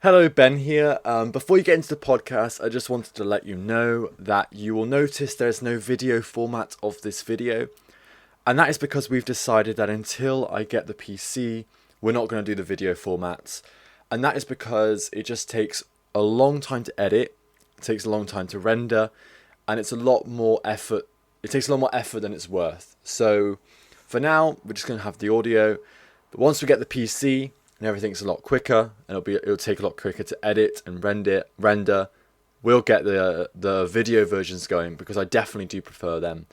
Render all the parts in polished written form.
Hello, Ben here. Before you get into the podcast, I just wanted to let you know that you will notice there's no video format of this video. And that is because we've decided that until I get the PC, we're not going to do the video formats. And that is because it just takes a long time to edit, it takes a long time to render, and it's a lot more effort. It takes a lot more effort than it's worth. So for now, we're just going to have the audio. But once we get the PC and everything's a lot quicker, and it'll take a lot quicker to edit and render, we'll get the video versions going, because I definitely do prefer them.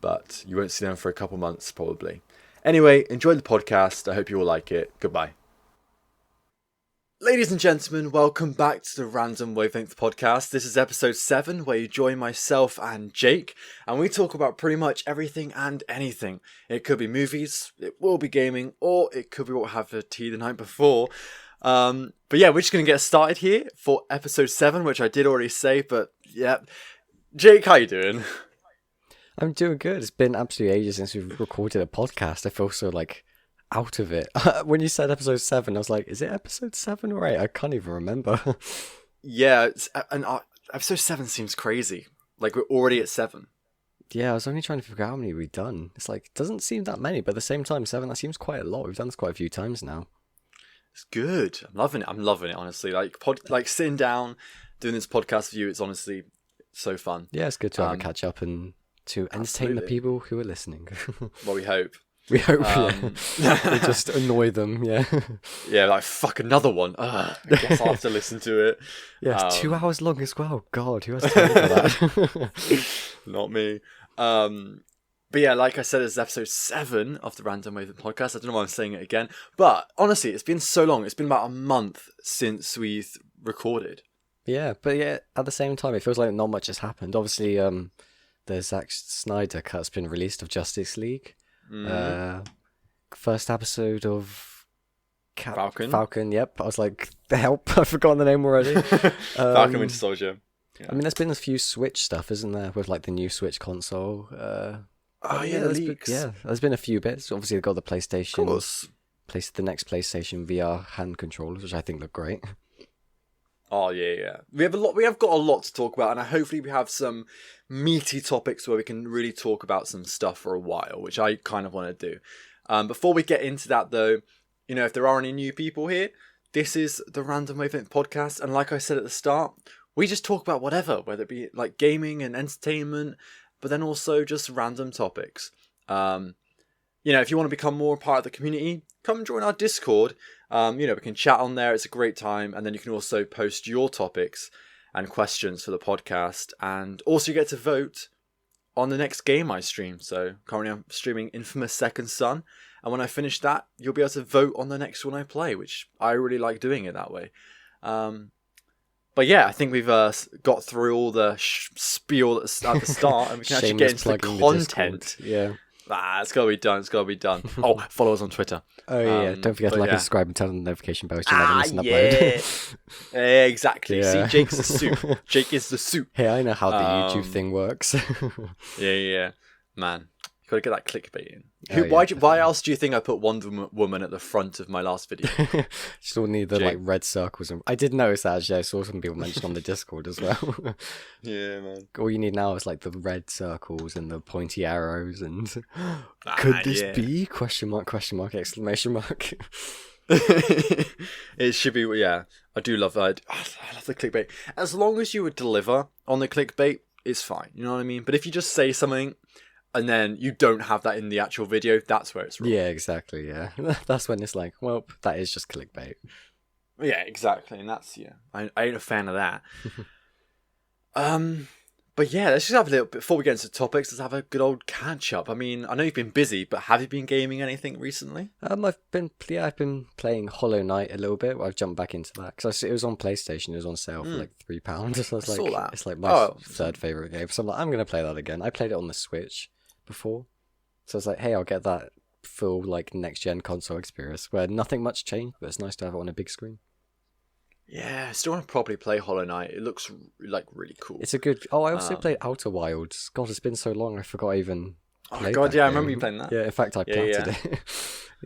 But you won't see them for a couple months probably. Anyway, enjoy the podcast. I hope you all like it. Goodbye. Ladies and gentlemen, welcome back to the Random Wavelength Podcast. This is episode 7, where you join myself and Jake, and we talk about pretty much everything and anything. It could be movies, it will be gaming, or it could be what we had for tea the night before. But yeah, we're just going to get started here for episode 7, which I did already say, but yeah. Jake, how you doing? I'm doing good. It's been absolutely ages since we've recorded a podcast. I feel so out of it. When you said episode 7, I was like, is it episode 7 or 8? I can't even remember. Yeah, episode 7 seems crazy. Like, we're already at 7. Yeah, I was only trying to figure out how many we've done. It's like, it doesn't seem that many, but at the same time, 7, that seems quite a lot. We've done this quite a few times now. It's good. I'm loving it, honestly. Like sitting down, doing this podcast with you, it's honestly so fun. Yeah, it's good to have a catch up and to entertain the people who are listening. Well, we hope. We hope, yeah. We just annoy them, yeah. Yeah, like, fuck, another one. I guess I'll have to listen to it. Yeah, it's 2 hours long as well. God, who has time for that? Not me. But yeah, like I said, it's episode 7 of the Random Wavelength Podcast. I don't know why I'm saying it again. But honestly, it's been so long. It's been about a month since we've recorded. Yeah, but yeah, at the same time, it feels like not much has happened. Obviously, the Zack Snyder Cut's been released of Justice League. First episode of Falcon, yep. I was like, help, I've forgotten the name already. Falcon Winter Soldier. Yeah. I mean, there's been a few Switch stuff, isn't there, with like the new Switch console. The leaks. There's been a few bits. Obviously, they've got the PlayStation. Of course. The next PlayStation VR hand controllers, which I think look great. Oh yeah. We have got a lot to talk about, and hopefully we have some meaty topics where we can really talk about some stuff for a while, which I kind of want to do. Before we get into that though, if there are any new people here, this is the Random Wavelength Podcast, and like I said at the start, we just talk about whatever, whether it be like gaming and entertainment, but then also just random topics. If you want to become more part of the community, come join our Discord. We can chat on there. It's a great time. And then you can also post your topics and questions for the podcast. And also you get to vote on the next game I stream. So currently I'm streaming Infamous Second Son. And when I finish that, you'll be able to vote on the next one I play, which I really like doing it that way. But yeah, I think we've got through all the spiel at the start. And we can actually get into the content. Yeah. It's got to be done. Oh, follow us on Twitter. Oh, yeah. Don't forget to like and subscribe and turn on the notification bell so you never miss an upload. Yeah, exactly. Yeah. See, Jake's the soup. Jake is the soup. Hey, I know how the YouTube thing works. Yeah. Man, you got to get that clickbait in. Why else do you think I put Wonder Woman at the front of my last video? Still need the red circles. I did notice that, actually. I saw some people mention on the Discord as well. Yeah, man. All you need now is like the red circles and the pointy arrows and could this be ? Question mark, exclamation mark. It should be, yeah. I do love that. I love the clickbait. As long as you would deliver on the clickbait, it's fine. You know what I mean? But if you just say something and then you don't have that in the actual video, that's where it's wrong. Yeah, exactly, yeah. That's when it's like, well, that is just clickbait. Yeah, exactly. And that's, I ain't a fan of that. But yeah, let's just have a little, before we get into topics, let's have a good old catch up. I mean, I know you've been busy, but have you been gaming anything recently? I've been playing Hollow Knight a little bit. I've jumped back into that because it was on PlayStation. It was on sale for like £3. So I saw that. It's like my third favorite game. So I'm like, I'm gonna play that again. I played it on the Switch before, so I was like, hey, I'll get that full like next gen console experience where nothing much changed, but it's nice to have it on a big screen. Yeah, I still want to properly play Hollow Knight. It looks like really cool. It's a good. Oh, I also played Outer Wilds. God, it's been so long. I forgot I even. Oh my god, yeah, I remember you playing that. Yeah, in fact, I planted it.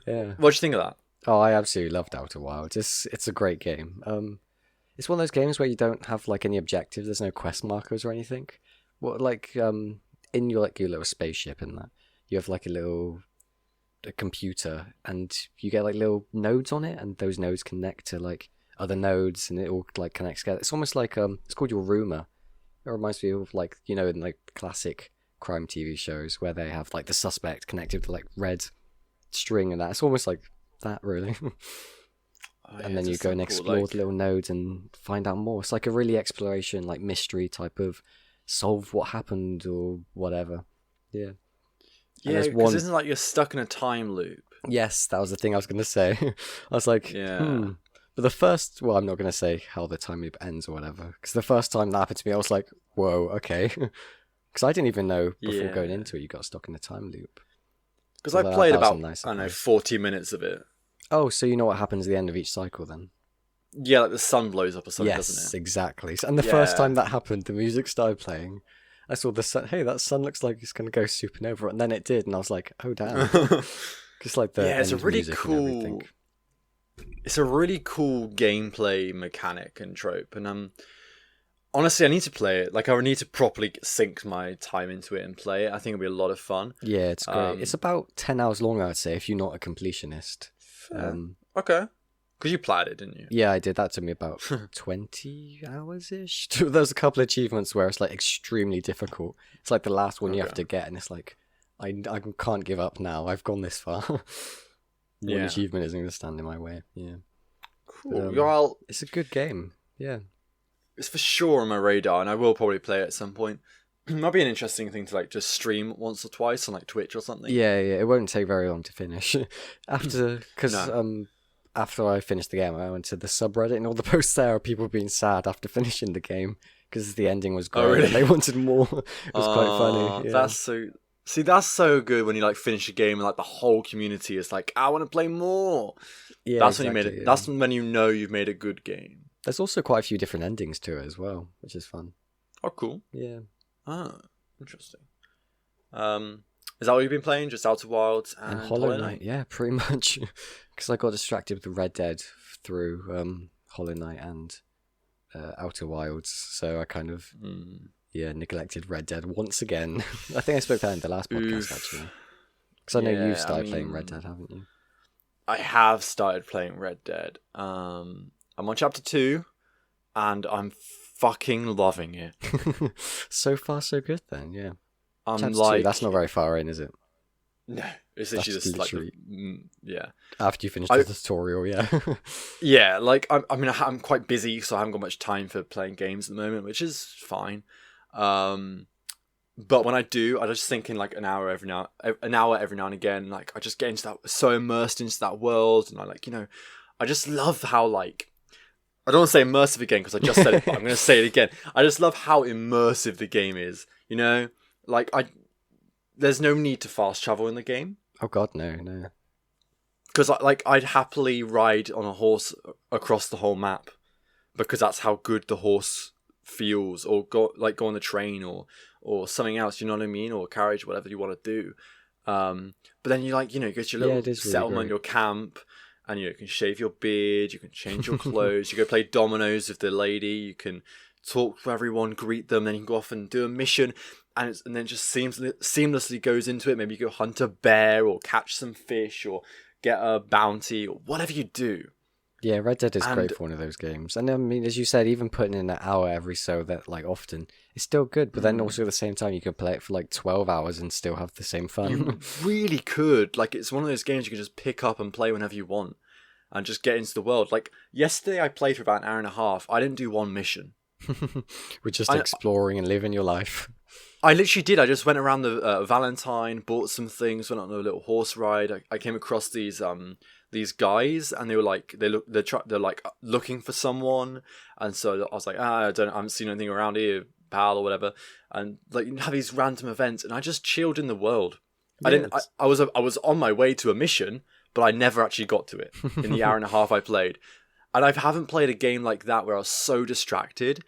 Yeah. What do you think of that? Oh, I absolutely loved Outer Wilds. It's a great game. It's one of those games where you don't have like any objectives. There's no quest markers or anything. What like in your little spaceship and that you have like a computer, and you get like little nodes on it, and those nodes connect to like other nodes, and it all like connects together. It's almost like it's called your Rumour. It reminds me of like, you know, in like classic crime TV shows where they have like the suspect connected to like red string and that. It's almost like that, really. And then you go and explore the little nodes and find out more. It's like a really exploration, like mystery type of solve what happened or whatever. Yeah. Yeah, because isn't it like you're stuck in a time loop? Yes, that was the thing I was going to say. I was like, But the first, well, I'm not going to say how the time loop ends or whatever, because the first time that happened to me, I was like, whoa, okay. Because I didn't even know before going into it, you got stuck in a time loop. Because I played about, I don't know, 40 minutes of it. Oh, so you know what happens at the end of each cycle then? Yeah, like the sun blows up or something, doesn't it? Yes, exactly. And the first time that happened, the music started playing. I saw the sun. Hey, that sun looks like it's going to go supernova, and then it did, and I was like, "Oh damn!" Just like the it's a really cool. It's a really cool gameplay mechanic and trope, and honestly, I need to play it. Like, I need to properly sink my time into it and play it. I think it'll be a lot of fun. Yeah, it's great. It's about 10 hours long, I'd say, if you're not a completionist. Okay. Because you played it, didn't you? Yeah, I did. That took me about 20 hours-ish. There's a couple of achievements where it's like extremely difficult. It's like the last one you have to get, and it's like, I can't give up now. I've gone this far. One achievement isn't going to stand in my way. Yeah. Cool. Well, it's a good game. Yeah. It's for sure on my radar, and I will probably play it at some point. It might be an interesting thing to like just stream once or twice on like Twitch or something. Yeah. It won't take very long to finish. After I finished the game, I went to the subreddit, and all the posts there are people being sad after finishing the game because the ending was great. Oh, really? And they wanted more. It was quite funny. Yeah. That's so good when you like finish a game and like the whole community is like, I want to play more. Yeah, that's when you made it. Yeah. That's when you know you've made a good game. There's also quite a few different endings to it as well, which is fun. Oh, cool. Yeah. Oh, interesting. Is that what you've been playing? Just Outer Wilds and Hollow Knight? Yeah, pretty much. Because I got distracted with the Red Dead through Hollow Knight and Outer Wilds, so I kind of neglected Red Dead once again. I think I spoke that in the last podcast, actually. Because I know you've started playing Red Dead, haven't you? I have started playing Red Dead. I'm on chapter 2, and I'm fucking loving it. So far, so good then, yeah. I'm chapter 2, that's not very far in, is it? No, it's literally just like after you finish the tutorial, yeah. Yeah, like I'm quite busy, so I haven't got much time for playing games at the moment, which is fine. But when I do, I just think in like an hour every now and again. Like I just get into that, so immersed into that world, and I like, you know, I just love how like, I don't want to say immersive again because I just said it, but I'm going to say it again. I just love how immersive the game is. You know, like there's no need to fast travel in the game. Oh God, no. Because I'd happily ride on a horse across the whole map because that's how good the horse feels, or go on the train or something else. You know what I mean? Or a carriage, whatever you want to do. But then you like, you know, you go to your little settlement, your camp. And you can shave your beard, you can change your clothes, you go play dominoes with the lady, you can talk to everyone, greet them, then you can go off and do a mission, and then just seamlessly goes into it. Maybe you go hunt a bear or catch some fish or get a bounty or whatever you do. Yeah, Red Dead is great for one of those games. And I mean, as you said, even putting in an hour every so that like often, it's still good. But then also at the same time, you could play it for like 12 hours and still have the same fun. You really could. Like, it's one of those games you can just pick up and play whenever you want and just get into the world. Like, yesterday I played for about an hour and a half. I didn't do one mission. We're just exploring and living your life. I literally did. I just went around the Valentine, bought some things, went on a little horse ride. I came across these guys, and they were like, they're like looking for someone, and so I was like, I haven't seen anything around here, pal, or whatever, and like you have these random events, and I just chilled in the world. Yeah, I was on my way to a mission, but I never actually got to it in the hour and a half I played, and I haven't played a game like that where I was so distracted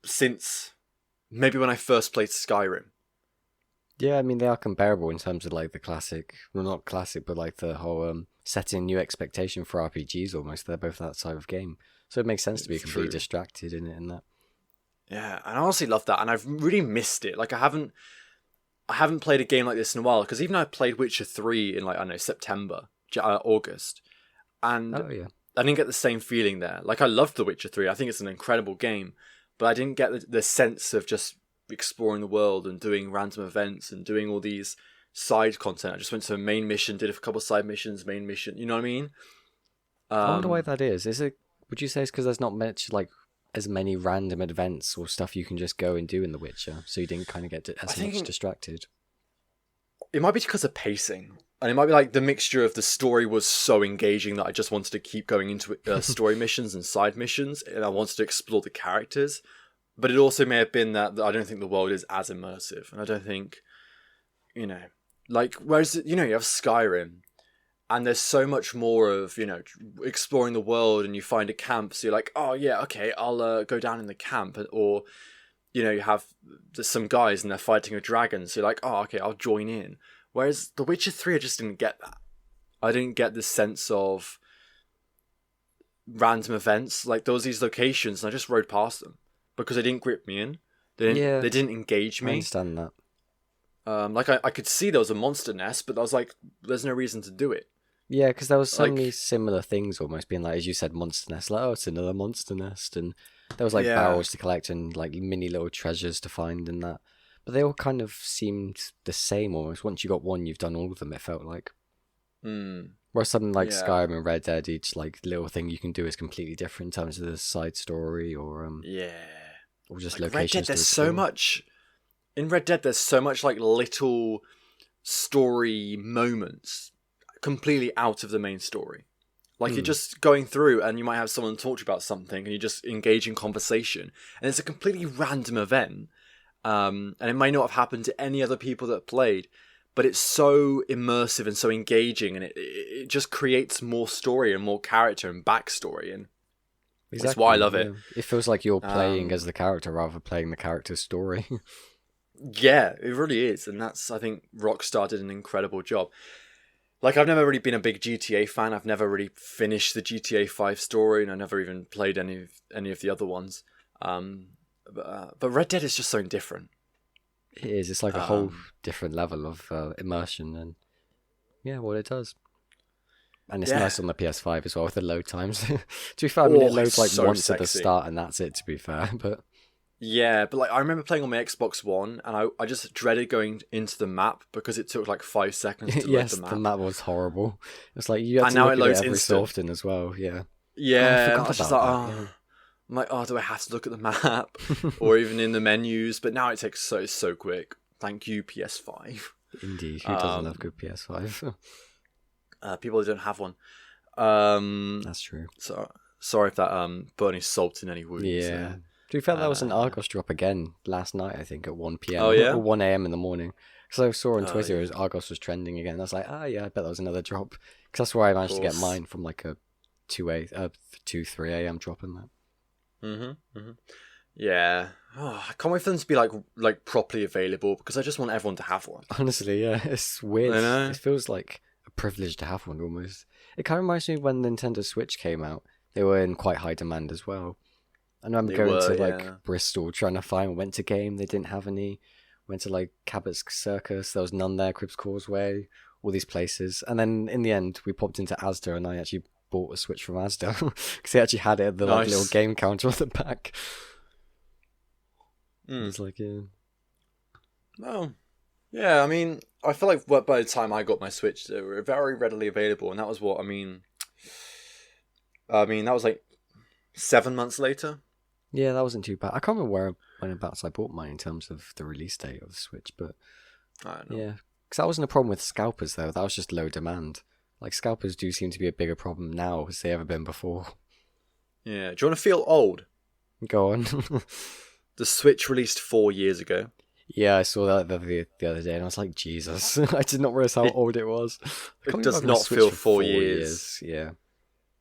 since maybe when I first played Skyrim. Yeah, I mean, they are comparable in terms of like the classic, well, not classic, but like the whole setting new expectation for RPGs almost. They're both that type of game. So it makes sense to be completely distracted in it and that. Yeah, and I honestly love that, and I've really missed it. Like I haven't played a game like this in a while, because even I played Witcher 3 in like, I don't know, September, August, and I didn't get the same feeling there. Like I loved The Witcher 3. I think it's an incredible game, but I didn't get the sense of just exploring the world and doing random events and doing all these side content. I just went to a main mission, did a couple of side missions, main mission. You know what I mean? I wonder why that is. Is it? Would you say it's because there's not much like as many random events or stuff you can just go and do in The Witcher, so you didn't kind of get as much distracted? It might be because of pacing, and it might be like the mixture of the story was so engaging that I just wanted to keep going into story missions and side missions, and I wanted to explore the characters. But it also may have been that I don't think the world is as immersive, and I don't think, like, whereas, you have Skyrim, and there's so much more of, exploring the world, and you find a camp, so you're like, oh yeah, okay, I'll go down in the camp, or, you have some guys and they're fighting a dragon, so you're like, oh, okay, I'll join in. Whereas The Witcher 3, I just didn't get that. I didn't get this sense of random events. Like, there was these locations, and I just rode past them, because they didn't grip me in. They didn't engage me. I understand that. Like, I could see there was a monster nest, but I was like, there's no reason to do it. Yeah, because there was so many similar things almost being like, as you said, monster nest. Like, oh, it's another monster nest. And there was like barrels to collect and like mini little treasures to find and that. But they all kind of seemed the same almost. Once you got one, you've done all of them, it felt like. Whereas something like Skyrim and Red Dead, each like little thing you can do is completely different in terms of the side story or or just like locations. Red Dead, there's so much. In Red Dead, there's so much like little story moments completely out of the main story. Like you're just going through and you might have someone talk to you about something and you just engage in conversation, and it's a completely random event, and it may not have happened to any other people that played, but it's so immersive and so engaging, and it just creates more story and more character and backstory, and that's why I love it. It feels like you're playing as the character rather than playing the character's story. Yeah, it really is, and that's, I think Rockstar did an incredible job. Like, I've never really been a big GTA fan. I've never really finished the GTA 5 story, and I never even played any of the other ones. But Red Dead is just so different. It is. It's like a whole different level of immersion, and what it does. And it's nice on the PS5 as well with the load times. To be fair, I mean, it loads like once at the start, and that's it. To be fair, but. Yeah, but like I remember playing on my Xbox One, and I just dreaded going into the map because it took like 5 seconds to load the map. The map was horrible. It's like you had to look at it every so often as well. Yeah. Yeah, I was just like, I'm like, do I have to look at the map or even in the menus? But now it takes so quick. Thank you, PS5. Indeed, who doesn't love good PS5? People who don't have one. That's true. So sorry if that put any salt in any wounds. Yeah. To be fair, that was an Argos drop again last night, I think, at 1 p.m. Oh, yeah? Or 1 a.m. in the morning. Because I saw on Twitter Argos was trending again. I was like, I bet that was another drop. Because that's where I managed to get mine from like a 3 a.m. drop in that. Yeah. Oh, I can't wait for them to be like properly available, because I just want everyone to have one. Honestly, yeah. It's weird. It feels like a privilege to have one almost. It kind of reminds me when Nintendo Switch came out. They were in quite high demand as well. I know I'm going to Bristol trying to find, went to Game, they didn't have any. Went to like Cabot's Circus, there was none there, Cribs Causeway, all these places. And then in the end, we popped into Asda and I actually bought a Switch from Asda because they actually had it at the little game counter on the back. It's like, Well, yeah, I mean, I feel like by the time I got my Switch, they were very readily available, and that was what, that was like 7 months later. Yeah, that wasn't too bad. I can't remember whenabouts I bought mine in terms of the release date of the Switch, but I don't know. Yeah, because that wasn't a problem with scalpers though. That was just low demand. Like scalpers do seem to be a bigger problem now as they ever been before. Yeah. Do you want to feel old? Go on. The Switch released 4 years ago. Yeah, I saw that the other day, and I was like, Jesus! I did not realize how old it was. It does not feel 4 years. Yeah.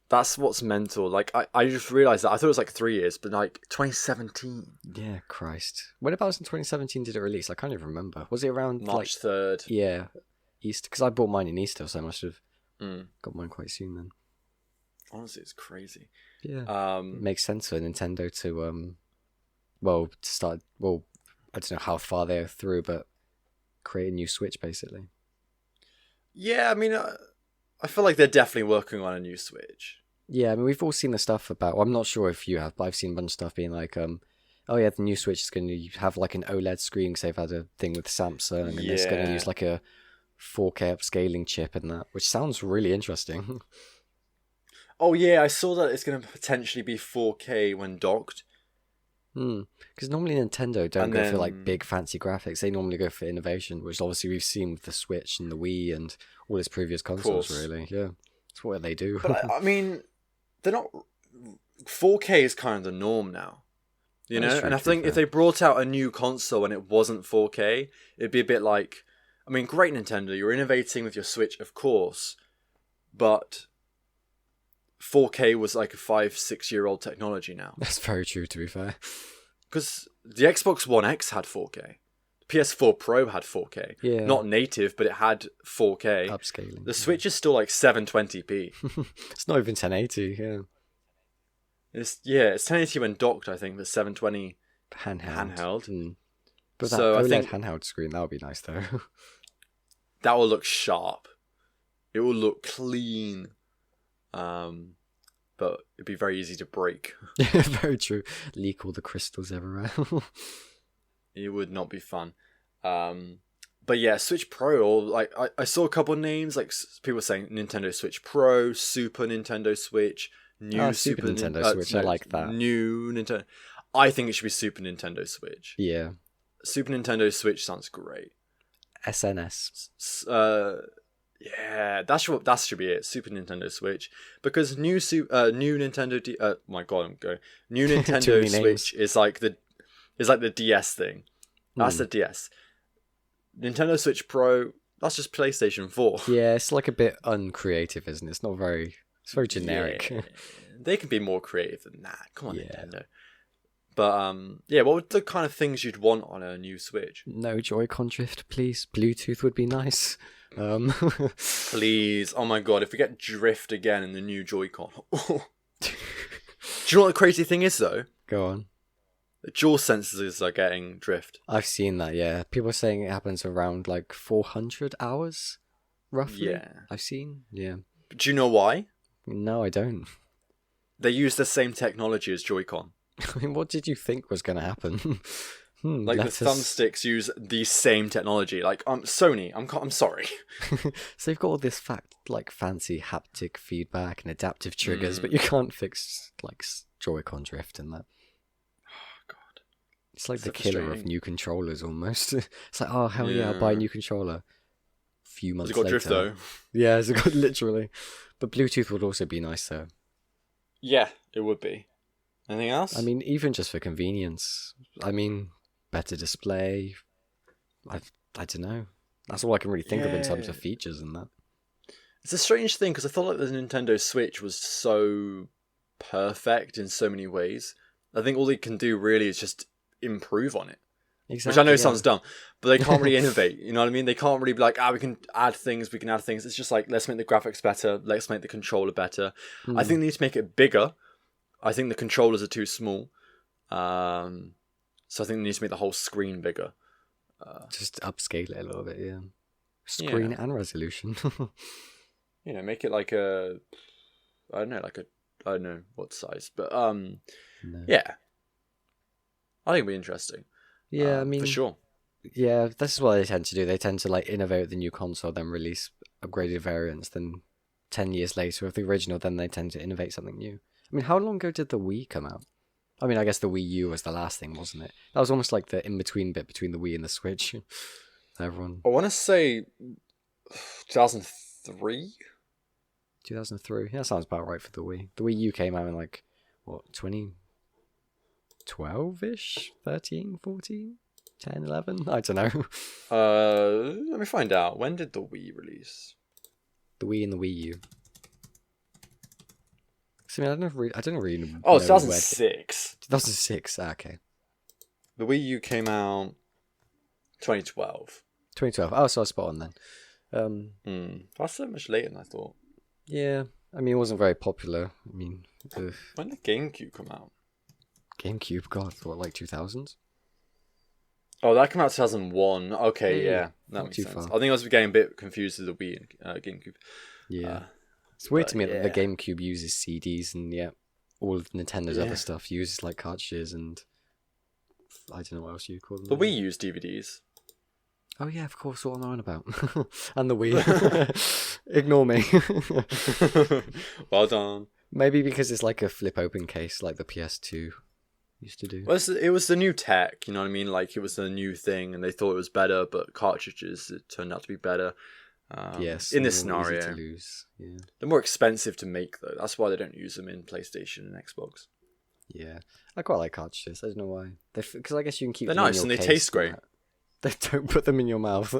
That's what's mental. Like, I just realised that. I thought it was like 3 years, but like 2017. Yeah, Christ. When about in 2017 did it release? I can't even remember. Was it around March 3rd? Yeah, Easter. Because I bought mine in Easter, so I must have got mine quite soon then. Honestly, it's crazy. Yeah. It makes sense for Nintendo to start. Well, I don't know how far they're through, but create a new Switch basically. Yeah, I mean, I feel like they're definitely working on a new Switch. Yeah, I mean, we've all seen the stuff about. Well, I'm not sure if you have, but I've seen a bunch of stuff being like, oh yeah, the new Switch is going to have like an OLED screen because they've had a thing with Samsung, and it's going to use like a 4K upscaling chip and that, which sounds really interesting. Oh yeah, I saw that it's going to potentially be 4K when docked. Because normally Nintendo don't go for like big fancy graphics. They normally go for innovation, which obviously we've seen with the Switch and the Wii and all its previous consoles. Really, yeah, that's what they do. But I mean, they're not. 4K is kind of the norm now, you know. And I think if they brought out a new console and it wasn't 4K, it'd be a bit like, I mean, great Nintendo, you're innovating with your Switch, of course, but 4K was like a 5-6-year-old technology now. That's very true, to be fair. Because the Xbox One X had 4K. The PS4 Pro had 4K. Yeah. Not native, but it had 4K. Upscaling. The Switch is still like 720p. It's not even 1080, yeah. It's 1080 when docked, I think, but 720 handheld. But that OLED handheld screen, that would be nice, though. That will look sharp. It will look clean. But it'd be very easy to break. Yeah, very true. Leak all the crystals everywhere. It would not be fun. But yeah, Switch Pro, or like I saw a couple of names, like people saying Nintendo Switch Pro, Super Nintendo Switch, new Super Nintendo Switch. I like that. New Nintendo. I think it should be Super Nintendo Switch. Yeah. Super Nintendo Switch sounds great. SNS. Yeah, that should be it. Super Nintendo Switch, because new Nintendo my god, I'm going. New Nintendo Switch is like the DS thing. That's the DS. Nintendo Switch Pro, that's just PlayStation 4. Yeah, it's like a bit uncreative, isn't it? It's not very. It's very generic. Yeah, they can be more creative than that. Come on, Nintendo. But what would the kind of things you'd want on a new Switch? No Joy-Con drift, please. Bluetooth would be nice. Please, oh my god, if we get drift again in the new Joy-Con. Do you know what the crazy thing is though? Go on. The dual sensors are getting drift. I've seen that, yeah. People are saying it happens around like 400 hours, roughly. Yeah. I've seen, yeah. Do you know why? No, I don't. They use the same technology as Joy-Con. I mean, what did you think was going to happen? Like the thumbsticks use the same technology. Like Sony, I'm sorry. So you've got all this fancy haptic feedback and adaptive triggers, but you can't fix like Joy-Con drift and that. Oh god, it's like the killer of new controllers almost. It's like, oh hell yeah, I'll buy a new controller. A few months later. Has it got drift though? Yeah, it's got literally. But Bluetooth would also be nice though. Yeah, it would be. Anything else? I mean, even just for convenience. I mean, better display. I don't know. That's all I can really think of in terms of features and that. It's a strange thing because I thought like the Nintendo Switch was so perfect in so many ways. I think all they can do really is just improve on it. Exactly, which I know sounds dumb, but they can't really innovate. You know what I mean? They can't really be like, we can add things. It's just like, let's make the graphics better. Let's make the controller better. I think they need to make it bigger. I think the controllers are too small. So I think they need to make the whole screen bigger. Just upscale it a little bit, yeah. Screen and resolution. Make it like I don't know what size, but yeah. I think it'd be interesting. Yeah, I mean, for sure. Yeah, this is what they tend to do. They tend to like innovate with the new console, then release upgraded variants. Then 10 years later, with the original, then they tend to innovate something new. I mean, how long ago did the Wii come out? I mean, I guess the Wii U was the last thing, wasn't it? That was almost like the in-between bit between the Wii and the Switch. Everyone. I want to say 2003? 2003? Yeah, that sounds about right for the Wii. The Wii U came out in 2012-ish? 13, 14? 10, 11? I don't know. Let me find out. When did the Wii release? The Wii and the Wii U. I mean, I don't really know. Oh, 2006. 2006, okay. The Wii U came out 2012. 2012. Oh, so I was spot on then. That's so much later than I thought. Yeah. I mean, it wasn't very popular. I mean, when did GameCube come out? GameCube, God, what, like 2000s? Oh, that came out 2001. Okay, yeah, that makes sense. Far. I think I was getting a bit confused with the Wii and GameCube. Yeah, it's weird to me that the GameCube uses CDs, and all of Nintendo's other stuff uses like cartridges, and I don't know what else you call them. But we use DVDs. Oh yeah, of course. What am I on about? And the Wii. Ignore me. Well done. Maybe because it's like a flip open case, like the PS2 used to do. Well, it was the new tech, you know what I mean? Like, it was the new thing, and they thought it was better, but cartridges, it turned out to be better. Yes. In this scenario. Easy to lose. Yeah. They're more expensive to make, though. That's why they don't use them in PlayStation and Xbox. Yeah. I quite like cartridges. I don't know why. Because I guess you can keep them nice in your and they taste great. They don't put them in your mouth.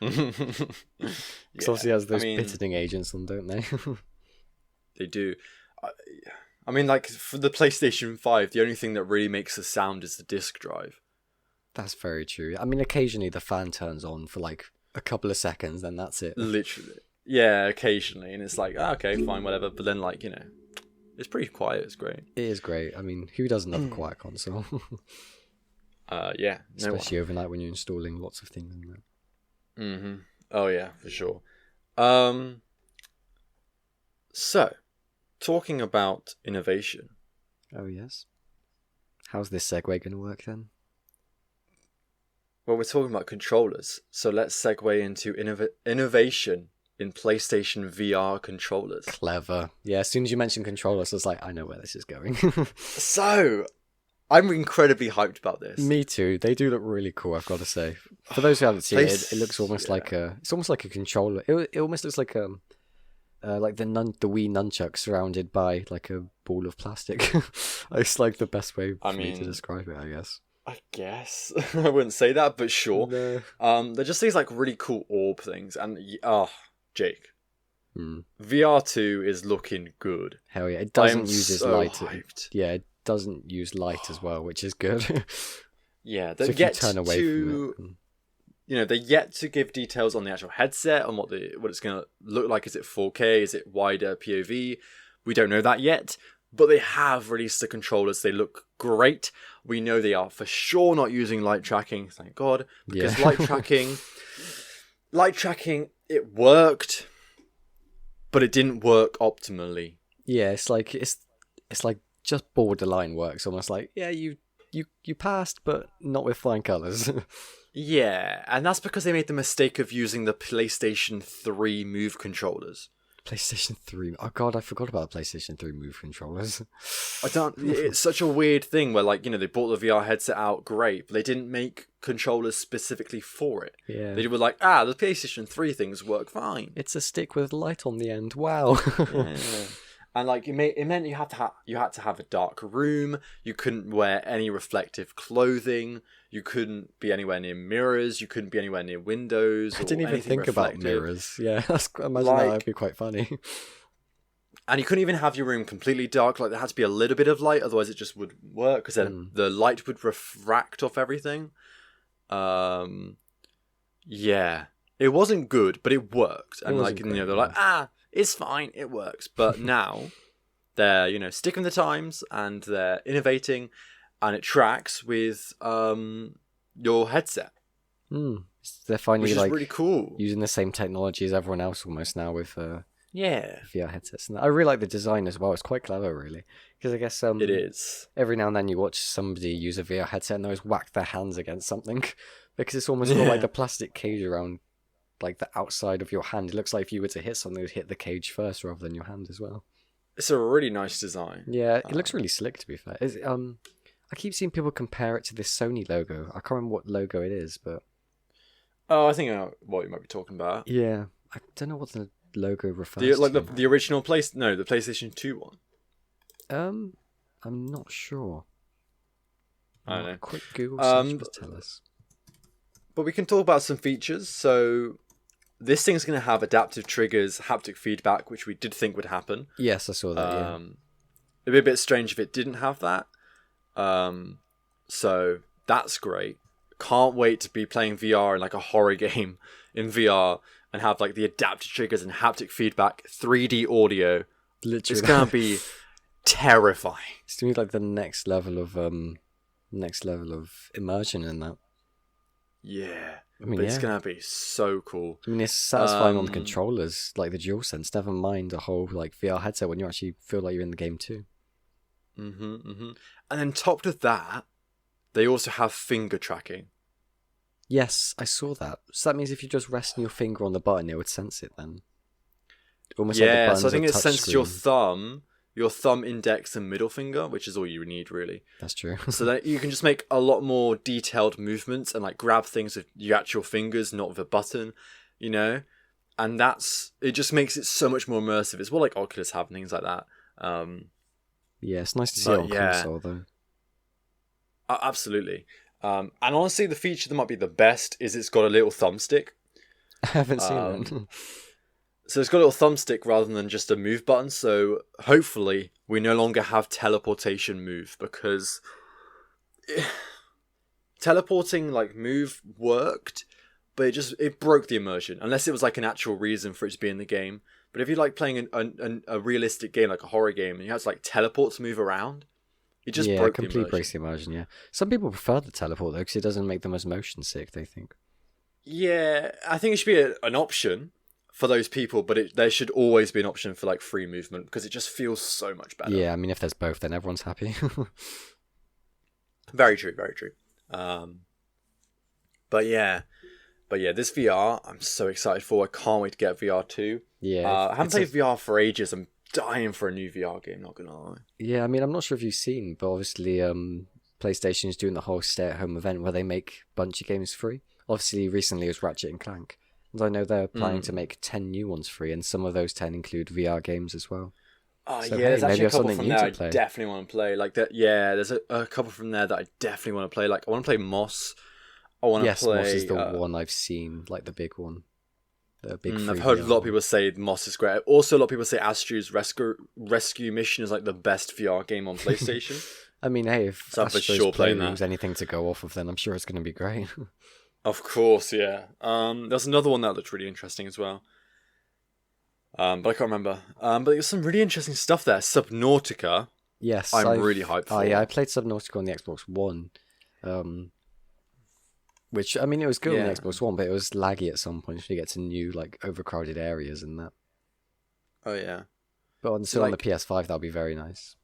Because obviously it has those bittering agents on, don't they? They do. I mean, like, for the PlayStation 5, the only thing that really makes the sound is the disc drive. That's very true. I mean, occasionally the fan turns on for, like, a couple of seconds, then that's it. Literally. Yeah, occasionally. And it's like, okay, fine, whatever. But then, like, it's pretty quiet. It's great. It is great. I mean, who doesn't love a quiet console? Yeah. Especially overnight when you're installing lots of things in there. Mm-hmm. Oh, yeah, for sure. So, talking about innovation. Oh, yes. How's this segue going to work then? Well, we're talking about controllers, so let's segue into innovation in PlayStation VR controllers. Clever. Yeah, as soon as you mentioned controllers, I was like, I know where this is going. So, I'm incredibly hyped about this. Me too. They do look really cool, I've got to say. For those who haven't seen it, it looks almost like it's almost like a controller. It almost looks like the Wii nunchuck surrounded by like a ball of plastic. It's like the best way for me to describe it, I guess. I guess. I wouldn't say that, but sure. No. They're just these like really cool orb things, and Jake. VR 2 is looking good. Hell yeah. It doesn't use light. Yeah, it doesn't use light as well, which is good. Yeah, they turn away from it. They're yet to give details on the actual headset, on what it's going to look like. Is it 4K? Is it wider POV? We don't know that yet, but they have released the controllers. They look great. We know they are for sure not using light tracking, thank God, because light tracking, it worked, but it didn't work optimally. Yeah, it's like just borderline works, almost like, yeah, you passed, but not with flying colours. Yeah, and that's because they made the mistake of using the PlayStation 3 Move controllers. PlayStation 3. Oh god, I forgot about the PlayStation 3 Move controllers. It's such a weird thing where, like, they brought the VR headset out, great, but they didn't make controllers specifically for it. Yeah. They were like, the PlayStation 3 things work fine. It's a stick with light on the end. Wow. Yeah. And like it meant you had to have a dark room. You couldn't wear any reflective clothing. You couldn't be anywhere near mirrors. You couldn't be anywhere near windows. I didn't even think about mirrors. Yeah, I imagine that would be quite funny. And you couldn't even have your room completely dark. Like, there had to be a little bit of light, otherwise it just wouldn't work. Because then the light would refract off everything. Yeah, it wasn't good, but it worked. And they're like, it's fine, it works. But now they're, sticking the times and they're innovating, and it tracks with your headset. They're finally which is really cool, using the same technology as everyone else almost now with VR headsets. And I really like the design as well. It's quite clever, really, because I guess it is. Every now and then you watch somebody use a VR headset and they always whack their hands against something because it's almost got like the plastic cage around like the outside of your hand. It looks like if you were to hit something, it would hit the cage first rather than your hand as well. It's a really nice design. Yeah, it looks really slick, to be fair. I keep seeing people compare it to this Sony logo. I can't remember what logo it is, but I think I know what you might be talking about. Yeah, I don't know what the logo refers to. Like the original the PlayStation 2 one. I'm not sure. I don't know. Quick Google search to tell us. But we can talk about some features. So this thing's going to have adaptive triggers, haptic feedback, which we did think would happen. Yes, I saw that. It'd be a bit strange if it didn't have that. So that's great. Can't wait to be playing VR in like a horror game in VR and have like the adaptive triggers and haptic feedback, 3D audio. Literally, it's gonna be terrifying. It's gonna be like the next level of immersion in that. Yeah, I mean, it's gonna be so cool. I mean, it's satisfying on the controllers, like the DualSense. Never mind a whole like VR headset when you actually feel like you're in the game too. And then topped with that, they also have finger tracking. Yes, I saw that. So that means if you just rest your finger on the button, it would sense it then. Almost like the so I think it senses screen. your thumb, index, and middle finger, which is all you need, really. That's true. So that you can just make a lot more detailed movements and like grab things with your actual fingers, not with a button, you know? And it just makes it so much more immersive. It's what like Oculus have and things like that. Yeah, it's nice to see it on console, though. Absolutely. And honestly, the feature that might be the best is it's got a little thumbstick. I haven't seen it. So it's got a little thumbstick rather than just a move button. So hopefully we no longer have teleportation move, because teleporting like move worked, but it broke the immersion unless it was like an actual reason for it to be in the game. But if you're like playing a realistic game, like a horror game, and you have to like teleport to move around, it just broke the immersion. Breaks the immersion. Yeah, some people prefer the teleport though because it doesn't make them as motion sick. They think. Yeah, I think it should be an option for those people, but there should always be an option for like free movement because it just feels so much better. Yeah, I mean, if there's both, then everyone's happy. Very true, very true. But yeah, this VR, I'm so excited for. I can't wait to get VR 2. Yeah, I haven't played VR for ages. I'm dying for a new VR game, not gonna lie. Yeah, I mean, I'm not sure if you've seen, but obviously PlayStation is doing the whole stay-at-home event where they make a bunch of games free. Obviously, recently it was Ratchet and Clank. And I know they're planning to make 10 new ones free, and some of those 10 include VR games as well. So, there's actually a couple from there I definitely want to play. Like that, yeah, there's a couple from there that I definitely want to play. Like, I want to play Moss. I want to play... Moss is the one I've seen, like the big one. The big I've heard a lot of people say Moss is great. Also, a lot of people say Astro's Rescue Mission is like the best VR game on PlayStation. I mean, hey, if Astro's Playroom's anything to go off of, then I'm sure it's going to be great. Of course, yeah. There's another one that looked really interesting as well. But I can't remember. But there's some really interesting stuff there. Subnautica. Yes. I'm really hyped for. Oh, yeah, I played Subnautica on the Xbox One. Which, I mean, it was good on the Xbox One, but it was laggy at some point. You get to new, like, overcrowded areas and that. Oh, yeah. But on the PS5, that'll be very nice.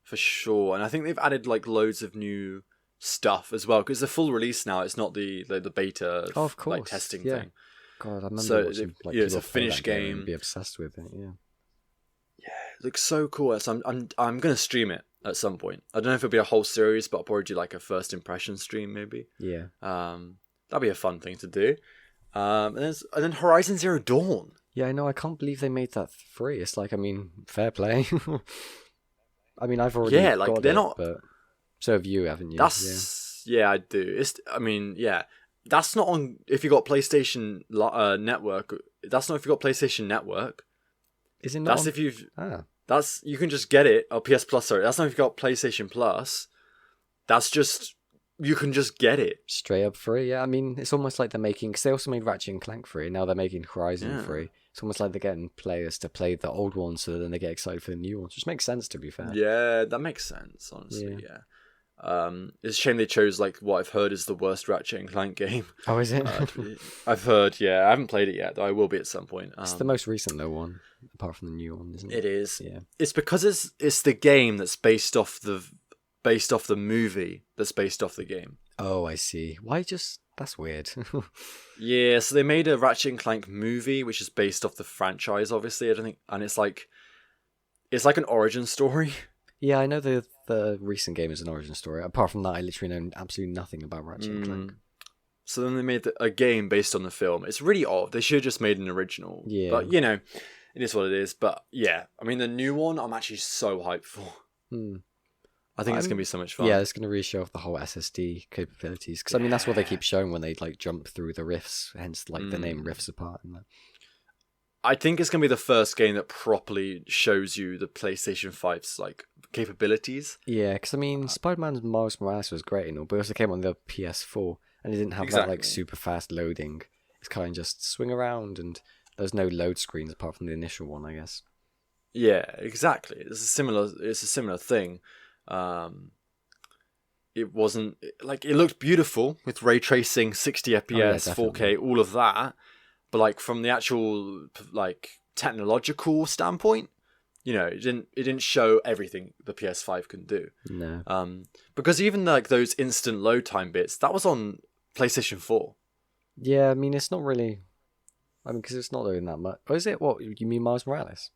For sure. And I think they've added, like, loads of new stuff as well, because it's a full release now. It's not the beta like testing thing. God, I remember watching, like, it's a finished game and be obsessed with it. Yeah, it looks so cool. So I'm gonna stream it at some point. I don't know if it'll be a whole series, but I'll probably do like a first impression stream maybe. Yeah. That'd be a fun thing to do. And then Horizon Zero Dawn. Yeah, I know. I can't believe they made that free. It's like, I mean, fair play. I mean, I've already got they're it, not. But so have you, haven't you? Yeah, I do. That's not on if you got PlayStation Network. That's not if you got PlayStation Network. Is it not? That's if you've. That's you can just get it. Or PS Plus. Sorry, that's not if you got PlayStation Plus. That's just you can just get it straight up free. Yeah, I mean, it's almost like they're making, because they also made Ratchet and Clank free. Now they're making Horizon free. It's almost like they're getting players to play the old ones, so then they get excited for the new ones. Which makes sense, to be fair. Yeah, that makes sense. Honestly, yeah. It's a shame they chose like what I've heard is the worst Ratchet and Clank game. Oh, is it? I've heard, yeah. I haven't played it yet, though I will be at some point. It's the most recent though one, apart from the new one, isn't it? It is. Yeah. It's because it's the game that's based off the movie that's based off the game. Oh, I see. Why that's weird. Yeah, so they made a Ratchet and Clank movie which is based off the franchise, obviously. I don't think, and it's like an origin story. Yeah, I know the recent game is an origin story. Apart from that, I literally know absolutely nothing about Ratchet and Clank. So then they made a game based on the film. It's really odd. They should have just made an original. Yeah. But, you know, it is what it is. But, yeah, I mean, the new one, I'm actually so hyped for. I think it's going to be so much fun. Yeah, it's going to really show off the whole SSD capabilities. Because, I mean, that's what they keep showing when they, like, jump through the rifts. Hence, like, the name Rifts Apart. And that. I think it's going to be the first game that properly shows you the PlayStation 5's, like, capabilities. Yeah, because, I mean, Spider-Man Miles Morales was great and all, but it also came on the PS4, and it didn't have that, like, super fast loading. It's kind of just swing around, and there's no load screens apart from the initial one, I guess. Yeah, exactly. It's a similar thing. It wasn't like, it looked beautiful with ray tracing, 60 FPS, 4K, all of that. But like from the actual like technological standpoint, you know, it didn't show everything the PS5 can do. No. Because even like those instant load time bits, that was on PlayStation 4. Yeah, I mean, it's not really. I mean, because it's not doing that much. Or is it? What you mean, Miles Morales?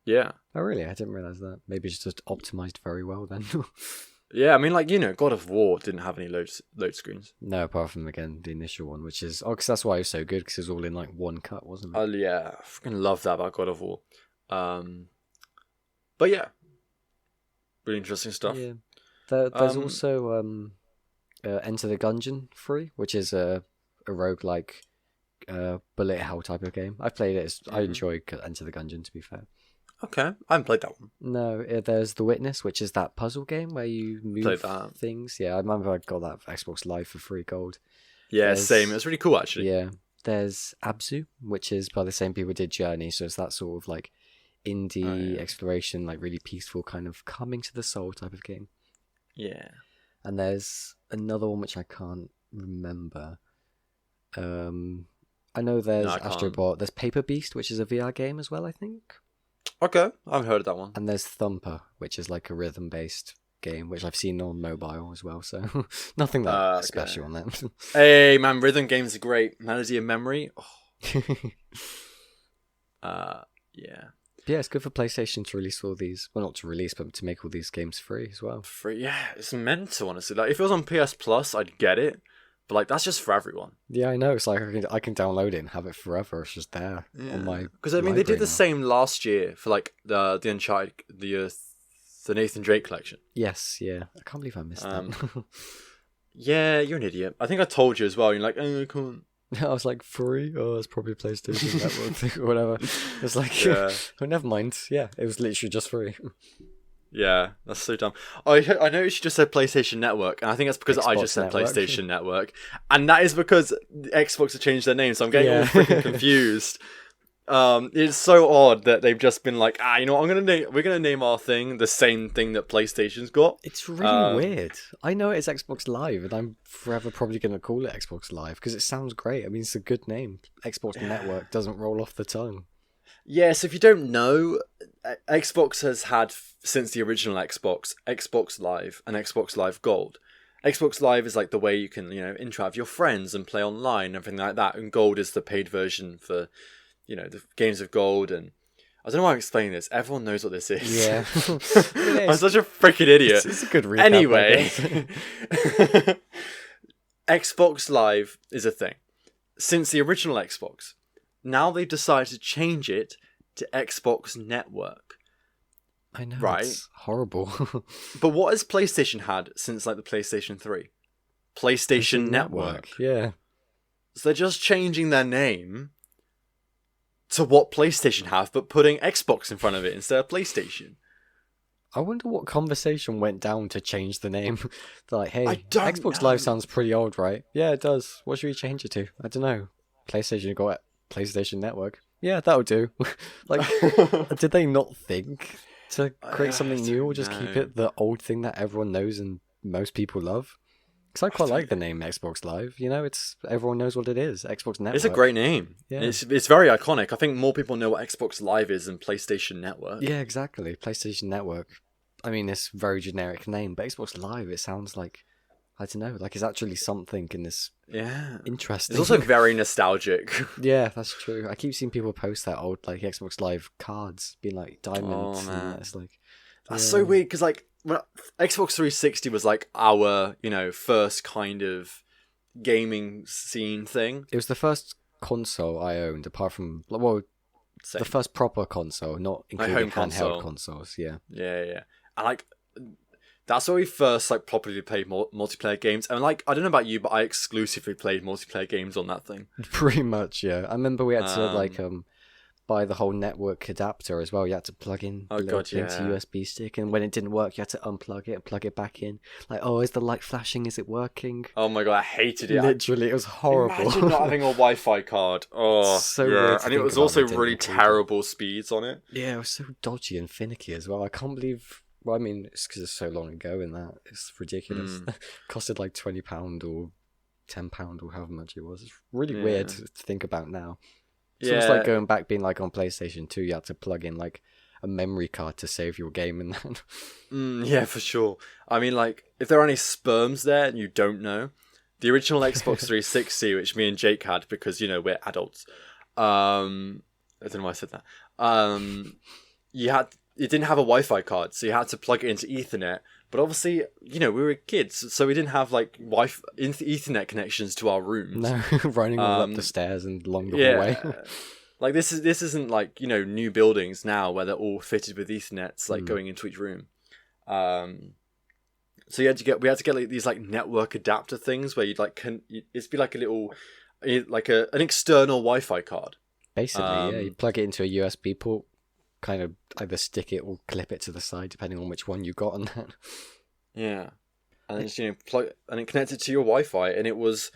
Yeah. Oh, really? I didn't realize that. Maybe it's just optimized very well then. Yeah, I mean, like, you know, God of War didn't have any load screens. No, apart from, again, the initial one, which is... Oh, because that's why it was so good, because it was all in, like, one cut, wasn't it? Oh, yeah. I freaking love that about God of War. But, yeah. Really interesting stuff. Yeah. There's also Enter the Gungeon 3, which is a roguelike bullet hell type of game. I've played it. I enjoy Enter the Gungeon, to be fair. Okay, I haven't played that one. No, there's The Witness, which is that puzzle game where you move things. Yeah, I remember I got that for Xbox Live for free gold. Yeah, same. It was really cool, actually. Yeah. There's Abzu, which is by the same people who did Journey, so it's that sort of like indie exploration, like really peaceful kind of coming to the soul type of game. Yeah. And there's another one which I can't remember. I know there's Astrobot. There's Paper Beast, which is a VR game as well, I think. Okay, I've heard of that one. And there's Thumper, which is like a rhythm-based game, which I've seen on mobile as well, so nothing that special on that. Hey, man, rhythm games are great. Melody and memory. Oh. Yeah. Yeah, it's good for PlayStation to release all these. Well, not to release, but to make all these games free as well. Free, yeah. It's mental, honestly. Like, if it was on PS Plus, I'd get it. But like, that's just for everyone. Yeah, I know. It's like I can download it and have it forever. It's just there on my. Because I mean, they did the same last year for like the Uncharted, the Nathan Drake collection. Yes, yeah. I can't believe I missed that. Yeah, you're an idiot. I think I told you as well. You're like, oh, I can't. I was like, free? Oh, it's probably PlayStation Network thing or whatever. It's like, oh, never mind. Yeah, it was literally just free. Yeah, that's so dumb. I noticed you just said PlayStation Network, and I think that's because I just said PlayStation Network, and that is because Xbox have changed their name, so I'm getting all freaking confused. It's so odd that they've just been like, you know what, we're gonna name our thing the same thing that PlayStation's got. It's really weird. I know it's Xbox Live, and I'm forever probably gonna call it Xbox Live because it sounds great. I mean, it's a good name. Xbox Network doesn't roll off the tongue. Yeah, so if you don't know, Xbox has had, since the original Xbox, Xbox Live and Xbox Live Gold. Xbox Live is like the way you can, you know, interact with your friends and play online and everything like that. And Gold is the paid version for, you know, the games of Gold. And I don't know why I'm explaining this. Everyone knows what this is. Yeah. I'm such a freaking idiot. It's a good recap. Anyway, Xbox Live is a thing. Since the original Xbox. Now they've decided to change it to Xbox Network. I know, right? It's horrible. But what has PlayStation had since like the PlayStation 3? PlayStation Network. Yeah. So they're just changing their name to what PlayStation have, but putting Xbox in front of it instead of PlayStation. I wonder what conversation went down to change the name. They're like, hey, Xbox know. Live sounds pretty old, right? Yeah, it does. What should we change it to? I don't know. PlayStation got it. PlayStation Network. Yeah, that'll do. Like, did they not think to create something new, or just keep it the old thing that everyone knows and most people love? Because I quite like the name Xbox Live. You know, it's everyone knows what it is. Xbox Network. It's a great name. Yeah. It's very iconic. I think more people know what Xbox Live is than PlayStation Network. Yeah, exactly. PlayStation Network. I mean, it's a very generic name, but Xbox Live, it sounds like, I don't know, like it's actually something in this. Yeah. Interesting. It's also very nostalgic. Yeah, that's true. I keep seeing people post that old like Xbox Live cards being like diamonds. Oh, man. And it's like, that's so weird because like when Xbox 360 was like our, you know, first kind of gaming scene thing. It was the first console I owned, apart from the first proper console, not including handheld consoles. Yeah. Yeah. And like, that's where we first like properly played multiplayer games. And like, I don't know about you, but I exclusively played multiplayer games on that thing. Pretty much, yeah. I remember we had to like buy the whole network adapter as well. You had to plug in the little thing to USB stick, and when it didn't work, you had to unplug it and plug it back in. Like, oh, is the light flashing? Is it working? Oh my god, I hated it. Literally, it was horrible. Imagine not having a Wi-Fi card. Oh, so weird. And it was also really terrible speeds on it. Yeah, it was so dodgy and finicky as well. I can't believe. Well, I mean, it's because it's so long ago, and that it's ridiculous. Costed like £20 or £10 or however much it was. It's really weird to think about now. So it's like going back, being like on PlayStation 2, you had to plug in like a memory card to save your game and that. Yeah, for sure. I mean, like, if there are any sperms there and you don't know, the original Xbox 360, which me and Jake had because, you know, we're adults. I don't know why I said that. It didn't have a Wi-Fi card, so you had to plug it into Ethernet. But obviously, you know, we were kids, so we didn't have like Ethernet connections to our rooms. No, running all up the stairs and along the hallway. Like this isn't like, you know, new buildings now where they're all fitted with Ethernets, like going into each room. So we had to get like these like network adapter things where you'd like it'd be like a little like an external Wi-Fi card. Basically, you plug it into a USB port. Kind of either stick it or clip it to the side, depending on which one you got on that. Yeah, and then it connected to your Wi-Fi, and it was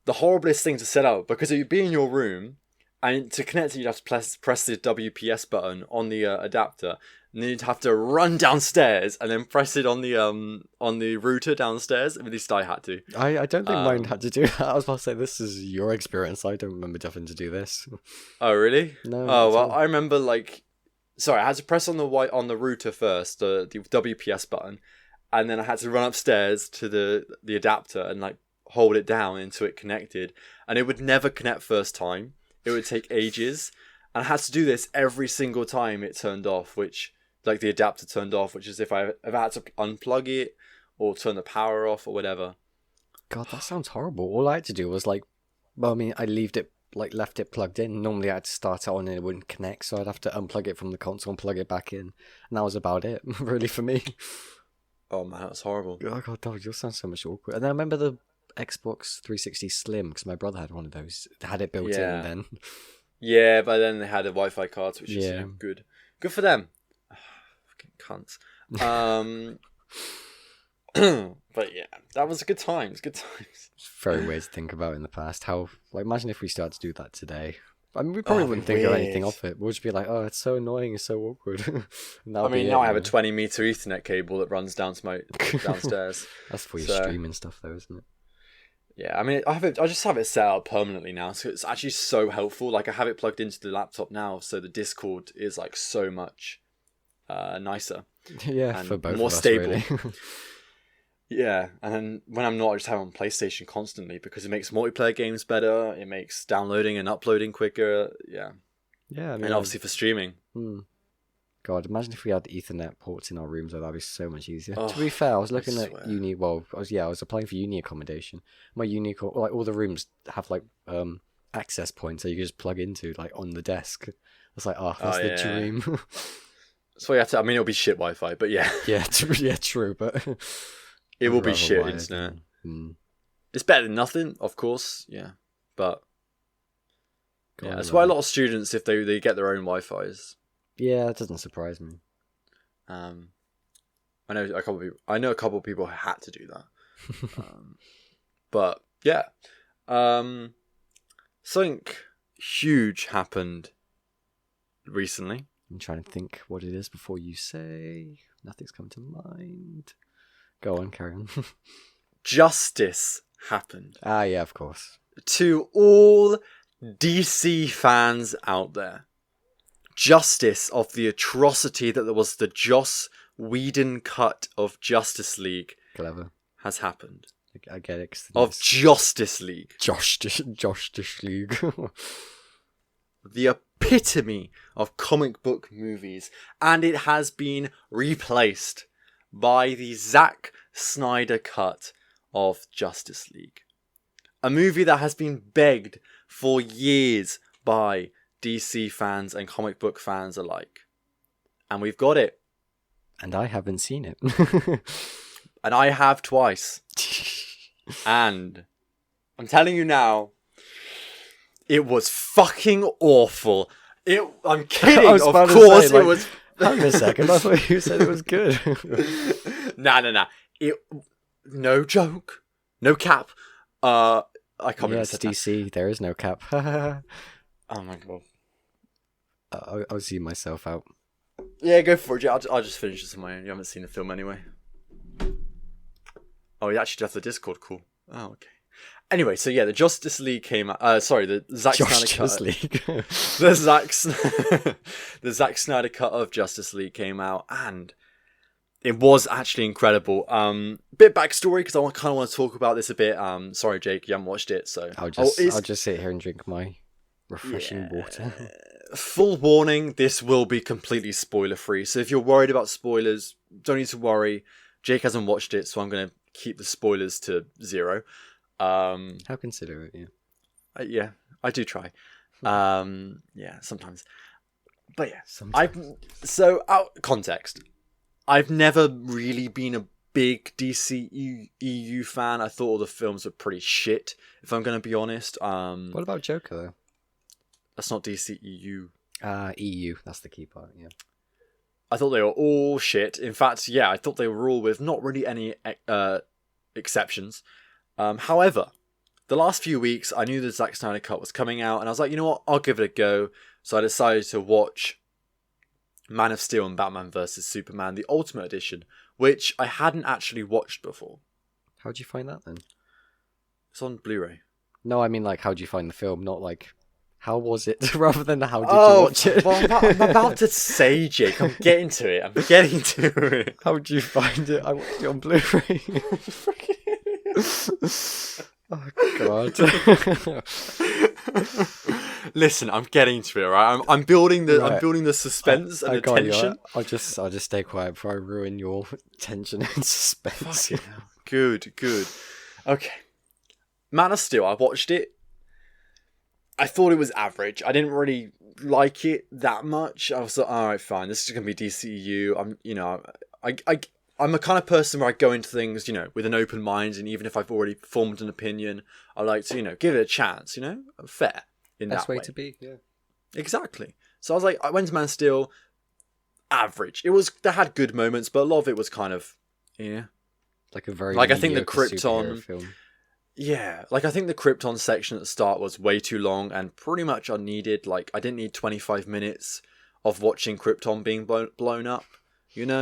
the horriblest thing to set up because it'd be in your room, and to connect it, you'd have to press the WPS button on the adapter, and then you'd have to run downstairs and then press it on the router downstairs. At least I had to. I don't think mine had to do that. I was about to say, this is your experience. I don't remember having to do this. Oh really? No. Oh well, I remember like. Sorry, I had to press on the router first, the WPS button, and then I had to run upstairs to the adapter and like hold it down until it connected, and it would never connect first time. It would take ages, and I had to do this every single time it turned off, which like the adapter turned off, which is if I had to unplug it or turn the power off or whatever. God, that sounds horrible. All I had to do was like, well, I mean, I left it plugged in. Normally I had to start it on and it wouldn't connect, so I'd have to unplug it from the console and plug it back in. And that was about it, really, for me. Oh man, that's horrible. Oh god, dog, yours sounds so much awkward. And then I remember the Xbox 360 Slim, because my brother had one of those. It had it built in then. Yeah, but then they had a Wi-Fi card, which is good. Good for them. Fucking cunts. But yeah, that was good times. Good times. It's very weird to think about in the past. How, like, imagine if we started to do that today. I mean, we probably wouldn't think of anything of it. We'll just be like, oh, it's so annoying, it's so awkward. I mean, now I have a 20-meter Ethernet cable that runs down to my downstairs. That's for your streaming stuff, though, isn't it? Yeah, I mean, I just have it set up permanently now, so it's actually so helpful. Like, I have it plugged into the laptop now, so the Discord is like so much nicer. Yeah, and for both more of us, stable. Really. Yeah, and then when I'm not, I just have it on PlayStation constantly because it makes multiplayer games better. It makes downloading and uploading quicker. Yeah. Yeah, I mean, and obviously for streaming. God, imagine if we had Ethernet ports in our rooms. That'd be so much easier. To be fair, I was looking at uni. Well, I was applying for uni accommodation. My uni, like all the rooms have like access points that you can just plug into like on the desk. It's like, that's the dream. So you have to. I mean, it'll be shit Wi-Fi, but yeah. True, but. It will be shit internet. It's better than nothing, of course. Yeah, but that's why a lot of students, if they get their own Wi-Fi's. Yeah, that doesn't surprise me. I know a couple of people had to do that. But yeah, something huge happened recently. I'm trying to think what it is before you say. Nothing's come to mind. Go on, carry on. Justice happened. Yeah, of course. To all DC fans out there. Justice of the atrocity that there was the Joss Whedon cut of Justice League. Clever. Has happened. I get it. Of Justice League. Justice League. The epitome of comic book movies. And it has been replaced by the Zack Snyder cut of Justice League. A movie that has been begged for years by DC fans and comic book fans alike. And we've got it. And I haven't seen it. And I have twice. And I'm telling you now, it was fucking awful. I'm kidding. Of course it was. Hang on a second. I thought you said it was good. Nah. No joke. No cap. I can't remember. It's DC. There is no cap. Oh my god. I'll see myself out. Yeah, go for it. I'll just finish this on my own. You haven't seen the film anyway. Oh, you actually have the Discord. Cool. Oh, okay. Anyway, so yeah, the Justice League came out. The Zack Snyder cut. League. The Zack Snyder cut of Justice League came out, and it was actually incredible. Bit backstory because I kind of want to talk about this a bit. Sorry, Jake, you haven't watched it, so I'll just sit here and drink my refreshing water. Full warning: this will be completely spoiler free. So if you're worried about spoilers, don't need to worry. Jake hasn't watched it, so I'm going to keep the spoilers to 0. How considerate, yeah. Yeah, I do try. Yeah, sometimes. But yeah, context. I've never really been a big DC EU fan. I thought all the films were pretty shit, if I'm going to be honest. What about Joker, though? That's not DC EU. EU, that's the key part, yeah. I thought they were all shit. In fact, yeah, I thought they were all with not really any exceptions. However, the last few weeks, I knew the Zack Snyder cut was coming out, and I was like, you know what, I'll give it a go. So I decided to watch Man of Steel and Batman vs. Superman, the Ultimate Edition, which I hadn't actually watched before. How'd you find that, then? It's on Blu-ray. No, I mean, like, how'd you find the film, not like... How was it? Rather than how did you watch it? Well, I'm about to say, Jake. I'm getting to it. How did you find it? I watched it on Blu-ray. Oh, God. Listen, I'm getting to it, right? I'm building the suspense and the tension. I'll just stay quiet before I ruin your tension and suspense. Good. Okay. Man of Steel, I watched it. I thought it was average. I didn't really like it that much. I was like, all right, fine. This is going to be DCU. I'm a kind of person where I go into things, with an open mind, and even if I've already formed an opinion, I like to, give it a chance. Fair in that way. Best way to be, yeah. Exactly. So I was like, I went to Man of Steel. Average. They had good moments, but a lot of it was kind of, like a very I think the Krypton film. Yeah, I think the Krypton section at the start was way too long and pretty much unneeded. I didn't need 25 minutes of watching Krypton being blown up, You've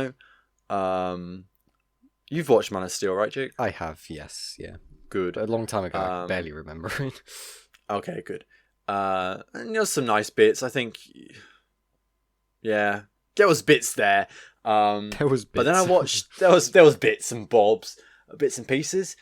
watched Man of Steel, right, Jake? I have, yes, yeah. Good. A long time ago, I can barely remember it. Okay, good. And some nice bits, I think. Yeah, there was bits there. There was bits. But then I watched, there was bits and bobs, bits and pieces.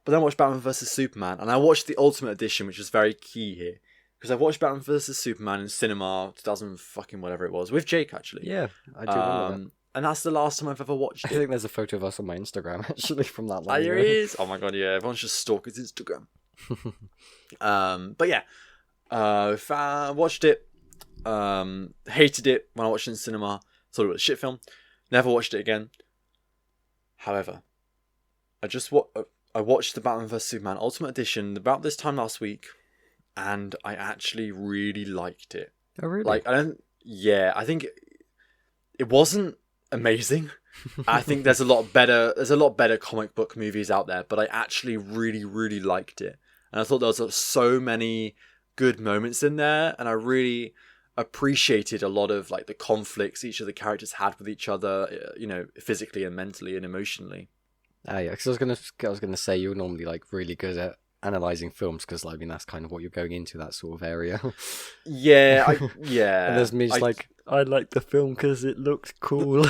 But then I watched Batman vs. Superman, and I watched the Ultimate Edition, which was very key here. Because I watched Batman vs. Superman in cinema, 2000 fucking whatever it was, with Jake, actually. Yeah, I do remember that. And that's the last time I've ever watched it. I think there's a photo of us on my Instagram, actually, from that long There is? Oh my god, yeah, everyone's just stalking his Instagram. But yeah, watched it, hated it when I watched it in cinema, thought it was a shit film, never watched it again. However, I watched the Batman vs Superman Ultimate Edition about this time last week, and I actually really liked it. Oh really? I think it wasn't amazing. I think there's a lot better comic book movies out there, but I actually really, really liked it, and I thought there was so many good moments in there, and I really appreciated a lot of the conflicts each of the characters had with each other, physically and mentally and emotionally. Yeah, because I was gonna say you're normally really good at analyzing films, because that's kind of what you're going into, that sort of area. Yeah, And there's me I like the film because it looked cool.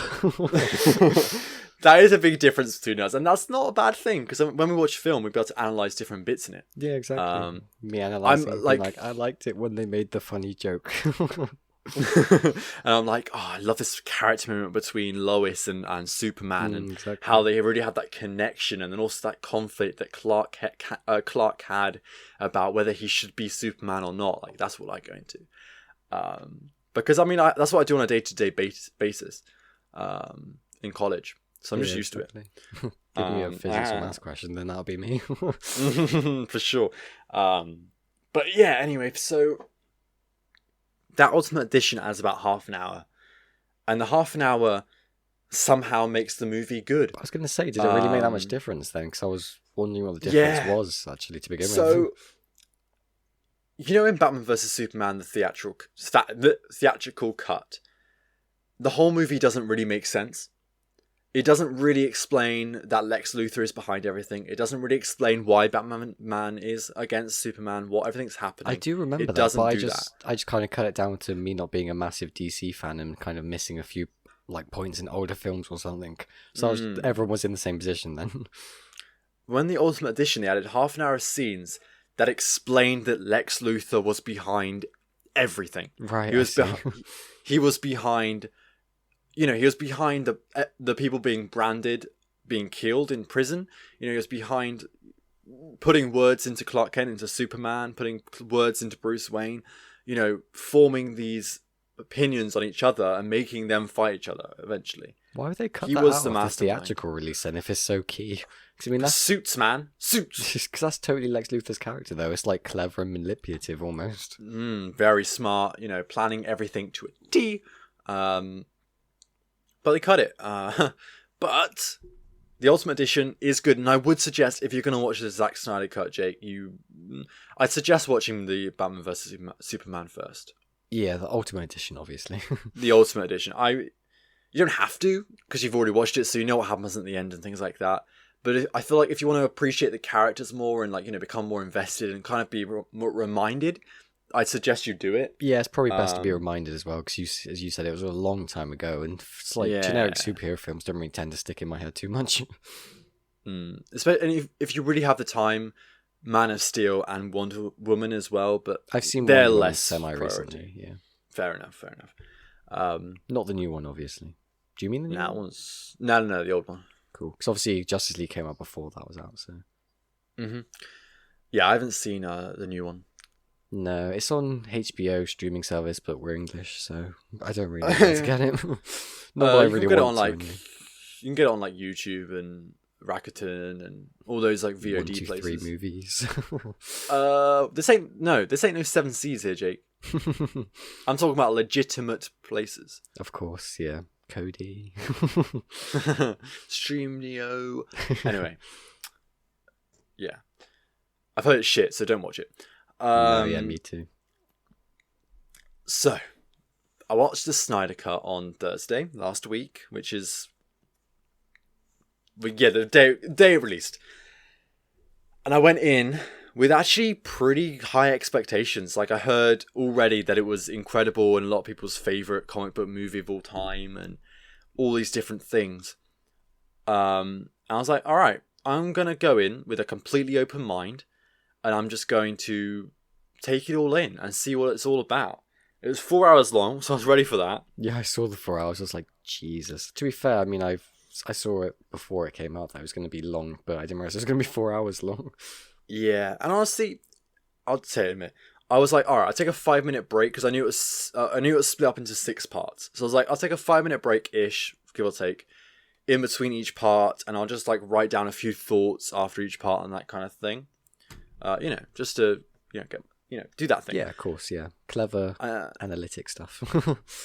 That is a big difference between us, and that's not a bad thing, because when we watch film, we'll be able to analyze different bits in it. Yeah, exactly. Me analyzing, I liked it when they made the funny joke. And I'm like, I love this character moment between Lois and Superman, and exactly. How they already had that connection, and then also that conflict that Clark had about whether he should be Superman or not. That's what I go into, because that's what I do on a day-to-day basis in college, so I'm just used to it. Give me a physics or maths question, then that'll be me. For sure. But yeah, anyway, so that Ultimate Edition adds about half an hour, and the half an hour somehow makes the movie good. I was going to say, did it really make that much difference then? Because I was wondering what the difference was actually to begin with. So, you know, in Batman vs Superman, the theatrical cut, the whole movie doesn't really make sense. It doesn't really explain that Lex Luthor is behind everything. It doesn't really explain why Batman is against Superman, what everything's happening. I do remember that, but I just kind of cut it down to me not being a massive DC fan and kind of missing a few like points in older films or something. So everyone was in the same position then. When the Ultimate Edition, they added half an hour of scenes that explained that Lex Luthor was behind everything. Right. He was behind. You know, he was behind the people being branded, being killed in prison. You know, he was behind putting words into Clark Kent, into Superman, putting words into Bruce Wayne. You know, forming these opinions on each other and making them fight each other eventually. Why would they cut that out of the theatrical release then if it's so key? Because I mean, that's suits, man, suits. Because that's totally Lex Luthor's character, though. It's like clever and manipulative almost. Very smart. You know, planning everything to a T. But they cut it. But the Ultimate Edition is good, and I would suggest if you're going to watch the Zack Snyder Cut, Jake, I'd suggest watching the Batman vs Superman first. Yeah, the Ultimate Edition, obviously. The Ultimate Edition. You don't have to, because you've already watched it, so you know what happens at the end and things like that. But I feel like if you want to appreciate the characters more and, like, you know, become more invested and kind of be more reminded, I'd suggest you do it. Yeah, it's probably best to be reminded as well, because as you said, it was a long time ago, and it's like generic superhero films don't really tend to stick in my head too much. Especially, and if you really have the time, Man of Steel and Wonder Woman as well, but I've seen they're Wonder Woman less semi-recently. Yeah, fair enough. Not the new one, obviously. Do you mean the new one? One's no, the old one. Cool, because obviously Justice League came out before that was out, so. Yeah, I haven't seen the new one. No, it's on HBO streaming service, but we're English, so I don't really want to get it. I really want to. You can get it on like YouTube and Rakuten and all those like VOD 1, 2, places. 3 movies. This ain't no 7 Seas here, Jake. I'm talking about legitimate places. Of course, yeah. Cody. Streamio. Anyway. Yeah. I've heard it's shit, so don't watch it. No, yeah, me too. So, I watched the Snyder Cut on Thursday last week, which is the day it released. And I went in with actually pretty high expectations. Like, I heard already that it was incredible and a lot of people's favourite comic book movie of all time and all these different things. And I was like, alright, I'm going to go in with a completely open mind. And I'm just going to take it all in and see what it's all about. It was 4 hours long, so I was ready for that. Yeah, I saw the 4 hours. I was like, Jesus. To be fair, I mean, I saw it before it came out that it was going to be long, but I didn't realize it was going to be 4 hours long. Yeah, and honestly, I'll say it a minute. I was like, all right, I'll take a 5-minute break because I knew it was split up into 6 parts. So I was like, I'll take a 5-minute break-ish, give or take, in between each part, and I'll just like write down a few thoughts after each part and that kind of thing. Just to do that thing. Yeah, of course. Yeah, clever analytic stuff.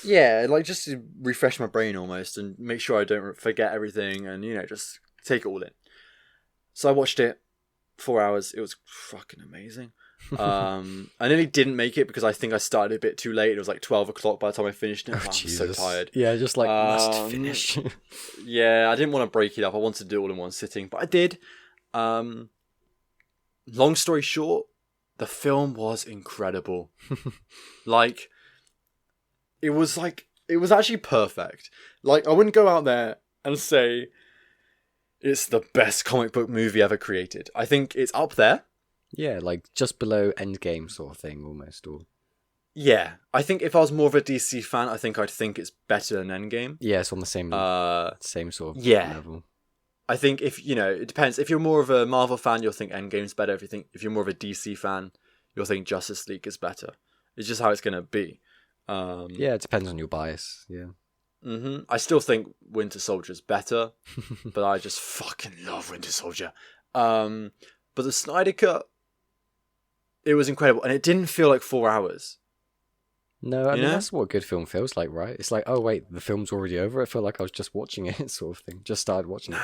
Yeah, like just to refresh my brain almost and make sure I don't forget everything and just take it all in. So I watched it 4 hours. It was fucking amazing. I nearly didn't make it because I think I started a bit too late. It was like 12 o'clock by the time I finished it. I'm so tired. Yeah, just like must finish. Yeah, I didn't want to break it up. I wanted to do it all in one sitting, but I did. Long story short, the film was incredible. It was actually perfect. Like, I wouldn't go out there and say it's the best comic book movie ever created. I think it's up there. Yeah, like just below Endgame sort of thing almost. Or yeah, I think if I was more of a DC fan, I think I'd think it's better than Endgame. Yeah, it's on the same sort of level. I think if, it depends. If you're more of a Marvel fan, you'll think Endgame's better. If you're more of a DC fan, you'll think Justice League is better. It's just how it's going to be. Yeah, it depends on your bias. Yeah. I still think Winter Soldier's better, but I just fucking love Winter Soldier. But the Snyder Cut, it was incredible. And it didn't feel like 4 hours. No, I mean, that's what a good film feels like, right? It's like, oh, wait, the film's already over. I feel like I was just watching it, sort of thing. Just started watching it.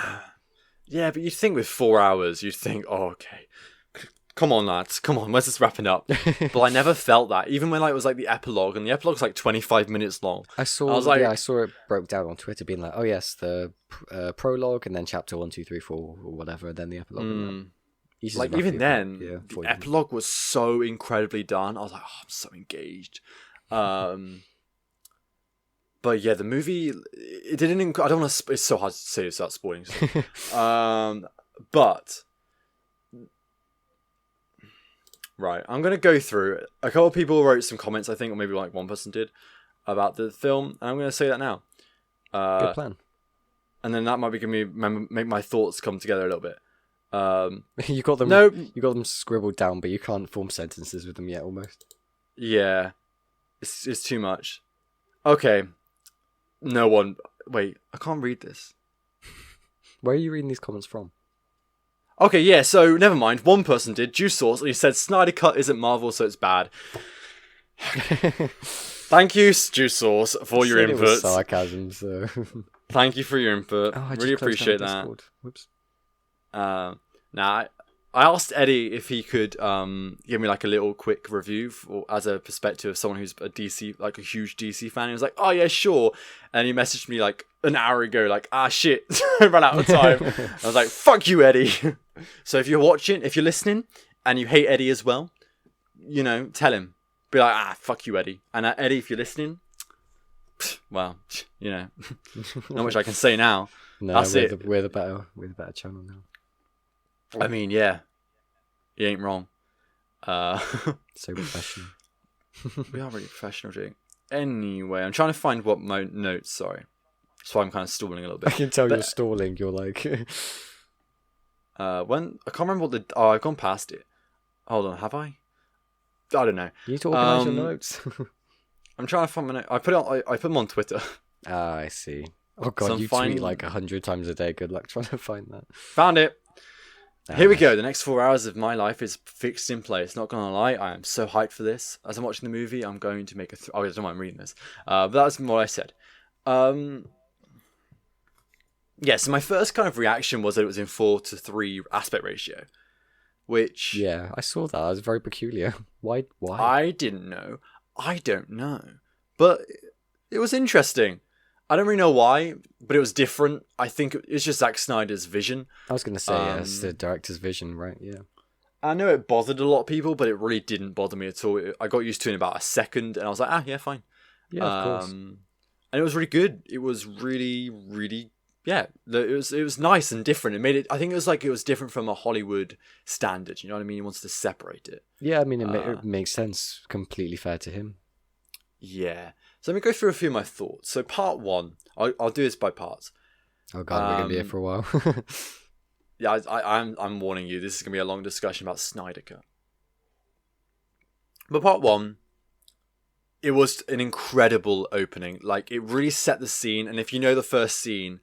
Yeah, but you'd think with 4 hours, you'd think, oh, okay. Come on, lads. Come on, where's this wrapping up? But I never felt that. Even when it was like the epilogue, and the epilogue's like 25 minutes long. I saw it broke down on Twitter being like, oh, yes, the prologue, and then chapter 1, 2, 3, 4, or whatever, and then the epilogue. Like, even then, the epilogue was so incredibly done. I was like, oh, I'm so engaged. But yeah, the movie, it didn't. I don't want to. It's so hard to say without spoiling stuff. But right, I'm gonna go through it. A couple of people wrote some comments, I think, or maybe like one person did, about the film, and I'm gonna say that now. Good plan. And then that might be make my thoughts come together a little bit. You got them. No, you got them scribbled down, but you can't form sentences with them yet. Almost. Yeah, it's too much. Okay. No one. Wait, I can't read this. Where are you reading these comments from? Okay, yeah, so never mind. One person did, JuiceSauce, and he said Snyder Cut isn't Marvel, so it's bad. Thank you, JuiceSauce, for your input. It was sarcasm, so. Thank you for your input. I really appreciate that. Discord. Whoops. I asked Eddie if he could give me like a little quick review as a perspective of someone who's a DC, like a huge DC fan. He was like, "Oh yeah, sure," and he messaged me like an hour ago, like, "Ah shit, I ran out of time." I was like, "Fuck you, Eddie." So if you're listening, and you hate Eddie as well, tell him, be like, "Fuck you, Eddie." And Eddie, if you're listening, well, not much I can say now. No, that's it. We're the better channel now. I mean, yeah, you ain't wrong. So professional. We are really professional, Jake. Anyway, I'm trying to find what my notes. Sorry, so I'm kind of stalling a little bit. I can tell you're stalling. You're like, when I can't remember what I've gone past it. Hold on, have I? I don't know. You need to organize your notes. I'm trying to find my notes. I put them on Twitter. Ah, I see. Oh god, you tweet like 100 times a day. Good luck trying to find that. Found it. Here we go. The next 4 hours of my life is fixed in place. Not gonna lie, I am so hyped for this. As I'm watching the movie, I'm going to make I don't know why I'm reading this. But that's what I said. Yeah, so my first kind of reaction was that it was in 4:3 aspect ratio. Which... Yeah, I saw that. It was very peculiar. Why? I didn't know. I don't know. But it was interesting. I don't really know why, but it was different. I think it's just Zack Snyder's vision. I was going to say, it's the director's vision, right? Yeah. I know it bothered a lot of people, but it really didn't bother me at all. I got used to it in about a second, and I was like, yeah, fine. Yeah, of course. And it was really good. It was really, really, yeah. It was nice and different. It made it. I think it was different from a Hollywood standard. You know what I mean? He wants to separate it. Yeah, I mean, it makes sense. Completely fair to him. Yeah. So let me go through a few of my thoughts. So part one, I'll do this by parts. Oh god, we're gonna be here for a while. Yeah, I'm warning you. This is gonna be a long discussion about Snyder Cut. But part one, it was an incredible opening. Like, it really set the scene. And if you know the first scene,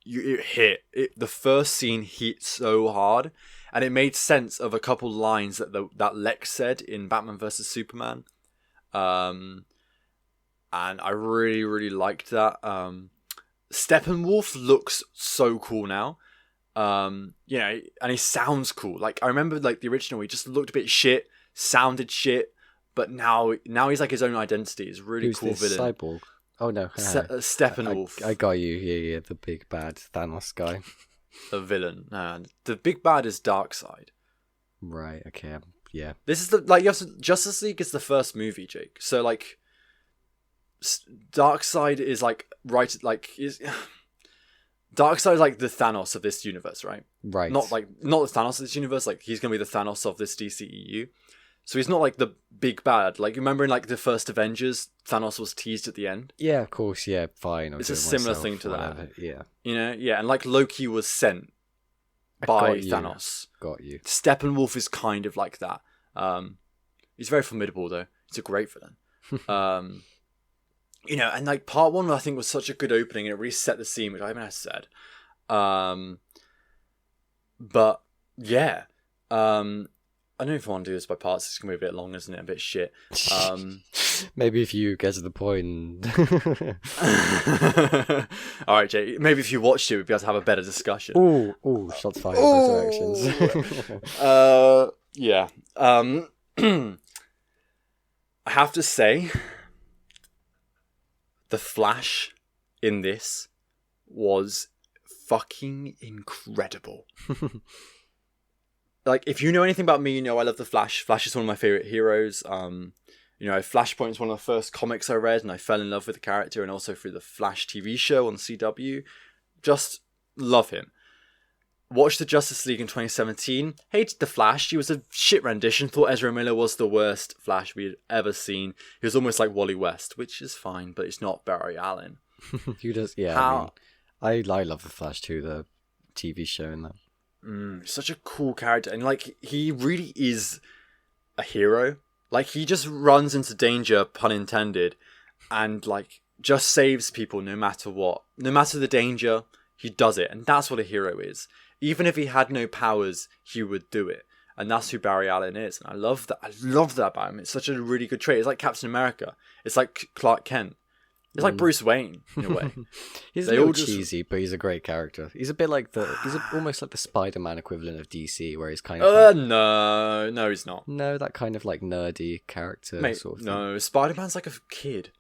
the first scene hit so hard, and it made sense of a couple lines that Lex said in Batman vs Superman. And I really, really liked that. Steppenwolf looks so cool now. And he sounds cool. Like, I remember, like, the original, he just looked a bit shit, sounded shit, but now he's like his own identity. He's a really cool villain. Cyborg? Oh no, Steppenwolf. I got you. Yeah, the big bad Thanos guy. The villain. The big bad is Darkseid. Right. Okay. Yeah. This is Justice League is the first movie, Jake. So like, Darkseid is like Darkseid is like the Thanos of this universe, right? Right. Not the Thanos of this universe. Like, he's gonna be the Thanos of this DCEU. So he's not like the big bad. Like, remember in like the first Avengers, Thanos was teased at the end. Yeah, of course. Yeah, fine. It's a similar thing to whatever. That. Yeah. Yeah, and like Loki was sent by Thanos. Got you. Steppenwolf is kind of like that. He's very formidable though. He's a great villain. And like part one, I think, was such a good opening, and it really set the scene, which I haven't said. But yeah, I don't know if I want to do this by parts. It's going to be a bit long, isn't it? A bit shit. Maybe if you get to the point. All right, Jake. Maybe if you watched it, we'd be able to have a better discussion. Ooh, shots fired in both directions. Yeah. I have to say, the Flash in this was fucking incredible. Like, if you know anything about me, you know I love the Flash. Flash is one of my favorite heroes. Flashpoint is one of the first comics I read, and I fell in love with the character, and also through the Flash TV show on CW. Just love him. Watched the Justice League in 2017. Hated the Flash. He was a shit rendition. Thought Ezra Miller was the worst Flash we had ever seen. He was almost like Wally West, which is fine, but it's not Barry Allen. Who does? Yeah, I love the Flash too. The TV show and that. Such a cool character, and like he really is a hero. Like he just runs into danger, pun intended, and like just saves people no matter what. No matter the danger, he does it, and that's what a hero is. Even if he had no powers, he would do it, and that's who Barry Allen is. And I love that. I love that about him. It's such a really good trait. It's like Captain America. It's like Clark Kent. It's like Bruce Wayne in a way. He's a little cheesy, but he's a great character. He's a bit like he's almost like the Spider-Man equivalent of DC, where he's kind of no, he's not. No, that kind of like nerdy character sort of thing. No, Spider-Man's like a kid.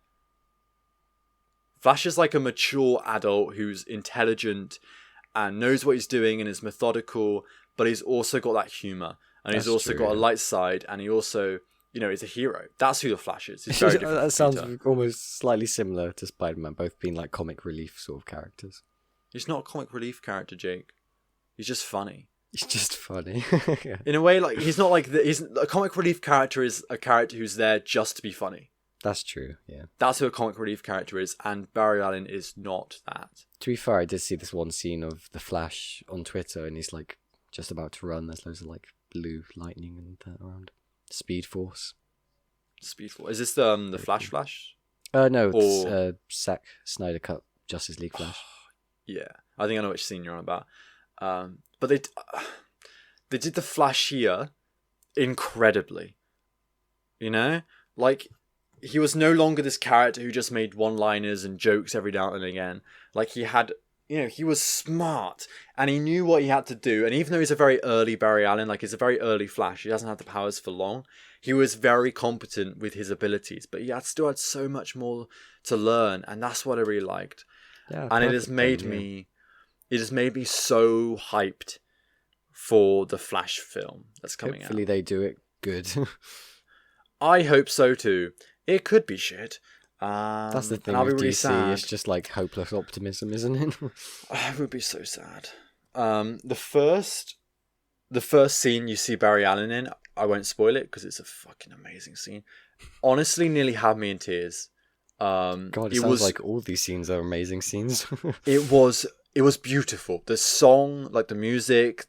Flash is like a mature adult who's intelligent and knows what he's doing and is methodical, but he's also got that humor, and he's also got a light side, and he also, is a hero. That's who the Flash is. He's very different. That sounds almost slightly similar to Spider-Man, both being like comic relief sort of characters. He's not a comic relief character, Jake. He's just funny. He's just funny. Yeah. In a way, like he's not like he's a comic relief character is a character who's there just to be funny. That's true. Yeah. That's who a comic relief character is, and Barry Allen is not that. To be fair, I did see this one scene of the Flash on Twitter, and he's like just about to run. There's loads of like blue lightning and that around. Speed Force. Is this the Flash? No, it's Zack Snyder Cut Justice League Flash. Yeah, I think I know which scene you're on about. But they did the Flash here incredibly. Like he was no longer this character who just made one-liners and jokes every now and again. Like he had. He was smart and he knew what he had to do. And even though he's a very early Barry Allen, like he's a very early Flash, he doesn't have the powers for long. He was very competent with his abilities, but he still had so much more to learn. And that's what I really liked. Yeah, and it has made me so hyped for the Flash film that's coming out. Hopefully they do it good. I hope so too. It could be shit. That's the thing with DC. Sad. It's just like hopeless optimism, isn't it? It would be so sad. The first scene you see Barry Allen in, I won't spoil it because it's a fucking amazing scene. Honestly, nearly had me in tears. God, it sounds like all these scenes are amazing scenes. It was beautiful. The song, like the music,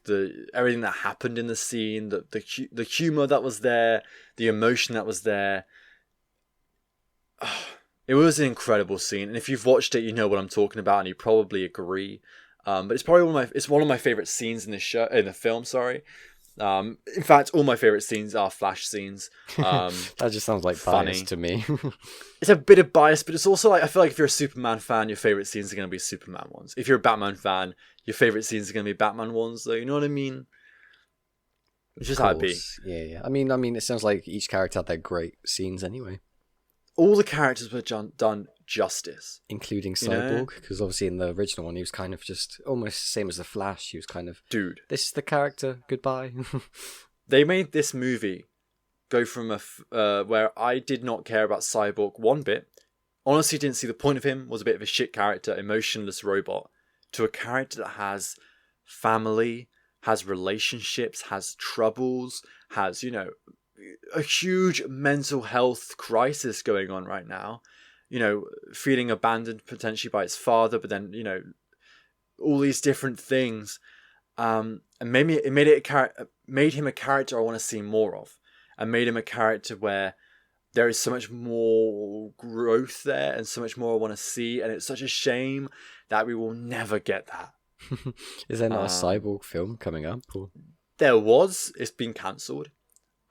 everything that happened in the scene, the humor that was there, the emotion that was there. It was an incredible scene, and if you've watched it, you know what I'm talking about, and you probably agree. But it's probably one of my favorite scenes in the film. Sorry. In fact, all my favorite scenes are Flash scenes. That just sounds like bias to me. It's a bit of bias, but it's also like I feel like if you're a Superman fan, your favorite scenes are going to be Superman ones. If you're a Batman fan, your favorite scenes are going to be Batman ones. Though, you know what I mean? It's just how it be. Yeah. I mean, it sounds like each character had their great scenes anyway. All the characters were done justice. Including Cyborg, because obviously in the original one, he was kind of just almost the same as the Flash. He was kind of... Dude. This is the character, goodbye. They made this movie go from where I did not care about Cyborg one bit, honestly didn't see the point of him, was a bit of a shit character, emotionless robot, to a character that has family, has relationships, has troubles, has, a huge mental health crisis going on right now, feeling abandoned potentially by his father, but then, all these different things, and made him a character I want to see more of, and made him a character where there is so much more growth there and so much more I want to see, and it's such a shame that we will never get that. Is there not a Cyborg film coming up? Or? There was. It's been cancelled.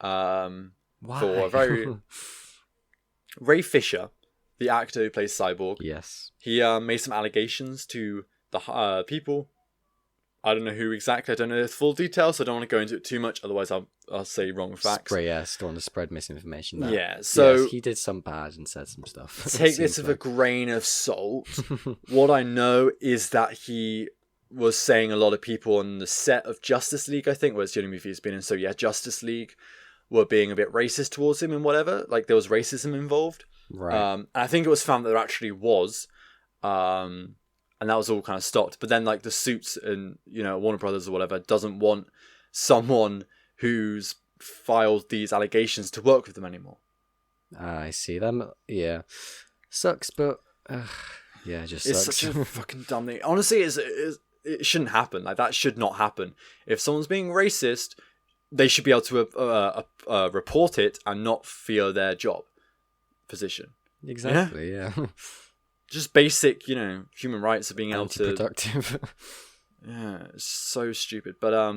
Why? For a very Ray Fisher, the actor who plays Cyborg. Yes. He made some allegations to the people. I don't know who exactly. I don't know the full details, so I don't want to go into it too much. Otherwise, I'll say wrong facts. Don't want to spread misinformation there. Yeah, so... Yes, he did some bad and said some stuff. Take this with a grain of salt. What I know is that he was saying a lot of people on the set of Justice League, I think, was the only movie he's been in. So yeah, Justice League were being a bit racist towards him and whatever. Like, there was racism involved. Right. And I think it was found that there actually was. And that was all kind of stopped. But then, like, the suits and, Warner Brothers or whatever doesn't want someone who's filed these allegations to work with them anymore. I see them. Yeah. Sucks, but yeah, it just sucks. It's such a fucking dumb thing. Honestly, it shouldn't happen. Like, that should not happen. If someone's being racist, they should be able to report it and not fear their job position. Exactly, yeah. Just basic, human rights of being able to... Productive. Yeah, it's so stupid. But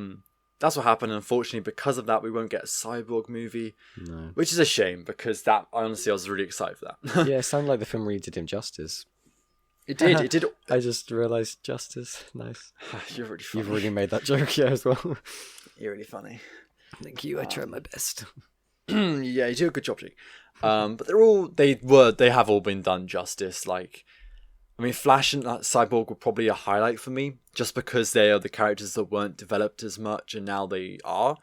that's what happened. Unfortunately, because of that, we won't get a Cyborg movie. No. Which is a shame, because that, honestly, I was really excited for that. Yeah, it sounded like the film really did him justice. It did. I just realised justice. Nice. You're really funny. You've already made that joke, yeah, as well. You're really funny. Thank you, I tried my best. Yeah, you do a good job, Jake. But they have all been done justice. Like, I mean, Flash and Cyborg were probably a highlight for me, just because they are the characters that weren't developed as much, and now they are,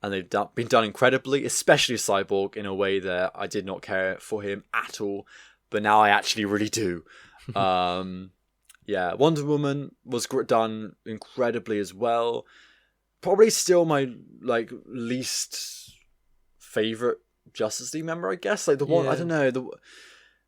and they've been done incredibly. Especially Cyborg, in a way that I did not care for him at all, but now I actually really do. Yeah, Wonder Woman was done incredibly as well. Probably still my least favorite Justice League member, I guess. Like, the one, I don't know,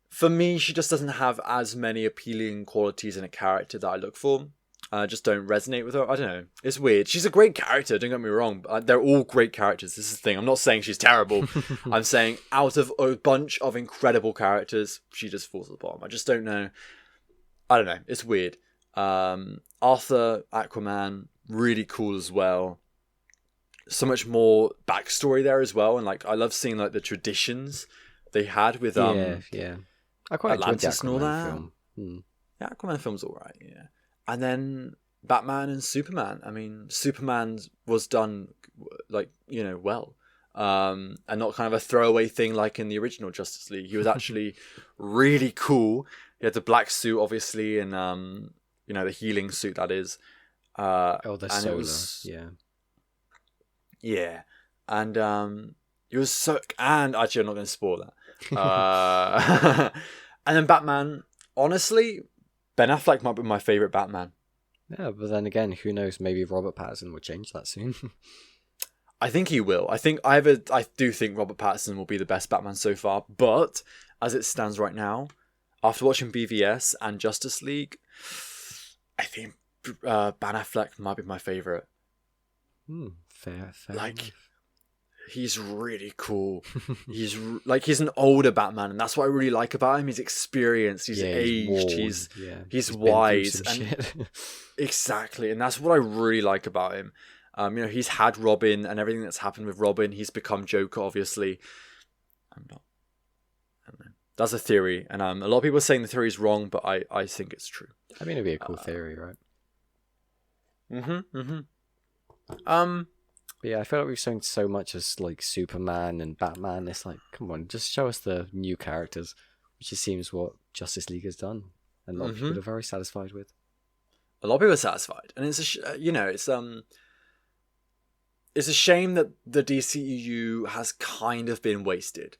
for me, she just doesn't have as many appealing qualities in a character that I look for. I just don't resonate with her. I don't know. It's weird. She's a great character, don't get me wrong. But they're all great characters. This is the thing. I'm not saying she's terrible. I'm saying out of a bunch of incredible characters, she just falls at the bottom. I just don't know. I don't know. It's weird. Arthur, Aquaman, really cool as well. So much more backstory there as well, and I love seeing the traditions they had with yeah. I quite Atlantis enjoyed and the all Aquaman that. film. Yeah, Aquaman film's alright, yeah. And then Batman and Superman. I mean, Superman was done well, and not kind of a throwaway thing like in the original Justice League. He was actually really cool. He had the black suit, obviously, and the healing suit, that is. The solar, yeah, and it was so. And actually, I'm not going to spoil that. And then Batman. Honestly, Ben Affleck might be my favorite Batman. Yeah, but then again, who knows? Maybe Robert Pattinson will change that soon. I think he will. I do think Robert Pattinson will be the best Batman so far. But as it stands right now, after watching BVS and Justice League, I think Ben Affleck might be my favorite. Fair. He's really cool. He's an older Batman, and that's what I really like about him. He's experienced, he's aged, he's wise, and exactly. And that's what I really like about him. He's had Robin and everything that's happened with Robin. He's become Joker, obviously. I don't know. That's a theory, and a lot of people are saying the theory is wrong, but I think it's true. I mean, it'd be a cool theory, right? But yeah, I feel like we've seen so much as Superman and Batman. It's come on, just show us the new characters, which just seems what Justice League has done, and a lot of people are very satisfied with. A lot of people are satisfied, and it's a shame that the DCEU has kind of been wasted.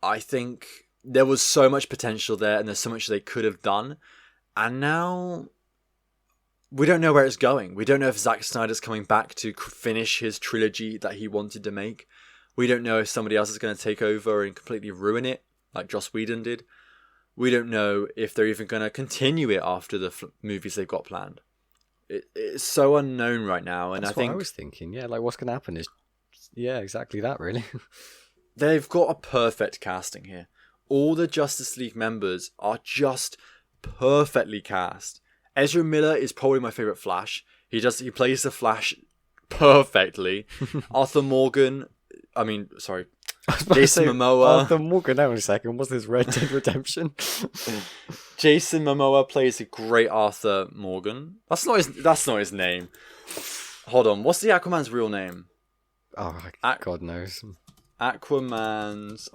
I think there was so much potential there, and there's so much they could have done, and now we don't know where it's going. We don't know if Zack Snyder's coming back to finish his trilogy that he wanted to make. We don't know if somebody else is going to take over and completely ruin it, like Joss Whedon did. We don't know if they're even going to continue it after the movies they've got planned. It's so unknown right now, and That's I think what I was thinking. Yeah, what's going to happen is, exactly that. Really, they've got a perfect casting here. All the Justice League members are just perfectly cast. Ezra Miller is probably my favorite Flash. He plays the Flash perfectly. Arthur Morgan sorry. Jason Momoa. Arthur Morgan, hang on a second. What's this Red Dead Redemption? Jason Momoa plays a great Arthur Morgan. That's not his name. Hold on. What's the Aquaman's real name? Oh, God knows. Aquaman's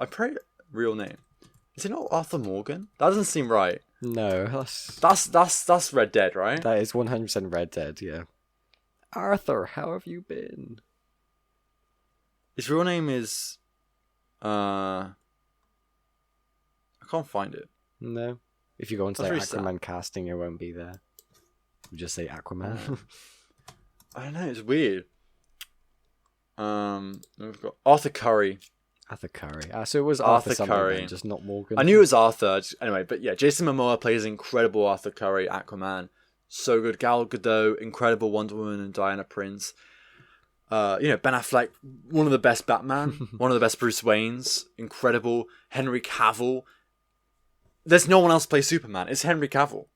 real name. Is it not Arthur Morgan? That doesn't seem right. No, that's Red Dead, right? That is 100% Red Dead, yeah. Arthur, how have you been? His real name is I can't find it. No. If you go into Aquaman casting, it won't be there. You just say Aquaman. I don't know, it's weird. We've got Arthur Curry. Arthur Curry. So it was Arthur Curry, just not Morgan. I knew it was Arthur. Anyway, but yeah, Jason Momoa plays incredible Arthur Curry, Aquaman. So good. Gal Gadot, incredible Wonder Woman and Diana Prince. Ben Affleck, one of the best Batman, one of the best Bruce Waynes, incredible. Henry Cavill. There's no one else play Superman. It's Henry Cavill.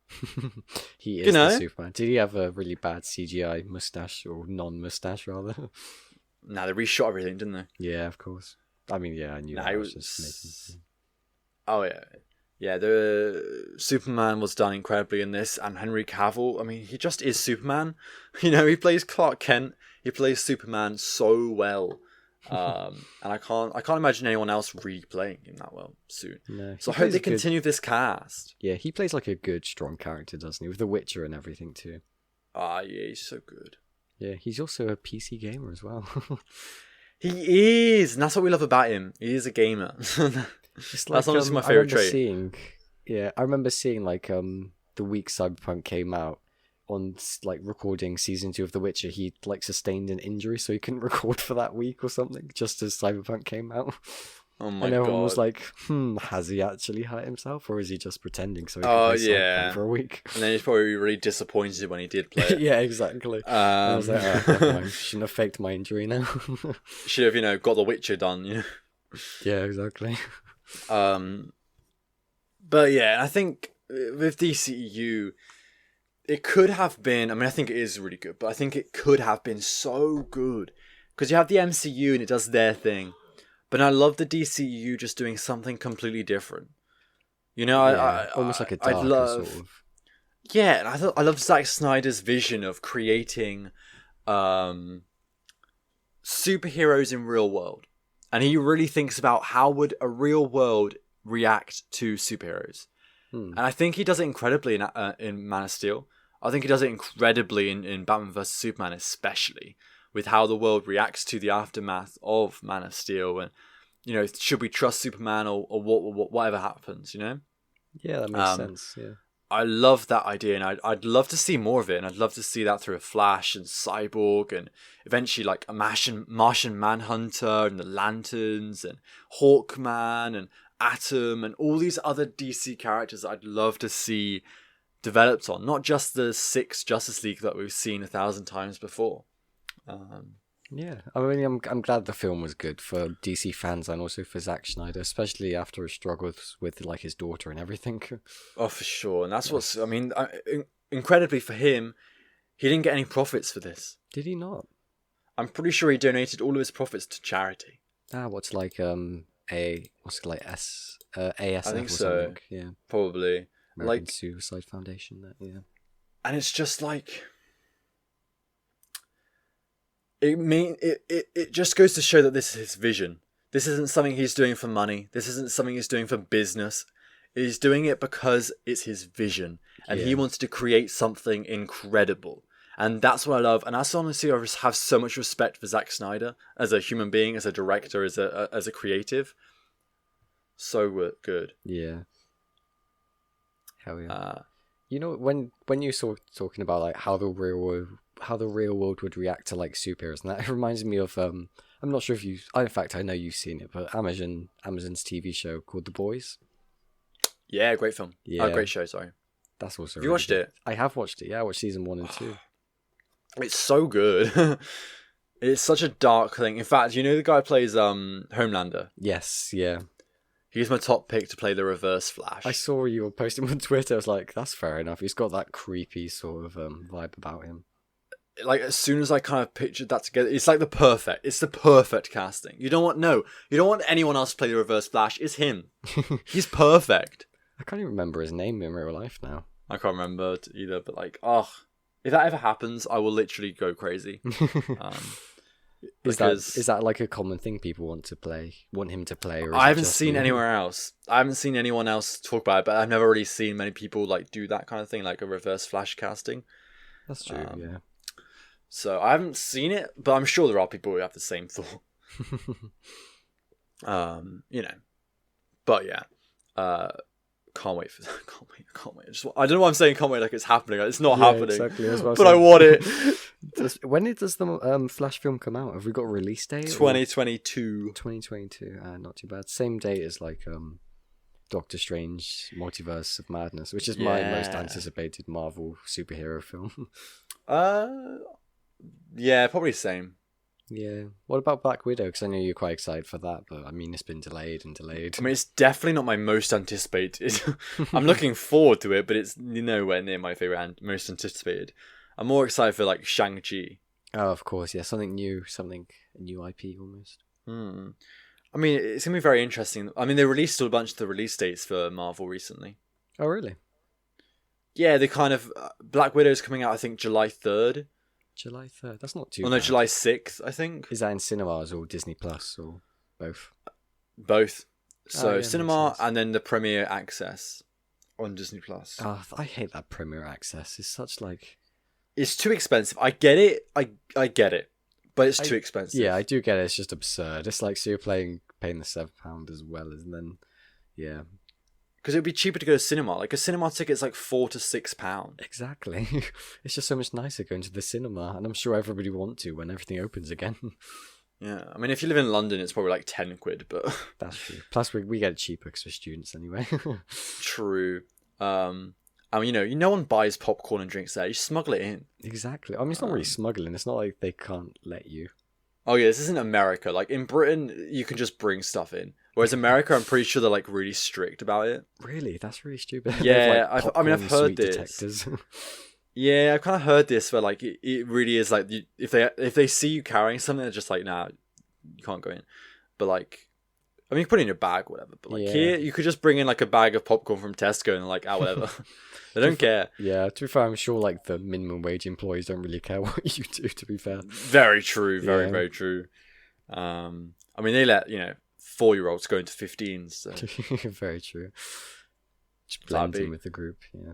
He is the Superman. Did he have a really bad CGI mustache, or non-mustache rather? Nah, they reshot everything, didn't they? Yeah, of course. I mean, yeah, I knew that. Was just making... Oh, yeah. Yeah, the Superman was done incredibly in this, and Henry Cavill, I mean, he just is Superman. He plays Clark Kent. He plays Superman so well. And I can't imagine anyone else replaying him that well soon. No, so I hope they continue this cast. Yeah, he plays like a good, strong character, doesn't he? With The Witcher and everything too. Yeah, he's so good. Yeah, he's also a PC gamer as well. He is, and that's what we love about him. He is a gamer. That's honestly my favorite trait. I remember seeing like the week Cyberpunk came out, on like recording season 2 of The Witcher, he like sustained an injury, so he couldn't record for that week or something, just as Cyberpunk came out. Oh my and everyone God. was like, has he actually hurt himself, or is he just pretending so he can play Cyberpunk for a week? And then he's probably really disappointed when he did play it. Yeah, exactly. I was like, I shouldn't have faked my injury now. Should have, got The Witcher done, Yeah, exactly. But yeah, I think with DCEU, it could have been, I think it is really good, but I think it could have been so good. Because you have the MCU and it does their thing. But I love the DCEU just doing something completely different. Almost like a darker sort of. Yeah, and I love Zack Snyder's vision of creating superheroes in real world. And he really thinks about how would a real world react to superheroes. And I think he does it incredibly in Man of Steel. I think he does it incredibly in Batman vs. Superman, especially, with how the world reacts to the aftermath of Man of Steel. And, should we trust Superman or whatever happens, Yeah, that makes sense, yeah. I love that idea, and I'd love to see more of it, and I'd love to see that through a Flash and Cyborg, and eventually like a Martian Manhunter, and the Lanterns, and Hawkman, and Atom, and all these other DC characters I'd love to see developed on, not just the 6 Justice League that we've seen 1,000 times before. Yeah, I'm glad the film was good for DC fans and also for Zack Snyder, especially after his struggles with like his daughter and everything. Oh, for sure, and that's what's. Incredibly for him, he didn't get any profits for this. Did he not? I'm pretty sure he donated all of his profits to charity. What's like ASF I think or so. Something. Yeah, probably American Suicide Foundation. Yeah, and it's just like. It just goes to show that this is his vision. This isn't something he's doing for money. This isn't something he's doing for business. He's doing it because it's his vision. And he wants to create something incredible. And that's what I love. And that's honestly, I just have so much respect for Zack Snyder as a human being, as a director, as a creative. So good. Yeah. Hell yeah. When you saw talking about like how the real world would react to like superheroes, and that reminds me of I'm not sure if you. In fact, I know you've seen it, but Amazon's TV show called The Boys. Yeah, great film. Yeah, great show. Sorry, that's also. Have you watched it? I have watched it. Yeah, I watched season 1 and 2. It's so good. It's such a dark thing. In fact, you know the guy who plays Homelander. Yes. Yeah. He's my top pick to play the Reverse Flash. I saw you were posting on Twitter. I was like, that's fair enough. He's got that creepy sort of vibe about him. like as soon as I kind of pictured that together, it's like the perfect casting. You don't want anyone else to play the Reverse Flash. It's him. He's perfect. I can't even remember his name in real life now. I can't remember either, but like, if that ever happens, I will literally go crazy. Is that like a common thing people want him to play? Or I haven't seen anywhere else. I haven't seen anyone else talk about it, but I've never really seen many people like do that kind of thing, like a Reverse Flash casting. That's true. Yeah. So I haven't seen it, but I'm sure there are people who have the same thought. But yeah, can't wait for that. Can't wait. I don't know why I'm saying can't wait like it's happening. It's not happening. Exactly. But I want it. When does the Flash film come out? Have we got a release date? 2022. 2022. Not too bad. Same date as like Doctor Strange Multiverse of Madness, which is my most anticipated Marvel superhero film. Yeah, probably same. Yeah. What about Black Widow? Because I know you're quite excited for that, but I mean, it's been delayed and delayed. I mean, it's definitely not my most anticipated. I'm looking forward to it, but it's nowhere near my favorite and most anticipated. I'm more excited for like Shang-Chi. Oh, of course, yeah, something new, a new IP almost. I mean, it's gonna be very interesting. I mean, they released a bunch of the release dates for Marvel recently. Oh, really? Yeah, they kind of Black Widow's coming out, I think, July 3rd. July 3rd. That's not too. Oh no, July 6th, I think. Is that in cinemas or Disney Plus or both? Both. So cinema and then the Premiere Access on Disney Plus. Oh, I hate that Premiere Access. It's such like. It's too expensive. I get it. I get it, but it's too expensive. Yeah, I do get it. It's just absurd. It's like so you're paying the £7 as well, and then yeah. Because it would be cheaper to go to cinema. Like a cinema ticket's like £4 to £6. Exactly. It's just so much nicer going to the cinema, and I'm sure everybody want to when everything opens again. Yeah, I mean, if you live in London, it's probably like £10, but that's true. Plus, we get it cheaper because we're students anyway. True. I mean, no one buys popcorn and drinks there. You smuggle it in. Exactly. I mean, it's not really smuggling. It's not like they can't let you. Oh yeah, this isn't America. Like in Britain, you can just bring stuff in. Whereas America, I'm pretty sure they're like really strict about it. Really? That's really stupid. Yeah, I've heard this. Yeah, I've kind of heard this where like it really is like if they see you carrying something, they're just like, nah, you can't go in. But like, I mean, you can put it in your bag, or whatever. But like here, you could just bring in like a bag of popcorn from Tesco and like, whatever. They don't care. Yeah, to be fair, I'm sure like the minimum wage employees don't really care what you do. To be fair, very true, very true. I mean, they let 4-year-olds go into 15s. So. Very true. Just blend in with the group. Yeah.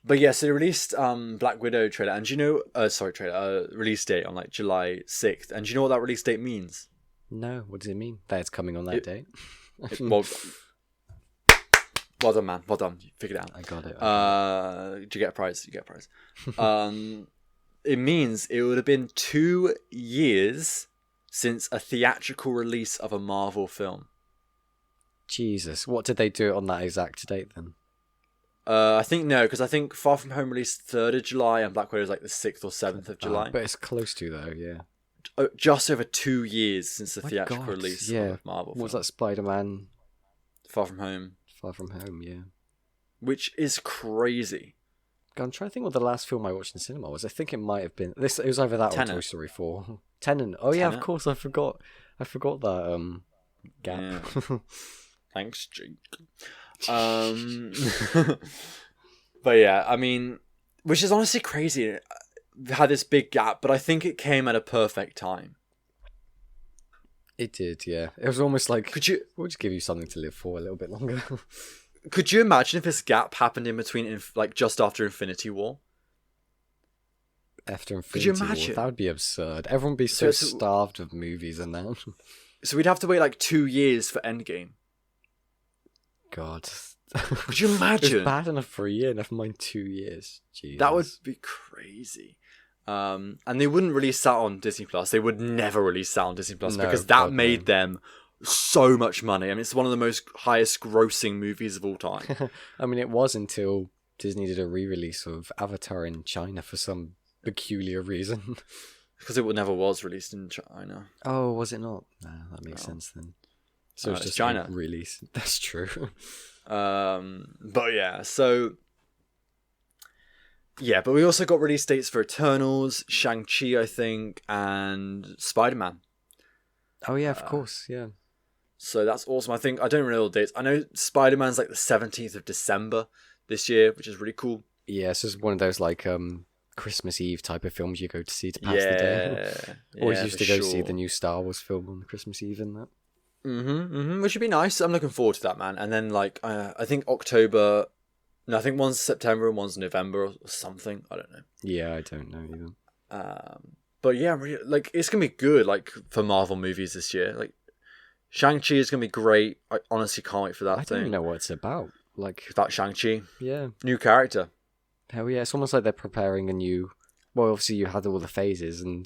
But yeah, so they released Black Widow trailer, and release date on like July 6th, and do you know what that release date means? No, what does it mean? That it's coming on that date? Well done, man. Well done. You figured it out. I got it. Did you get a prize? You get a prize. It means it would have been 2 years since a theatrical release of a Marvel film. Jesus. What did they do on that exact date then? I think no, because I think Far From Home released 3rd of July and Black Widow is like the 6th or 7th of July. But it's close to though, yeah. Just over 2 years since the theatrical release of a Marvel film. What was that, Spider-Man? Far From Home. Far From Home, yeah. Which is crazy. God, I'm trying to think what the last film I watched in cinema was. I think it might have been this. It was either that Tenet. or Toy Story 4. Tenet. Oh yeah, Tenet. Of course. I forgot that gap. Yeah. Thanks, Jake. But yeah, I mean, which is honestly crazy. Had this big gap, but I think it came at a perfect time. It did, yeah. It was almost like we'll just give you something to live for a little bit longer. Could you imagine if this gap happened in between, like just after Infinity War? After Infinity War, that would be absurd. Everyone would be so starved of movies and that. So we'd have to wait like 2 years for Endgame. God. Could you imagine? It's bad enough for a year, never mind 2 years. Jesus. That would be crazy. And they wouldn't release that on Disney Plus. They would never release that on Disney Plus because that made them so much money. I mean, it's one of the most highest grossing movies of all time. I mean, it was until Disney did a re-release of Avatar in China for some peculiar reason. Because it never was released in China. Oh, was it not? No, that makes sense then. So it's just China release. That's true. But yeah, so Yeah, but we also got release dates for Eternals, Shang-Chi, I think, and Spider-Man. Oh yeah, of course, yeah. So that's awesome. I don't really know the dates. I know Spider-Man's like the 17th of December this year, which is really cool. Yeah, it's just one of those like Christmas Eve type of films you go to see to pass the day. Always used to go see the new Star Wars film on Christmas Eve and that. Which would be nice. I'm looking forward to that, man. And then like I think October. No, I think one's September and one's November or something. I don't know. Yeah, I don't know either. But yeah, really, like it's gonna be good. Like for Marvel movies this year, like Shang-Chi is gonna be great. I honestly can't wait for that I don't even know what it's about. Like it's about Shang-Chi. Yeah, new character. Hell yeah! It's almost like they're preparing a new. Well, obviously you had all the phases, and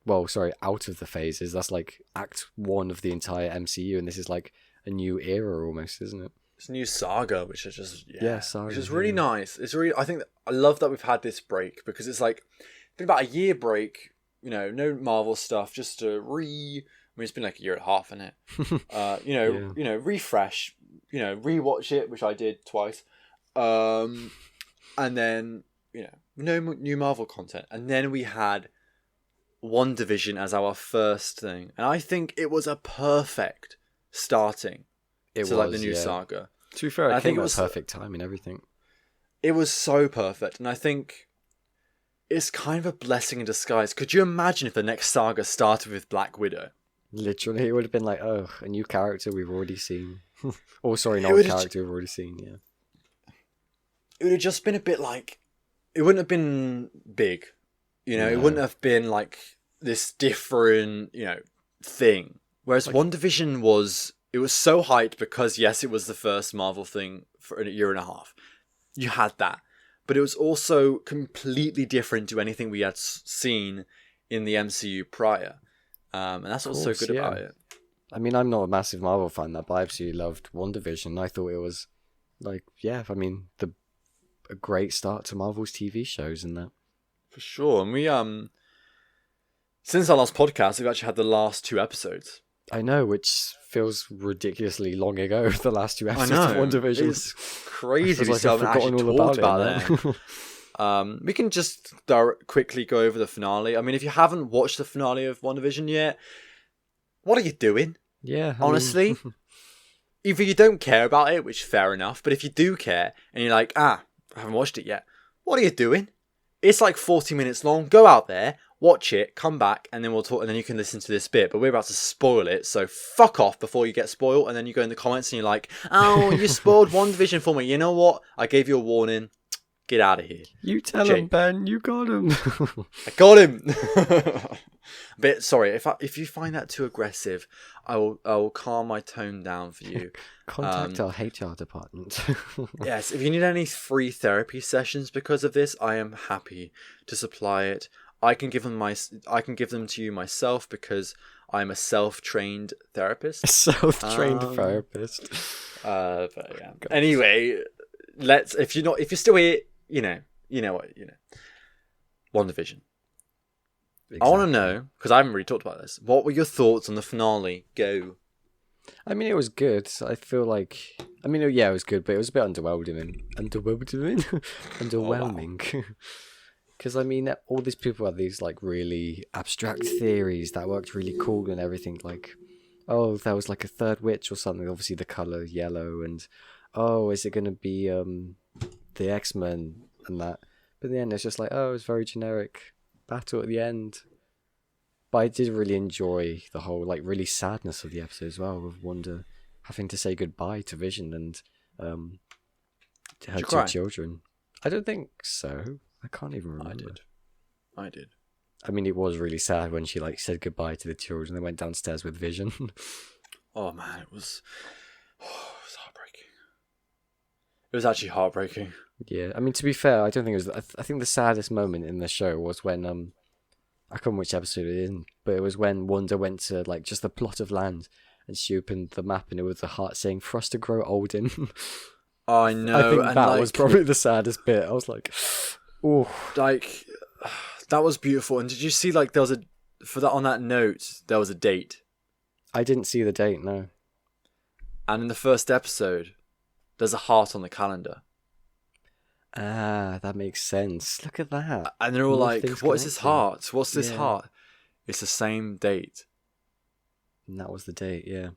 out of the phases, that's like Act 1 of the entire MCU, and this is like a new era almost, isn't it? It's a new saga, which is just saga, which is really nice. It's really I love that we've had this break because it's like it's been about a year break. You know, no Marvel stuff, just to it's been like a year and a half, isn't it? Refresh. Rewatch it, which I did twice. And then no new Marvel content, and then we had WandaVision as our first thing, and I think it was a perfect starting. Like the new saga. To be fair, I think it was perfect time and everything. It was so perfect, and I think it's kind of a blessing in disguise. Could you imagine if the next saga started with Black Widow? Literally, it would have been like, oh, a new character we've already seen. Not a character we've already seen, yeah. It would have just been a bit like... It wouldn't have been big. No. It wouldn't have been like this different, thing. Whereas WandaVision was... It was so hyped because, yes, it was the first Marvel thing for a year and a half. You had that. But it was also completely different to anything we had seen in the MCU prior. And that's what's so good about it. I mean, I'm not a massive Marvel fan, but I absolutely loved WandaVision. I thought it was, a great start to Marvel's TV shows and that. For sure. And we, since our last podcast, we've actually had the last 2 episodes. I know, which feels ridiculously long ago, the last 2 episodes of WandaVision. It's crazy. We still haven't actually talked about it. We can just quickly go over the finale. I mean, if you haven't watched the finale of WandaVision yet, what are you doing? Yeah. Honestly. Either you don't care about it, which fair enough, but if you do care, and you're like, I haven't watched it yet, what are you doing? It's like 40 minutes long. Go out there, watch it, come back, and then we'll talk, and then you can listen to this bit. But we're about to spoil it, so fuck off before you get spoiled. And then you go in the comments and you're like, "Oh, you spoiled WandaVision for me." You know what? I gave you a warning. Get out of here. You tell him, Ben. You got him. I got him. But sorry, if you find that too aggressive, I will calm my tone down for you. Contact our HR department. Yes, if you need any free therapy sessions because of this, I am happy to supply it. I can give them to you myself because I'm a self-trained therapist. A self-trained therapist. But yeah. Anyway, if you're still here, you know what. WandaVision. Exactly. I want to know, because I haven't really talked about this, what were your thoughts on the finale? Go. I mean, it was good. I feel like... I mean, yeah, it was good, but it was a bit underwhelming. Underwhelming. Because, I mean, all these people have these, like, really abstract theories that worked really cool and everything. Like, oh, there was, like, a third witch or something. Obviously, the colour yellow. And, oh, is it going to be the X-Men and that? But in the end, it's just like, oh, it's very generic. Battle at the end. But I did really enjoy the whole really sadness of the episode as well, with Wanda having to say goodbye to Vision and to her 2 children. I don't think so. I can't even remember. I did. I mean, it was really sad when she said goodbye to the children and went downstairs with Vision. Oh man, it was heartbreaking. It was actually heartbreaking. Yeah, I mean, to be fair, I don't think it was... I think the saddest moment in the show was when, I can't remember which episode it is, but it was when Wanda went to, just the plot of land, and she opened the map, and it was the heart saying, "For us to grow old in." Oh, I know. I think that was probably the saddest bit. I was like, oh. That was beautiful. And did you see, there was on that note, there was a date? I didn't see the date, no. And in the first episode, there's a heart on the calendar. Ah, that makes sense. Look at that. And they're all like, what is this heart? What's this heart? It's the same date. And that was the date, yeah.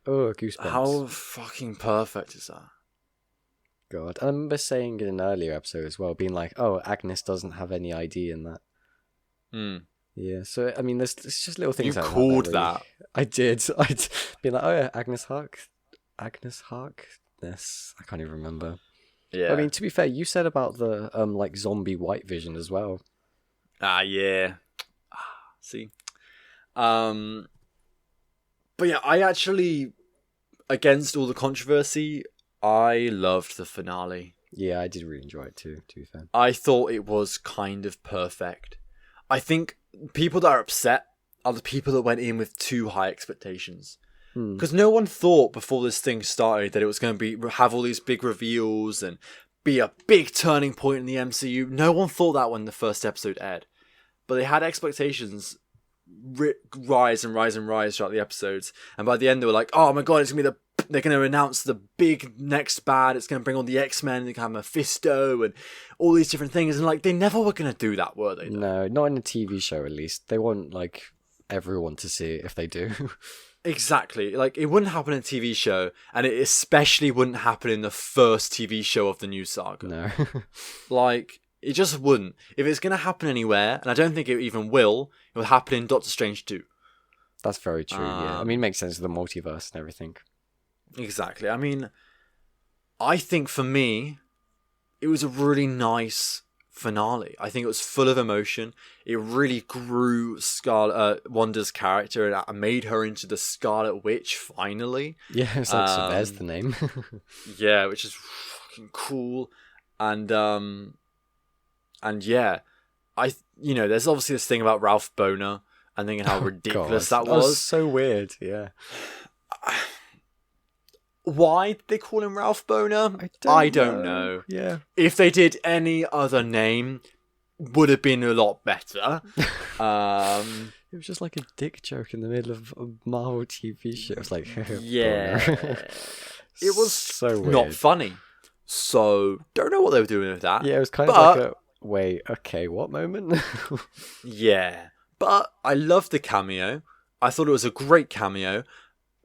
Oh, goosebumps. How fucking perfect is that? God. I remember saying in an earlier episode as well, being like, oh, Agnes doesn't have any ID in that. Yeah, so, I mean, there's just little things you like called that. I did. I'd be like, oh, yeah, Agnes Harkness. I can't even remember. Yeah. I mean, to be fair, you said about the, like, zombie white vision as well. Yeah. See? But yeah, I actually, against all the controversy, I loved the finale. Yeah, I did really enjoy it too, to be fair. I thought it was kind of perfect. I think people that are upset are the people that went in with too high expectations. Because no one thought before this thing started that it was going to have all these big reveals and be a big turning point in the MCU. No one thought that when the first episode aired. But they had expectations rise and rise and rise throughout the episodes. And by the end, they were like, oh my god, it's going to be they're going to announce the big next bad. It's going to bring all the X-Men. They can have Mephisto and all these different things. And like, they never were going to do that, were they? Though? No, not in a TV show, at least. They want like everyone to see it if they do. Exactly. Like, it wouldn't happen in a TV show, and it especially wouldn't happen in the first TV show of the new saga. No. Like, it just wouldn't. If it's going to happen anywhere, and I don't think it even will, it will happen in Doctor Strange 2. That's very true, yeah. I mean, it makes sense with the multiverse and everything. Exactly. I mean, I think for me, it was a really nice finale. I think it was full of emotion. It really grew Wanda's character and made her into the Scarlet Witch finally. Yeah, it's like, so there's the name. Yeah, which is fucking cool. And yeah, there's obviously this thing about Ralph Boner and thinking how ridiculous that was. That was so weird, yeah. Why did they call him Ralph Boner? I don't know. Yeah. If they did any other name, would have been a lot better. It was just like a dick joke in the middle of a Marvel TV show. It was like, yeah. It was so weird. Not funny. So, don't know what they were doing with that. Yeah, it was kind of like a, wait, okay, what moment? Yeah. But I loved the cameo. I thought it was a great cameo.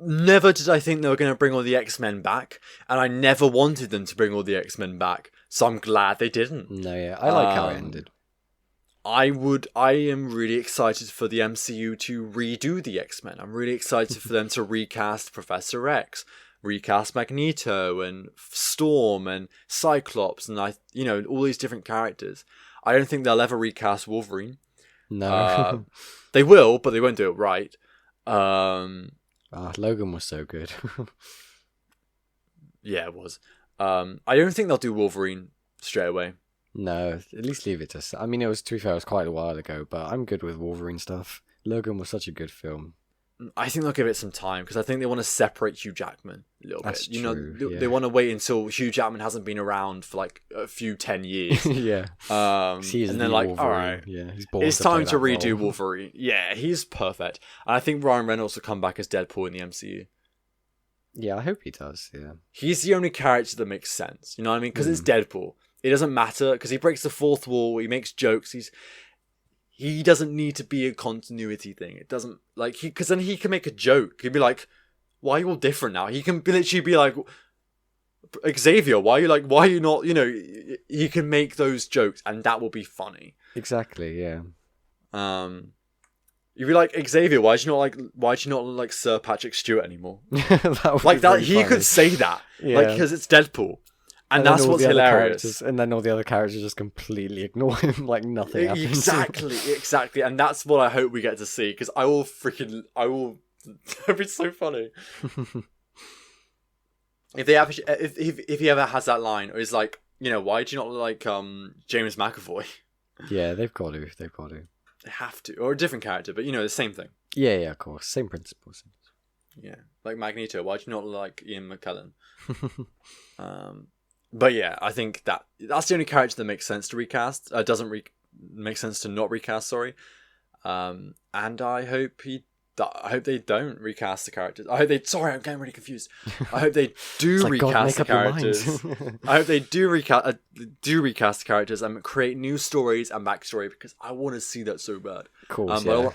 Never did I think they were going to bring all the X-Men back, and I never wanted them to bring all the X-Men back, so I'm glad they didn't. No, yeah, I like how it ended. I am really excited for the MCU to redo the X-Men. I'm really excited for them to recast Professor X, recast Magneto and Storm and Cyclops and all these different characters. I don't think they'll ever recast Wolverine. No. They will, but they won't do it right. Logan was so good. Yeah, it was. I don't think they'll do Wolverine straight away. No, at least leave it to... I mean, to be fair, it was quite a while ago, but I'm good with Wolverine stuff. Logan was such a good film. I think they'll give it some time, because I think they want to separate Hugh Jackman a little That's bit. true, They want to wait until Hugh Jackman hasn't been around for like a few 10 years. Yeah. And then like, all right, yeah, it's time to redo Wolverine. Yeah, he's perfect. And I think Ryan Reynolds will come back as Deadpool in the MCU. Yeah, I hope he does, yeah. He's the only character that makes sense, you know what I mean? Because it's Deadpool. It doesn't matter, because he breaks the fourth wall, he makes jokes, he doesn't need to be a continuity thing. It doesn't, like, because then he can make a joke. He'd be like, why are you all different now? He can literally be like, Xavier, why are you not, he can make those jokes, and that will be funny. Exactly, yeah. You'd be like, Xavier, why'd you not like Sir Patrick Stewart anymore? That like that, he could say that, yeah. like, because it's Deadpool. And that's what's hilarious. And then all the other characters just completely ignore him, like nothing happens. Exactly. And that's what I hope we get to see, because it'd be so funny. If he ever has that line, or is like, why do you not like James McAvoy? Yeah, they've got to. They have to, or a different character, but the same thing. Yeah, of course, same principles. Yeah, like Magneto. Why do you not like Ian McKellen? But yeah, I think that's the only character that makes sense to recast. Doesn't make sense to not recast. Sorry. And I hope he I hope they don't recast the characters. Sorry, I'm getting really confused. I hope they do recast the characters. I hope they do recast the characters and create new stories and backstory, because I want to see that so bad. Of course, yeah.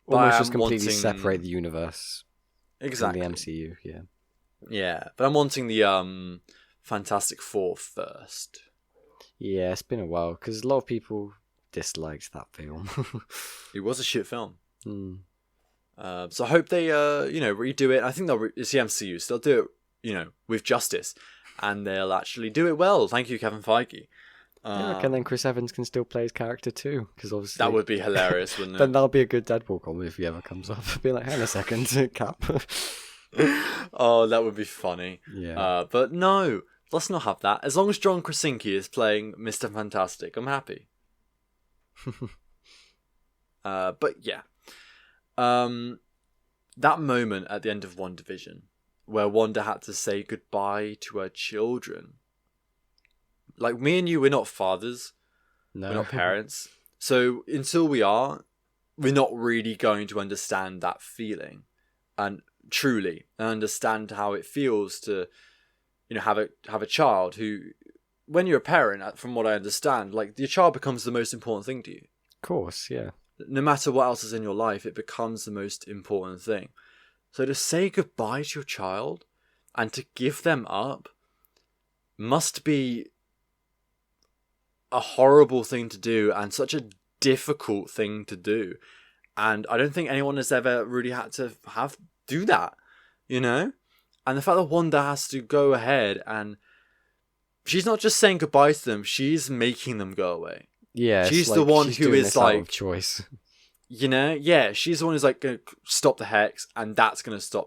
But almost just completely separate the universe. Exactly. From the MCU, yeah. Yeah, but I'm wanting the Fantastic Four first. Yeah, it's been a while, because a lot of people disliked that film. It was a shit film. Mm. So I hope they, redo it. I think it's the MCU, so they'll do it, with justice, and they'll actually do it well. Thank you, Kevin Feige. And then Chris Evans can still play his character too, because obviously that would be hilarious, wouldn't it? Then that'll be a good Deadpool comic if he ever comes up. Be like, hang on a second, Cap. Oh, that would be funny. Yeah. But no, let's not have that. As long as John Krasinski is playing Mr. Fantastic, I'm happy. But yeah. That moment at the end of WandaVision, where Wanda had to say goodbye to her children. Like, me and you, we're not fathers. No. We're not parents. So until we are, we're not really going to understand that feeling. And truly understand how it feels to, have a child who, when you're a parent, from what I understand, like, your child becomes the most important thing to you. Of course, yeah. No matter what else is in your life, it becomes the most important thing. So to say goodbye to your child and to give them up must be a horrible thing to do, and such a difficult thing to do. And I don't think anyone has ever really had to do that, And the fact that Wanda has to go ahead, and she's not just saying goodbye to them, she's making them go away. Yeah, she's the one who is like choice. Yeah, she's the one who's like going to stop the hex, and that's going to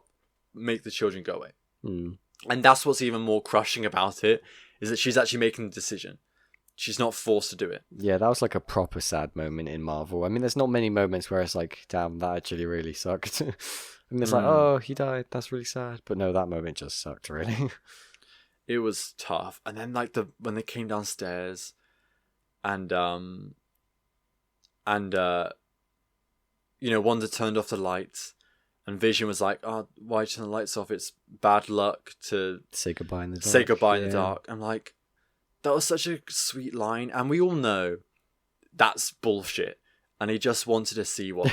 make the children go away. Mm. And that's what's even more crushing about it, is that she's actually making the decision. She's not forced to do it. Yeah, that was like a proper sad moment in Marvel. I mean, there's not many moments where it's like, damn, that actually really sucked. I mean, it's like, oh, he died, that's really sad. But no, that moment just sucked, really. It was tough. And then like when they came downstairs, and Wanda turned off the lights, and Vision was like, oh, why turn the lights off? It's bad luck to say goodbye in the dark. Say goodbye in the dark. I'm like, that was such a sweet line, and we all know that's bullshit. And he just wanted to see one.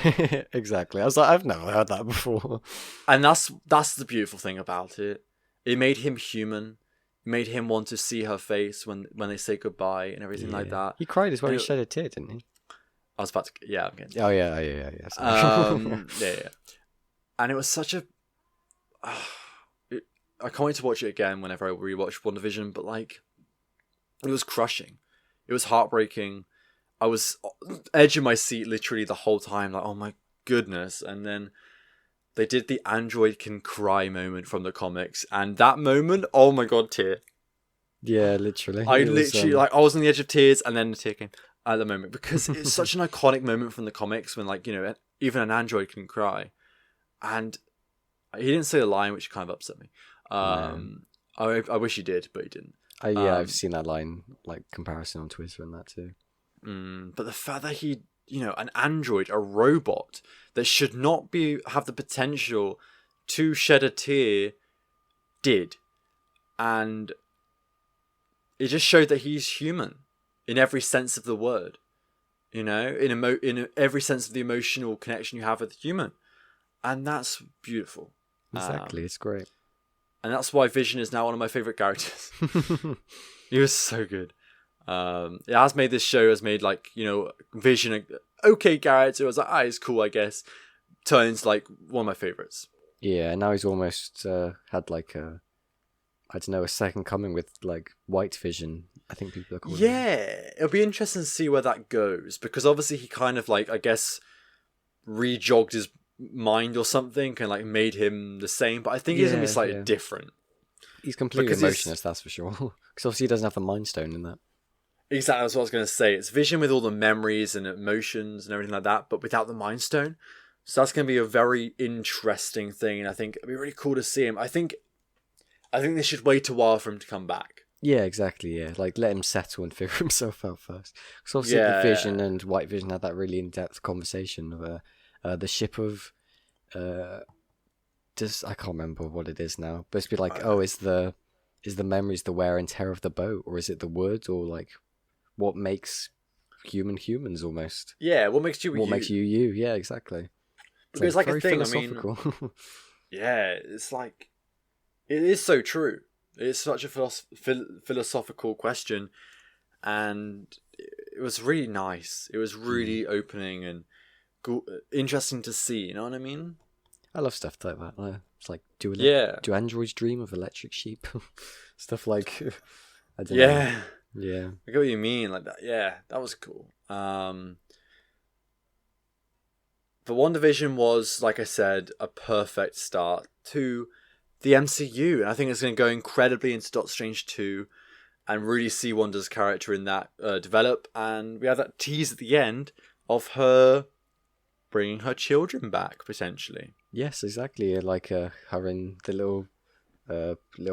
Exactly. I was like, I've never heard that before. And that's the beautiful thing about it. It made him human. It made him want to see her face when they say goodbye and everything like that. He cried as well. He shed a tear, didn't he? I was about to. Yeah, I'm getting. Oh yeah. Yeah. And it was such a. I can't wait to watch it again whenever I rewatch WandaVision, but like, it was crushing. It was heartbreaking. I was edge of my seat literally the whole time, like, oh my goodness. And then they did the android can cry moment from the comics, and that moment, oh my god, tear. Yeah, literally. I was on the edge of tears, and then the tear came at the moment, because it's such an iconic moment from the comics when, like, even an android can cry. And he didn't say the line, which kind of upset me. I wish he did, but he didn't. I've seen that line, like, comparison on Twitter and that too. But the fact that he, an android, a robot that should not have the potential to shed a tear, did. And it just showed that he's human in every sense of the word. In every sense of the emotional connection you have with a human. And that's beautiful. Exactly, it's great. And that's why Vision is now one of my favourite characters. He was so good. It has made like, Vision an okay character. I was like, it's cool, I guess. Turns like one of my favourites. Yeah, and now he's almost had like a second coming with like White Vision, I think people are calling it. Yeah, it'll be interesting to see where that goes, because obviously he kind of like, I guess, rejogged his mind or something and like made him the same, but I think he's gonna be slightly different. He's completely emotionless, that's for sure. Because obviously he doesn't have the Mind Stone in that. Exactly, that's what I was going to say. It's Vision with all the memories and emotions and everything like that, but without the Mind Stone. So that's going to be a very interesting thing, and I think it'd be really cool to see him. I think they should wait a while for him to come back. Yeah, exactly, yeah. Like, let him settle and figure himself out first. Because obviously Vision and White Vision had that really in-depth conversation of the ship of just I can't remember what it is now, but it's be like, oh, is the memories the wear and tear of the boat, or is it the wood, or like what makes humans almost? Yeah, what makes you makes you? Yeah, exactly. It's like a thing. I mean, yeah, it's like it is so true. It's such a philosophical question, and it was really nice. It was really opening and interesting to see. You know what I mean? I love stuff like that. It's like, do androids dream of electric sheep? Stuff like, I don't know. Yeah. I get what you mean. Like that. Yeah, that was cool. But WandaVision was, like I said, a perfect start to the MCU. And I think it's going to go incredibly into Doctor Strange 2 and really see Wanda's character in that develop. And we have that tease at the end of her bringing her children back, potentially. Yes, exactly. Like her in the little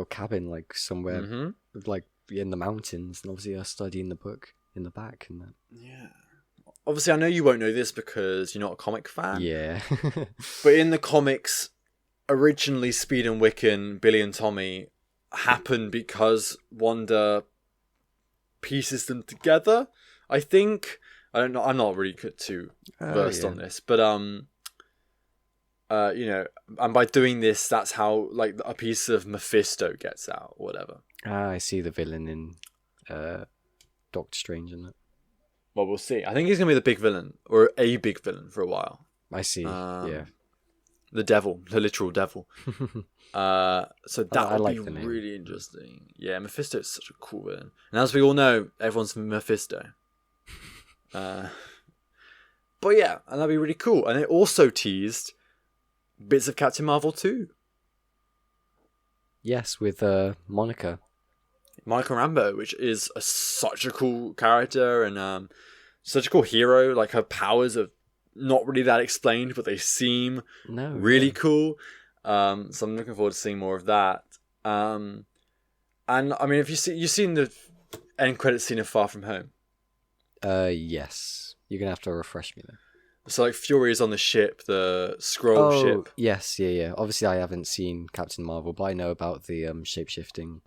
cabin, like somewhere, like in the mountains, and obviously her studying the book in the back and that. Yeah. Obviously, I know you won't know this because you're not a comic fan. Yeah. But in the comics, originally Speed and Wiccan, Billy and Tommy, happened because Wanda pieces them together. I think. I don't know. I'm not really too versed on this, but and by doing this, that's how like a piece of Mephisto gets out, or whatever. I see the villain in Doctor Strange, isn't it? Well, we'll see. I think he's gonna be the big villain, or a big villain for a while. I see. Yeah, the devil, the literal devil. So that would be really interesting. Yeah, Mephisto is such a cool villain, and as we all know, everyone's Mephisto. But yeah, and that'd be really cool. And it also teased bits of Captain Marvel 2. Yes, with Monica Rambeau, which is such a cool character and such a cool hero. Like, her powers are not really that explained, but they seem really cool. So I'm looking forward to seeing more of that. And I mean, if you've seen the end credit scene of Far From Home. Yes. You're gonna have to refresh me there. So like Fury is on the ship, the Skrull ship. Yes, yeah. Obviously, I haven't seen Captain Marvel, but I know about the shape-shifting.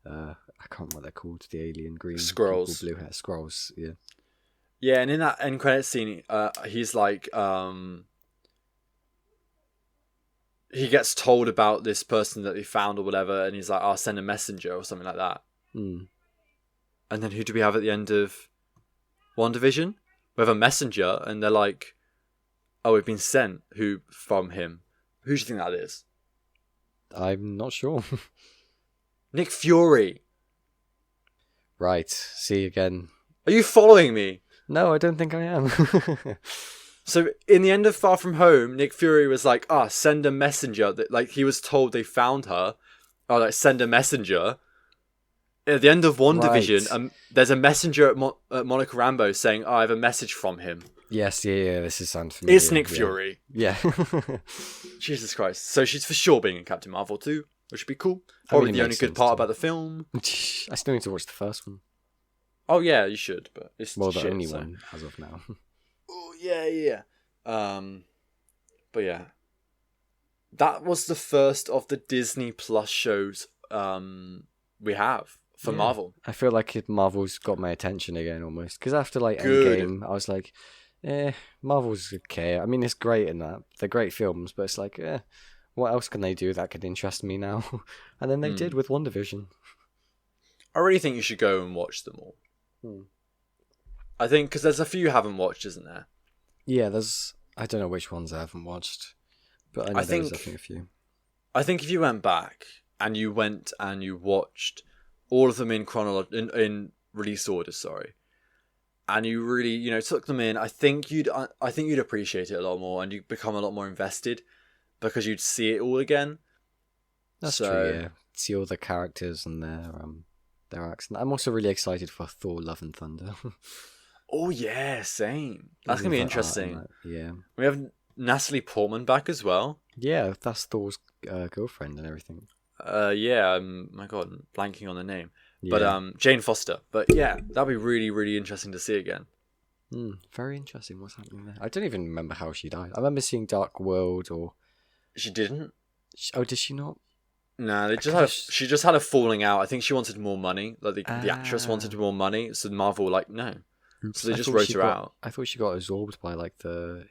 I can't remember what they're called. The alien green Skrulls, blue hair Skrulls. Yeah. Yeah, and in that end credit scene, he's like, he gets told about this person that he found or whatever, and he's like, "I'll send a messenger" or something like that. Mm. And then who do we have at the end of WandaVision? We have a messenger, and they're like, "Oh, we've been sent." Who from him? Who do you think that is? I'm not sure. Nick Fury. Right. See again. Are you following me? No, I don't think I am. So in the end of Far From Home, Nick Fury was like, send a messenger. That, like, he was told they found her. Oh, like, send a messenger. At the end of WandaVision, there's a messenger at Monica Rambeau saying, I have a message from him. Yes, yeah, this is sound familiar. It's Nick Fury. Yeah. Jesus Christ. So she's for sure being in Captain Marvel 2, which would be cool. Probably the only good part about the film. I still need to watch the first one. Oh, yeah, you should, but it's the only one as of now. Oh, yeah. But yeah. That was the first of the Disney Plus shows we have. For Marvel. I feel like Marvel's got my attention again almost. Because after like Endgame, I was like, Marvel's okay. I mean, it's great in that. They're great films, but it's like, what else can they do that could interest me now? And then they did with WandaVision. I really think you should go and watch them all. I think, because there's a few you haven't watched, isn't there? Yeah, I don't know which ones I haven't watched. But I think a few. I think if you went back and you went and you watched all of them in release order, and you really, took them in, I think you'd appreciate it a lot more, and you'd become a lot more invested because you'd see it all again. That's true. Yeah, see all the characters and their accent. I'm also really excited for Thor: Love and Thunder. Oh yeah, same. That's gonna be interesting. Yeah, we have Natalie Portman back as well. Yeah, that's Thor's girlfriend and everything. Yeah, my God, I'm blanking on the name. Yeah. But Jane Foster. But yeah, that'd be really, really interesting to see again. Very interesting. What's happening there? I don't even remember how she died. I remember seeing Dark World or She didn't. Oh, did she not? No, she just had a falling out. I think she wanted more money. Like the actress wanted more money, so Marvel were like, no. Oops. So they just wrote her out. I thought she got absorbed by like the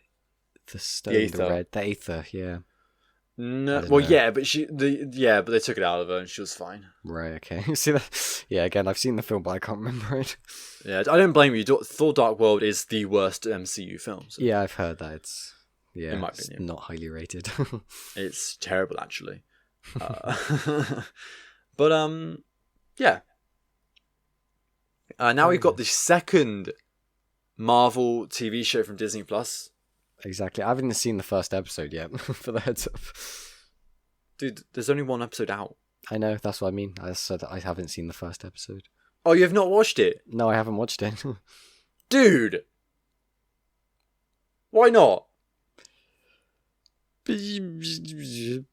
stone, the aether, yeah. No, well, yeah, but but they took it out of her and she was fine. Right, okay. See that? Yeah, again, I've seen the film, but I can't remember it. Yeah, I don't blame you. Thor: Dark World is the worst MCU film. So. Yeah, I've heard that. It's in my opinion, not highly rated. It's terrible, actually. But yeah. Now we've got the second Marvel TV show from Disney Plus. Exactly. I haven't seen the first episode yet, for the heads up. Dude, there's only one episode out. I know, that's what I mean. I said I haven't seen the first episode. Oh, you have not watched it? No, I haven't watched it. Dude! Why not? Dude!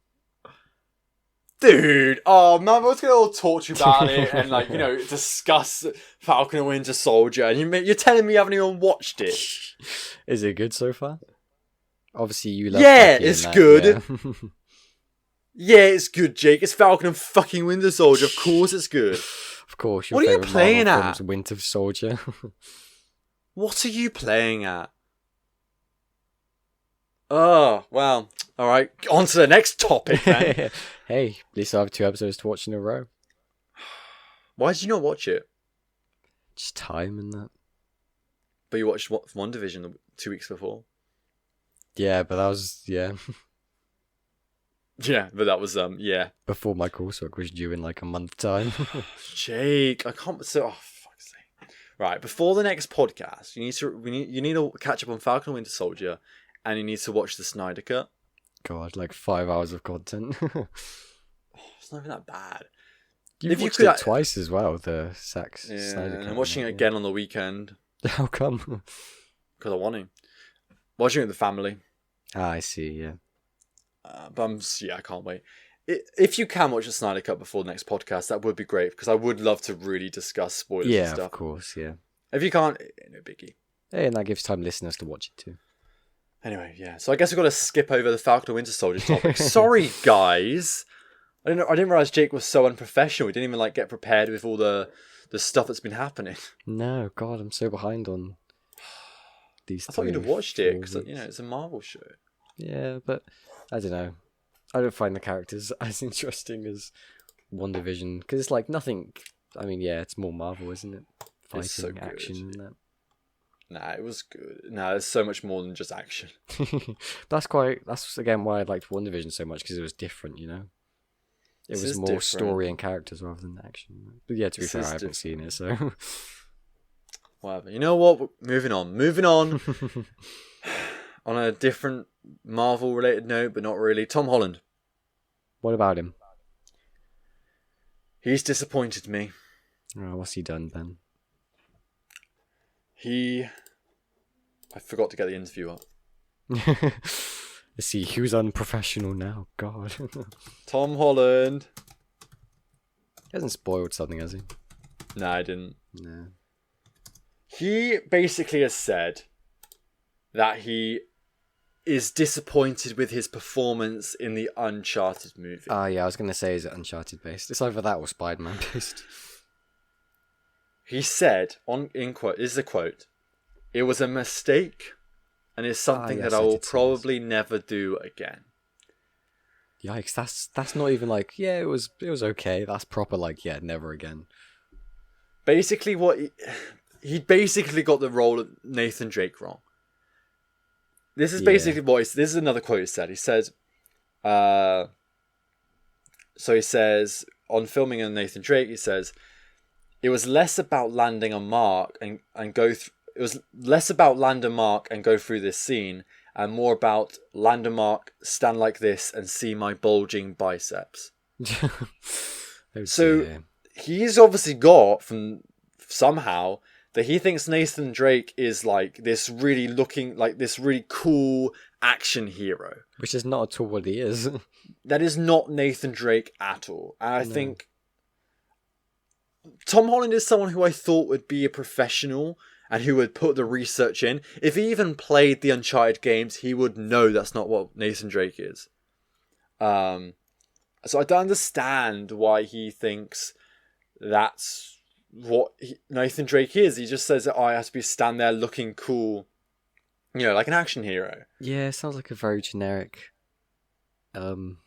Oh, man, I was going to all talk to you about it and, like, discuss Falcon and Winter Soldier, and you're telling me you haven't even watched it. Is it good so far? Obviously, you love it's good. Yeah. Yeah, it's good, Jake. It's Falcon and fucking Winter Soldier. Of course it's good. Of course. What are you playing at? Winter Soldier. What are you playing at? Oh, well. All right. On to the next topic, then. Hey, at least I have 2 episodes to watch in a row. Why did you not watch it? Just time and that. But you watched WandaVision 2 weeks before? Yeah, but that was, yeah. Yeah, but that was, yeah. Before my coursework was due in like a month's time. Jake, I can't, so, oh, fuck's sake. Right, before the next podcast, you need to catch up on Falcon and Winter Soldier, and you need to watch the Snyder Cut. God, like 5 hours of content. It's not even that bad. You've watched it twice as well, the Zack Snyder Cut. And I'm watching it again on the weekend. How come? Because I want to. Watching it with the family. Ah, I see, yeah. But I can't wait. If you can watch the Snyder Cut before the next podcast, that would be great, because I would love to really discuss spoilers and stuff. Yeah, of course, yeah. If you can't, no biggie. Hey, and that gives time listeners to watch it too. Anyway, yeah. So I guess we've got to skip over the Falcon and Winter Soldier topic. Sorry, guys. I didn't realize Jake was so unprofessional. We didn't even get prepared with all the stuff that's been happening. No, God, I'm so behind on these. I thought you'd have watched it because it's a Marvel show. Yeah, but I don't know. I don't find the characters as interesting as WandaVision because it's like nothing. I mean, yeah, it's more Marvel, isn't it? Fighting, action, and that. Nah, it was good. Nah, there's so much more than just action. That's again why I liked WandaVision so much, because it was different, It was more different. Story and characters rather than action. But yeah, to be fair, I haven't seen it, so... Whatever. You know what? Moving on. On a different Marvel-related note, but not really. Tom Holland. What about him? He's disappointed me. Oh, what's he done, then? I forgot to get the interview up. Let's see, who's unprofessional now? God. Tom Holland. He hasn't spoiled something, has he? No, I didn't. No. He basically has said that he is disappointed with his performance in the Uncharted movie. Yeah, I was going to say, is it Uncharted based? It's either that or Spider-Man based. He said, in quote, this is a quote, "It was a mistake and it's something that I will probably never do again." Yikes, that's not even like, yeah, it was okay. That's proper like, yeah, never again. Basically what he basically got the role of Nathan Drake wrong. This is basically this is another quote he said. He said, so he says, on filming of Nathan Drake, he says, "It was less about landing a mark and go through. It was less about land a mark and go through this scene, and more about land a mark, stand like this, and see my bulging biceps." So he's obviously got from somehow that he thinks Nathan Drake is like this really cool action hero, which is not at all what he is. That is not Nathan Drake at all, and I think Tom Holland is someone who I thought would be a professional and who would put the research in. If he even played the Uncharted games, he would know that's not what Nathan Drake is. So I don't understand why he thinks that's what Nathan Drake is. He just says that I have to be stand there looking cool, like an action hero. Yeah, it sounds like a very generic. I don't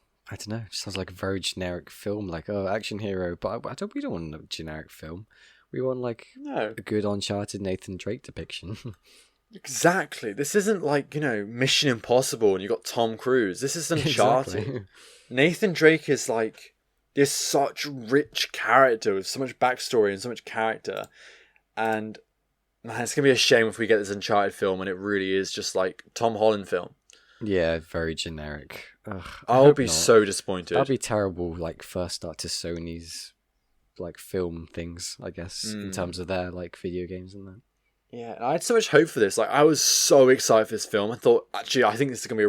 know. It sounds like a very generic film, like action hero. But we don't want a generic film. We want a good Uncharted Nathan Drake depiction. Exactly. This isn't like Mission Impossible and you got Tom Cruise. This is Uncharted. Exactly. Nathan Drake is like this such rich character with so much backstory and so much character, and man, it's gonna be a shame if we get this Uncharted film and it really is just like Tom Holland film. Yeah, very generic. I'll be so disappointed. That'd be terrible. First start to Sony's film things, I guess, in terms of their video games and that. Yeah, I had so much hope for this. I was so excited for this film. I thought, actually, I think this is gonna be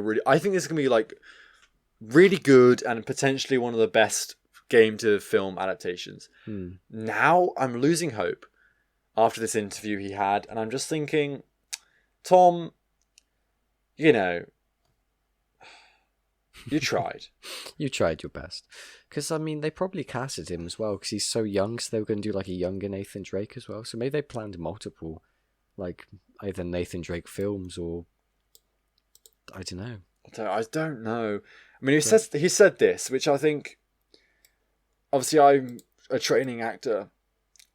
really good and potentially one of the best game to film adaptations. Now I'm losing hope after this interview he had, and I'm just thinking, Tom, you tried. You tried your best. Because, they probably casted him as well, because he's so young, so they were going to do a younger Nathan Drake as well. So maybe they planned multiple, either Nathan Drake films or... I don't know. I don't know. He said this, which I think... Obviously, I'm a training actor,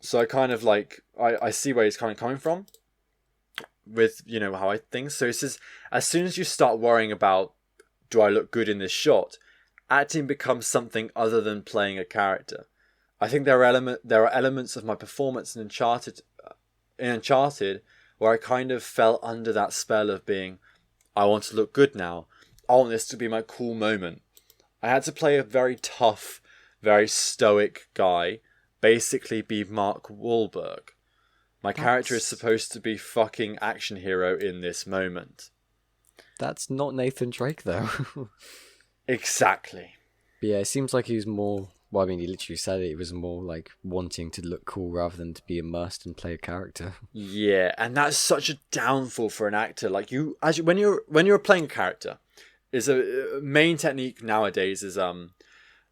so I kind of I see where he's kind of coming from with, how I think. So he says, as soon as you start worrying about, do I look good in this shot, acting becomes something other than playing a character. I think there are elements of my performance in Uncharted where I kind of fell under that spell of being, I want to look good now. I want this to be my cool moment. I had to play a very tough, very stoic guy, basically be Mark Wahlberg. My character is supposed to be fucking action hero in this moment. That's not Nathan Drake, though. Exactly. But yeah, it seems like he was more... Well, he literally said it. It was more wanting to look cool rather than to be immersed and play a character. Yeah, and that's such a downfall for an actor. When you're playing a character, is a main technique nowadays is Meisner,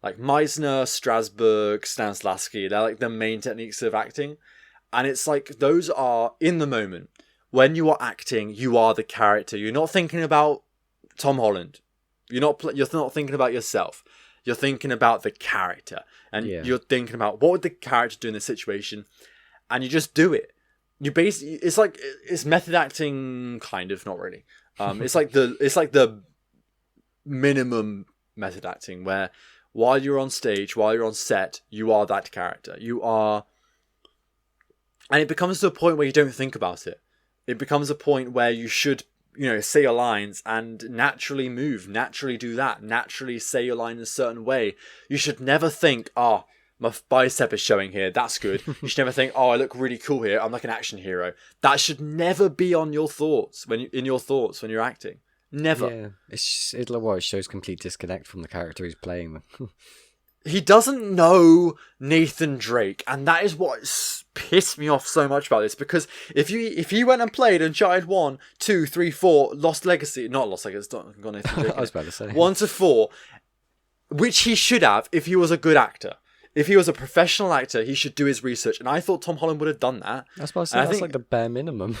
Strasberg, Stanislavski. They're the main techniques of acting, and it's those are in the moment. When you are acting, you are the character. You're not thinking about Tom Holland. You're not thinking about yourself. You're thinking about the character, and you're thinking about what would the character do in this situation, and you just do it. You basically, it's method acting, kind of, not really. It's like the minimum method acting where while you're on stage, while you're on set, you are that character. You are, and it becomes to a point where you don't think about it. It becomes a point where you should, say your lines and naturally move, naturally do that, naturally say your line in a certain way. You should never think, my bicep is showing here, that's good. You should never think, I look really cool here, I'm like an action hero. That should never be on your thoughts when you're acting. Never. Yeah, it shows complete disconnect from the character he's playing. He doesn't know Nathan Drake, and that is what pissed me off so much about this, because if he went and played Uncharted 1, 2, 3, 4, Lost Legacy, not Lost Legacy, it's not got Nathan Drake. I was about to say 1 to 4, which he should have if he was a good actor. If he was a professional actor, he should do his research, and I thought Tom Holland would have done that. That's what I said. That's the bare minimum.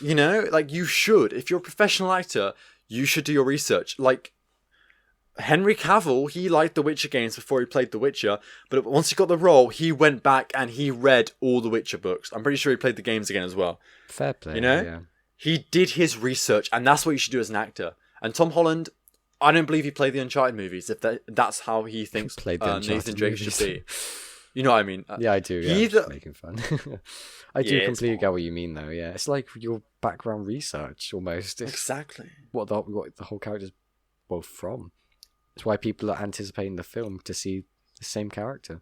You should. If you're a professional actor, you should do your research. Henry Cavill, he liked the Witcher games before he played The Witcher, but once he got the role, he went back and he read all the Witcher books. I'm pretty sure he played the games again as well. Fair play. Yeah. He did his research, and that's what you should do as an actor. And Tom Holland, I don't believe he played the Uncharted movies, if that's how he thinks Nathan Drake should be. You know what I mean? Yeah, I do. Yeah, just making fun. I do completely get what you mean, though. Yeah, it's like your background research almost. Exactly. What the whole character's from. It's why people are anticipating the film to see the same character.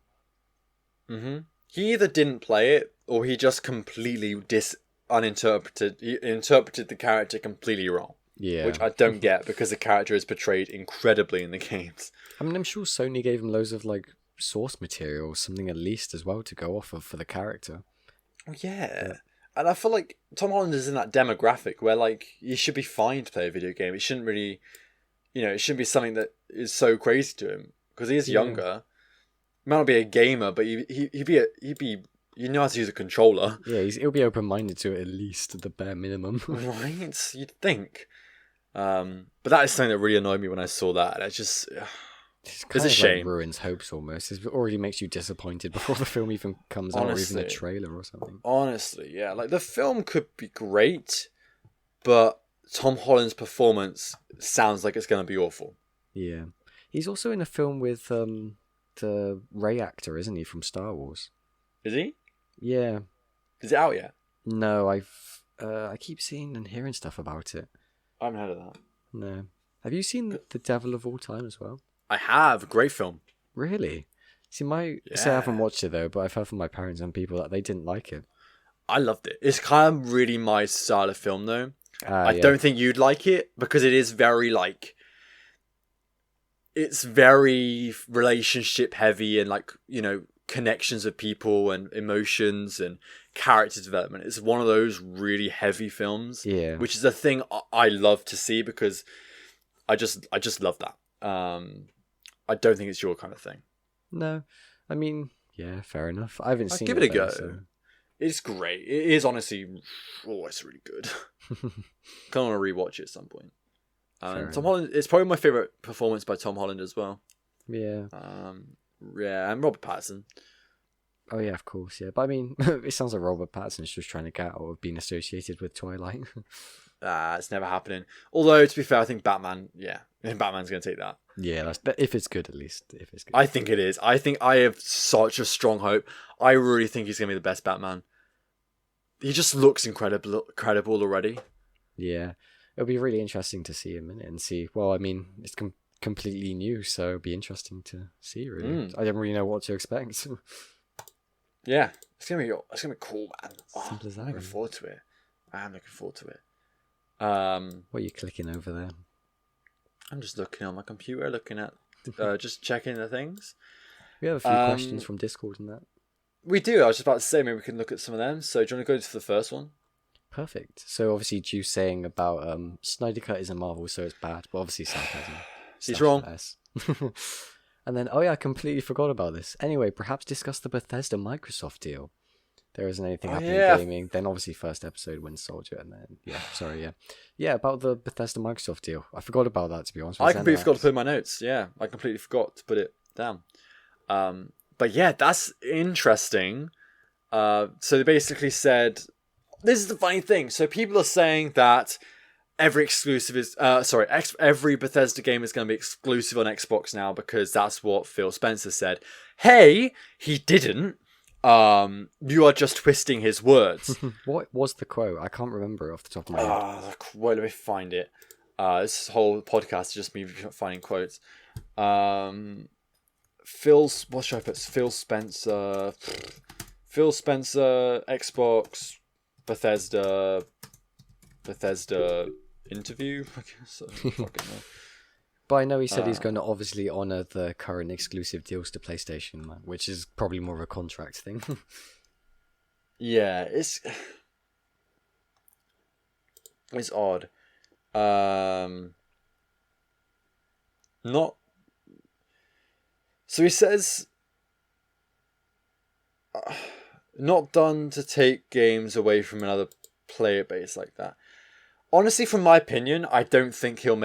Mm-hmm. He either didn't play it, or he just completely He interpreted the character completely wrong. Yeah. Which I don't get, because the character is portrayed incredibly in the games. I'm sure Sony gave him loads of source material or something at least as well to go off of for the character. Yeah. And I feel like Tom Holland is in that demographic where he should be fine to play a video game. It shouldn't really... it shouldn't be something that is so crazy to him because he is younger. He might not be a gamer, but he'd be you know how to use a controller. Yeah, he'll be open-minded to it at least, at the bare minimum. Right? You'd think. But that is something that really annoyed me when I saw that. And it's just... It's a shame. Like ruins hopes almost. It already makes you disappointed before the film even comes out, or even a trailer or something. Honestly, yeah. Like, the film could be great, but Tom Holland's performance sounds like it's going to be awful. Yeah. He's also in a film with the Rey actor, isn't he, from Star Wars? Is he? Yeah. Is it out yet? No, I keep seeing and hearing stuff about it. I haven't heard of that. No. Have you seen The Devil of All Time as well? I have. Great film. Really? See, I haven't watched it though, but I've heard from my parents and people that they didn't like it. I loved it. It's kind of really my style of film though. I don't think you'd like it because it is very like... It's very relationship heavy and like, connections with people and emotions and character development. It's one of those really heavy films. Yeah. Which is a thing I love to see because I just love that. I don't think it's your kind of thing. No, I mean, yeah, fair enough. I haven't seen it. Give it a go. So. It's great. It is honestly, it's really good. Kind of want to rewatch it at some point. Tom Holland. It's probably my favorite performance by Tom Holland as well. Yeah. And Robert Pattinson. Oh yeah, of course, yeah. But I mean, it sounds like Robert Pattinson's just trying to get out of being associated with Twilight. It's never happening. Although, to be fair, I think Batman's going to take that. Yeah, if it's good, at least. If it's good. I think it is. I think I have such a strong hope. I really think he's going to be the best Batman. He just looks incredible already. Yeah. It'll be really interesting to see him in it and see. Well, I mean, it's completely new, so it'll be interesting to see. Really, I don't really know what to expect. Yeah, it's gonna be cool, man. Simple as that. I'm looking forward to it. I am looking forward to it. What are you clicking over there? I'm just looking on my computer, looking at, just checking the things. We have a few questions from Discord and that. We do. I was just about to say maybe we can look at some of them. So do you want to go to the first one? Perfect. So obviously, Juice saying about Snyder Cut isn't Marvel, so it's bad. But obviously, sarcasm. He's wrong. And then, I completely forgot about this. Anyway, perhaps discuss the Bethesda Microsoft deal. There isn't anything happening in gaming. Then obviously, first episode Winter Soldier, and then yeah, about the Bethesda Microsoft deal. I forgot about that, to be honest. I completely forgot to put in my notes. Yeah, I completely forgot to put it down. But yeah, that's interesting. So they basically said, this is the funny thing. So people are saying that every Bethesda game is going to be exclusive on Xbox now because that's what Phil Spencer said. Hey, he didn't. You are just twisting his words. What was the quote? I can't remember off the top of my head. The quote, let me find it. This whole podcast is just me finding quotes. What should I put? Phil Spencer, Xbox, Bethesda interview. I guess. I don't fucking know. But I know he said he's going to obviously honour the current exclusive deals to PlayStation, which is probably more of a contract thing. Yeah, it's odd. Not. So he says, not done to take games away from another player base like that. Honestly, from my opinion, I don't think they'll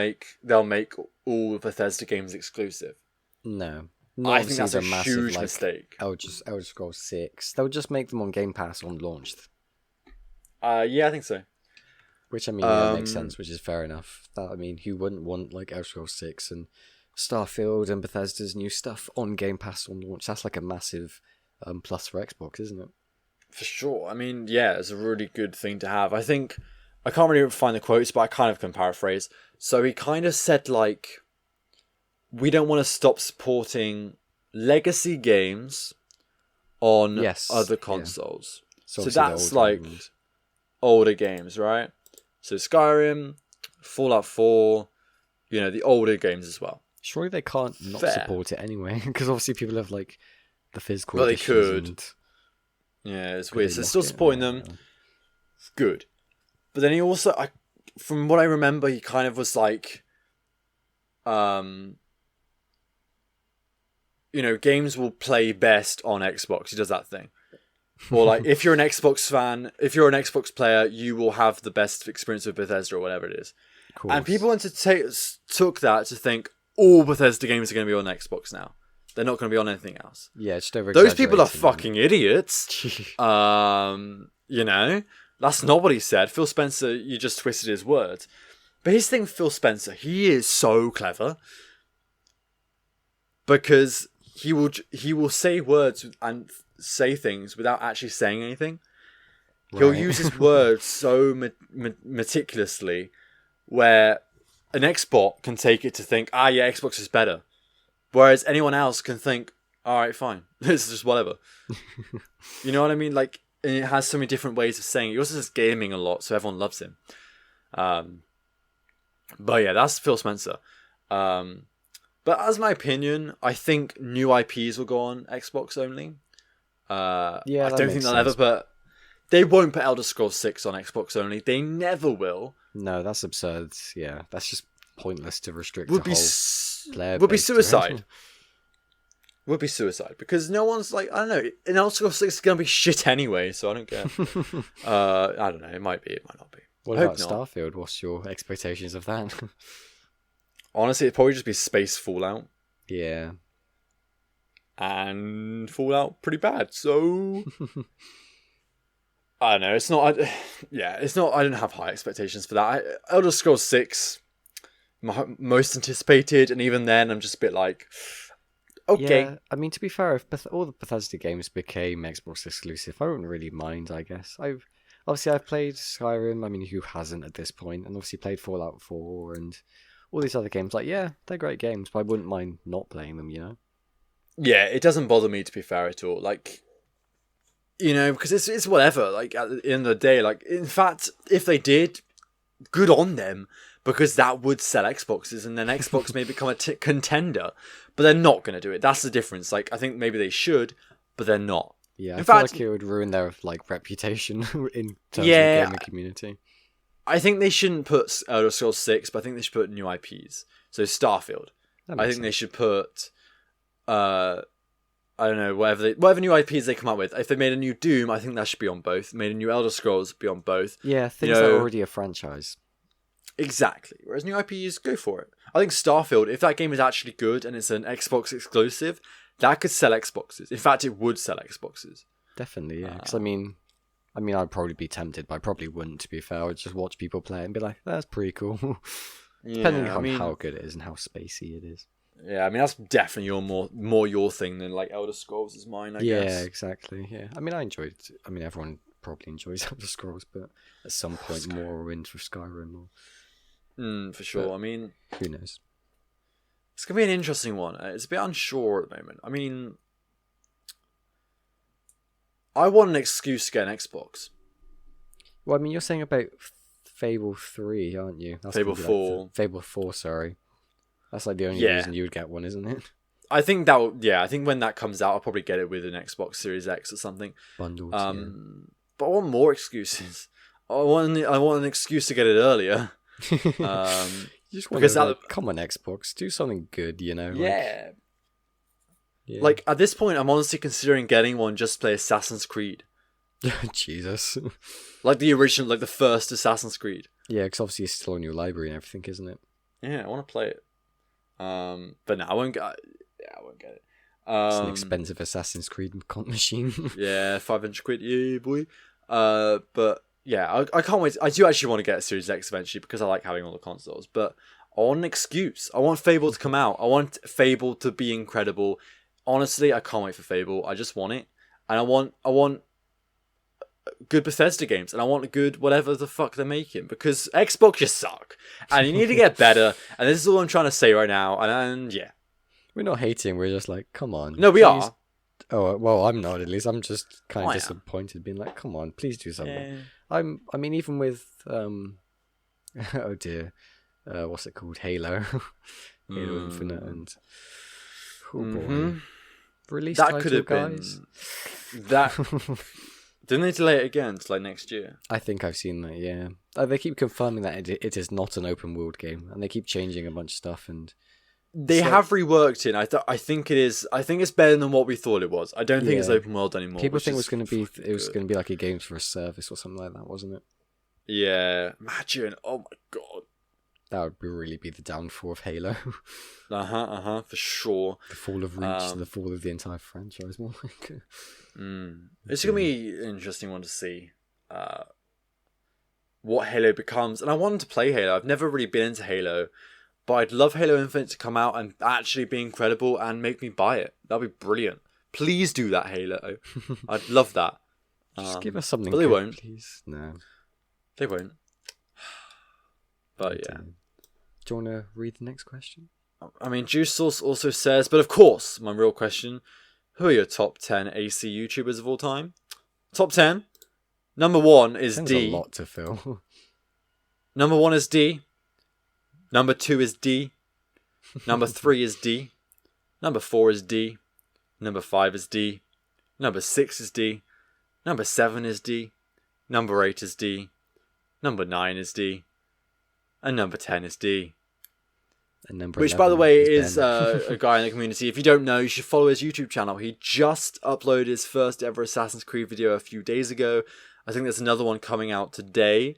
make all Bethesda games exclusive. No. I think that's a huge mistake. Elder Scrolls 6. They'll just make them on Game Pass on launch. Yeah, I think so. Which, I mean, makes sense, which is fair enough. Who wouldn't want like Elder Scrolls 6 and Starfield and Bethesda's new stuff on Game Pass on launch? That's like a massive plus for Xbox, isn't it? For sure. I mean, yeah, it's a really good thing to have. I think, I can't really find the quotes, but I kind of can paraphrase. So he kind of said, like, we don't want to stop supporting legacy games on other consoles. Yeah. So that's like older games, right? So Skyrim, Fallout 4, the older games as well. Surely they can't not support it anyway, because obviously people have like the physical. Well, they could. Yeah, it's weird. So they're still supporting them. It's good. But then he also, from what I remember, he kind of was like, games will play best on Xbox. He does that thing. Or like, if you're an Xbox fan, if you're an Xbox player, you will have the best experience with Bethesda or whatever it is. And people took that to think all Bethesda games are going to be on Xbox now. They're not going to be on anything else. Yeah, just over. Those people are fucking idiots. That's not what he said. Phil Spencer, you just twisted his words. But his thing, Phil Spencer, he is so clever because he will say words and say things without actually saying anything. Right. He'll use his words so meticulously, where an Xbox can take it to think, yeah, Xbox is better. Whereas anyone else can think, all right, fine. It's just whatever. You know what I mean? Like, and it has so many different ways of saying it. He also says gaming a lot, so everyone loves him. But yeah, that's Phil Spencer. But as my opinion, I think new IPs will go on Xbox only. I don't think they'll ever put... They won't put Elder Scrolls 6 on Xbox only. They never will. No, that's absurd. Yeah, that's just pointless to restrict would the be whole player would be base suicide. Would be suicide. Because no one's like... I don't know. In Elder Scrolls 6 is going to be shit anyway, so I don't care. I don't know. It might be. It might not be. What about Starfield? What's your expectations of that? Honestly, it'd probably just be space Fallout. Yeah. And Fallout pretty bad, so... I don't know, it's not... I don't have high expectations for that. Elder Scrolls 6, most anticipated, and even then I'm just a bit like... Okay. Yeah, I mean, to be fair, if all the Bethesda games became Xbox exclusive, I wouldn't really mind, I guess. I've played Skyrim, I mean, who hasn't at this point, and obviously played Fallout 4, and all these other games. Like, yeah, they're great games, but I wouldn't mind not playing them, you know? Yeah, it doesn't bother me, to be fair, at all. Like, because it's whatever. Like, at the end of the day, like, in fact, if they did, good on them, because that would sell Xboxes, and then Xbox may become a contender. But they're not going to do it. That's the difference. Like, I think maybe they should, but they're not. Yeah, I feel like it would ruin their reputation in terms of the gaming community. I think they shouldn't put Elder Scrolls 6, but I think they should put new IPs. So Starfield. I think they should put... I don't know, whatever new IPs they come up with. If they made a new Doom, I think that should be on both. Made a new Elder Scrolls, be on both. Yeah, things that are already a franchise. Exactly. Whereas new IPs, go for it. I think Starfield, if that game is actually good and it's an Xbox exclusive, that could sell Xboxes. In fact, it would sell Xboxes. Definitely, yeah. Because I mean, I'd probably be tempted, but I probably wouldn't, to be fair. I would just watch people play it and be like, that's pretty cool. Depending on how good it is and how spacey it is. Yeah, I mean, that's definitely more your thing than, like, Elder Scrolls is mine, I guess. Yeah, exactly, yeah. I mean, I enjoyed it. I mean, everyone probably enjoys Elder Scrolls, but at some point more into Skyrim. For sure. I mean... Who knows? It's going to be an interesting one. It's a bit unsure at the moment. I mean... I want an excuse to get an Xbox. Well, I mean, you're saying about Fable 3, aren't you? That's Fable 4. Like Fable 4, sorry. That's like the only reason you would get one, isn't it? I think that I think when that comes out, I'll probably get it with an Xbox Series X or something. Bundled, But I want more excuses. I want an excuse to get it earlier. You just want to, come on, Xbox, do something good, you know? Yeah. Like, at this point, I'm honestly considering getting one just to play Assassin's Creed. Jesus. Like the original, like the first Assassin's Creed. Yeah, because obviously it's still in your library and everything, isn't it? Yeah, I want to play it. But no, I won't get it. It's an expensive Assassin's Creed machine. Yeah, 500 quid, yeah, boy. But yeah, I can't wait. I do actually want to get a Series X eventually because I like having all the consoles. But I want an excuse. I want Fable to come out. I want Fable to be incredible. Honestly, I can't wait for Fable. I just want it, and I want good Bethesda games, and I want good whatever the fuck they're making, because Xbox just suck, and you need to get better. And this is all I'm trying to say right now. And yeah, we're not hating. We're just like, come on. No, we are. Oh well, I'm not. At least I'm just kind of disappointed, being like, come on, please do something. Yeah. I mean, even with oh dear, what's it called? Halo, Halo Infinite, and oh boy, release that title, could have guys. Been that. Didn't they delay it again to like next year? I think I've seen that. Yeah, they keep confirming that it is not an open world game, and they keep changing a bunch of stuff. And They have reworked it. I think it is. I think it's better than what we thought it was. I don't think it's open world anymore. People think it was going to be like a games for a service or something like that, wasn't it? Yeah, imagine. Oh my god, that would really be the downfall of Halo. For sure. The fall of Reach, the fall of the entire franchise. More like. It's gonna be an interesting one to see. What Halo becomes, and I wanted to play Halo. I've never really been into Halo. But I'd love Halo Infinite to come out and actually be incredible and make me buy it. That'd be brilliant. Please do that, Halo. I'd love that. Just give us something. But they won't. Please. No. They won't. But yeah. Do you want to read the next question? I mean, JuiceSauce also says, but of course, my real question, who are your top 10 AC YouTubers of all time? Top 10? Number 1 is That's D. a lot to fill. Number 1 is D. Number 2 is D. Number 3 is D. Number 4 is D. Number 5 is D. Number 6 is D. Number 7 is D. Number 8 is D. Number 9 is D. And number 10 is D. And number Which, by the way, is a guy in the community. If you don't know, you should follow his YouTube channel. He just uploaded his first ever Assassin's Creed video a few days ago. I think there's another one coming out today.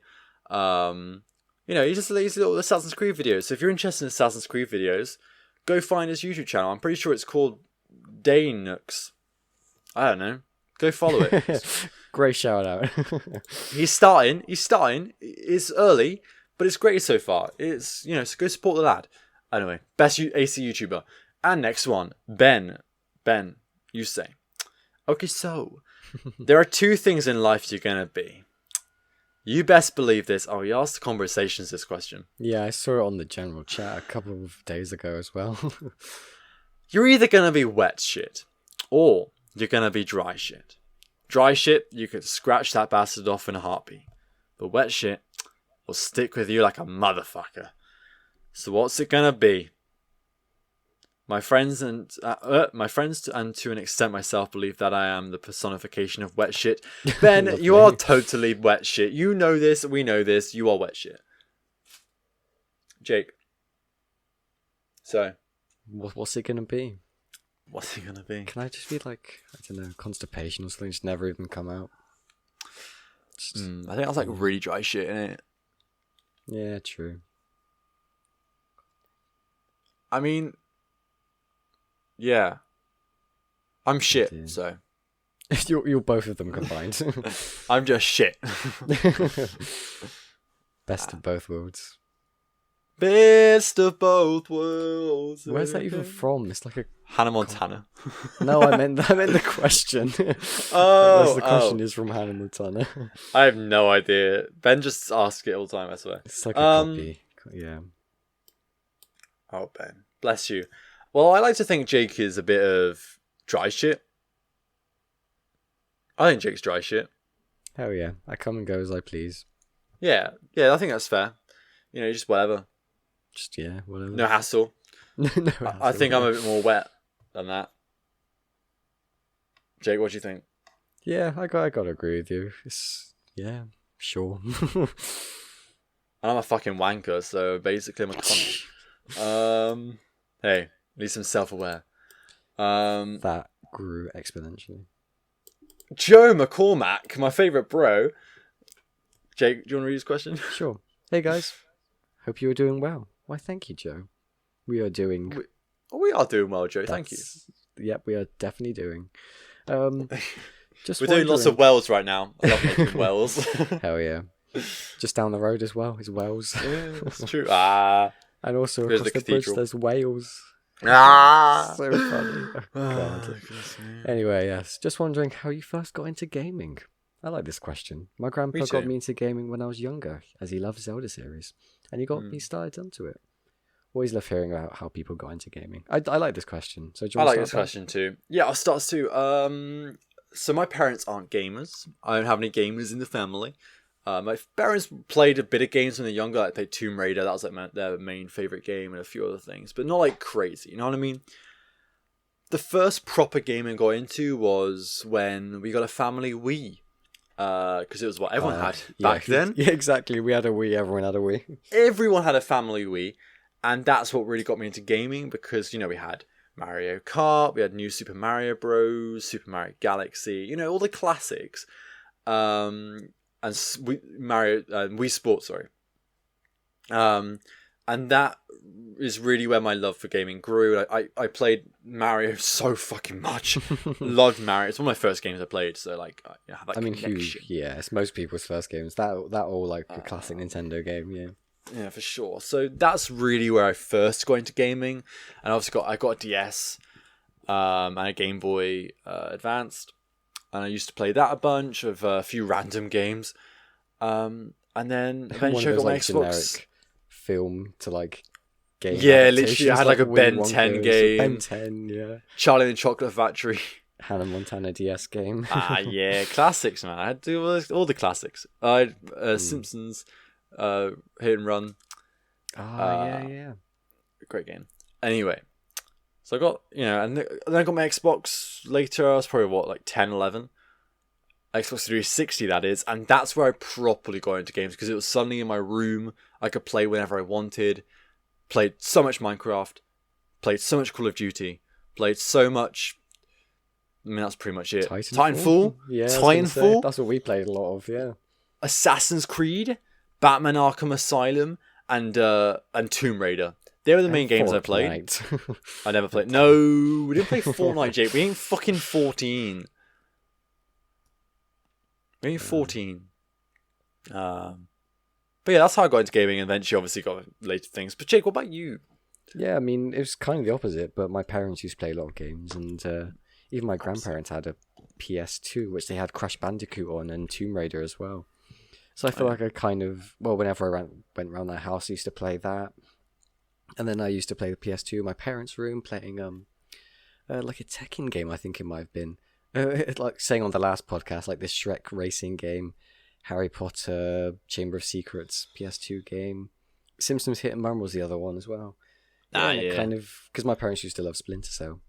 You know, he just released little Assassin's Creed videos. So if you're interested in Assassin's Creed videos, go find his YouTube channel. I'm pretty sure it's called Daynux. I don't know. Go follow it. Great shout out. He's starting. It's early, but it's great so far. It's, you know, so go support the lad. Anyway, best AC YouTuber. And next one, Ben. Ben, you say. Okay, so there are 2 things in life you're going to be. You best believe this. Oh, he asked the Conversations this question. Yeah, I saw it on the general chat a couple of days ago as well. You're either going to be wet shit, or you're going to be dry shit. Dry shit, you could scratch that bastard off in a heartbeat. But wet shit will stick with you like a motherfucker. So what's it going to be? My friends and to an extent myself believe that I am the personification of wet shit. Ben, you are totally wet shit. You know this. We know this. You are wet shit. Jake. So. What's it going to be? What's it going to be? Can I just be like, I don't know, constipation or something? Just never even come out. I think that's like really dry shit, innit? Yeah, true. I mean... Yeah. I'm shit, so. You're both of them combined. I'm just shit. Best of both worlds. Best of both worlds. Where's that even from? It's like a Hannah Montana. No, I meant the question. The question is from Hannah Montana. I have no idea. Ben just asks it all the time, I swear. It's like a copy. Yeah. Oh, Ben. Bless you. Well, I like to think Jake is a bit of dry shit. I think Jake's dry shit. Hell yeah. I come and go as I please. Yeah, I think that's fair. You know, just whatever. Just, yeah, whatever. No hassle. No hassle. I think I'm a bit more wet than that. Jake, what do you think? Yeah, I gotta agree with you. Yeah, sure. And I'm a fucking wanker, so basically I'm a cunt. Hey, at least I'm self-aware. That grew exponentially. Joe McCormack, my favourite bro. Jake, do you want to read his question? Sure. Hey guys, hope you are doing well. Why, thank you, Joe. We are doing... We are doing well, Joe. Thank you. Yep, we are definitely doing. We're doing lots of wells right now. I love making wells. Hell yeah. Just down the road as well is Wells. Yeah, that's true. And also across the bridge there's Wales. So funny. Oh, God. Anyway, yes. Just wondering how you first got into gaming. I like this question. My grandpa got me into gaming when I was younger, as he loved Zelda series. And he got me started onto it. Always love hearing about how people got into gaming. I like this question. So do you want I like this question too. Yeah, I'll start too. So my parents aren't gamers. I don't have any gamers in the family. My parents played a bit of games when they were younger. Like played Tomb Raider. That was like their main favorite game, and a few other things, but not like crazy. You know what I mean? The first proper game I got into was when we got a family Wii. Because it was what everyone had back then. Yeah, exactly. We had a Wii. Everyone had a Wii. Everyone had a family Wii. And that's what really got me into gaming because, we had Mario Kart, we had New Super Mario Bros, Super Mario Galaxy, all the classics. And Wii Sports, sorry. And that is really where my love for gaming grew. I played Mario so fucking much. Loved Mario. It's one of my first games I played, so I have that connection. It's most people's first games. That all a classic Nintendo game, yeah. Yeah, for sure. So that's really where I first got into gaming, and obviously I got a DS and a Game Boy Advanced, and I used to play that a bunch of a few random games, and then eventually I got my Xbox. Film to game. Yeah, literally, I had a Ben 10 game. Ben 10, yeah. Charlie and the Chocolate Factory. Hannah Montana DS game. Yeah, classics, man. I had to do all the classics. I had Simpsons. Hit and Run. Yeah. Great game. Anyway, so I got, and then I got my Xbox later. I was probably 10, 11. Xbox 360, that is. And that's where I properly got into games because it was suddenly in my room. I could play whenever I wanted. Played so much Minecraft. Played so much Call of Duty. Played so much. I mean, that's pretty much it. Titanfall. Yeah, Titanfall. That's what we played a lot of, yeah. Assassin's Creed. Batman Arkham Asylum, and Tomb Raider. They were the main games I played. I never played. No, we didn't play Fortnite, Jake. We ain't fucking 14. We ain't 14. But yeah, that's how I got into gaming, and eventually obviously got later things. But Jake, what about you? Yeah, I mean, it was kind of the opposite, but my parents used to play a lot of games, and even my grandparents had a PS2, which they had Crash Bandicoot on, and Tomb Raider as well. So I feel like I whenever I went around their house, I used to play that. And then I used to play the PS2 in my parents' room, playing a Tekken game, I think it might have been. Like saying on the last podcast, this Shrek racing game, Harry Potter, Chamber of Secrets, PS2 game. Simpsons Hit and Run was the other one as well. Yeah. Kind of, because my parents used to love Splinter Cell.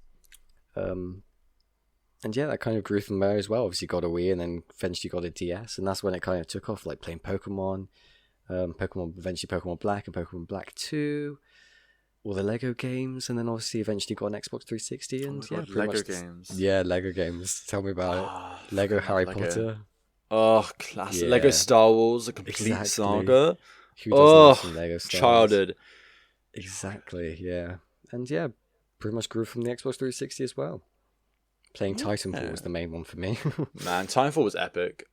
And yeah, that kind of grew from there as well. Obviously got a Wii and then eventually got a DS. And that's when it kind of took off, playing Pokemon. Eventually Pokemon Black and Pokemon Black 2. All the Lego games. And then obviously eventually got an Xbox 360. And Lego games. Yeah, Lego games. Tell me about it. Lego Harry Potter. Oh, classic. Yeah. Lego Star Wars, a complete saga. Who doesn't love some Lego Star Wars? Childhood. Exactly, yeah. And yeah, pretty much grew from the Xbox 360 as well. Playing Titanfall was the main one for me. Man, Titanfall was epic.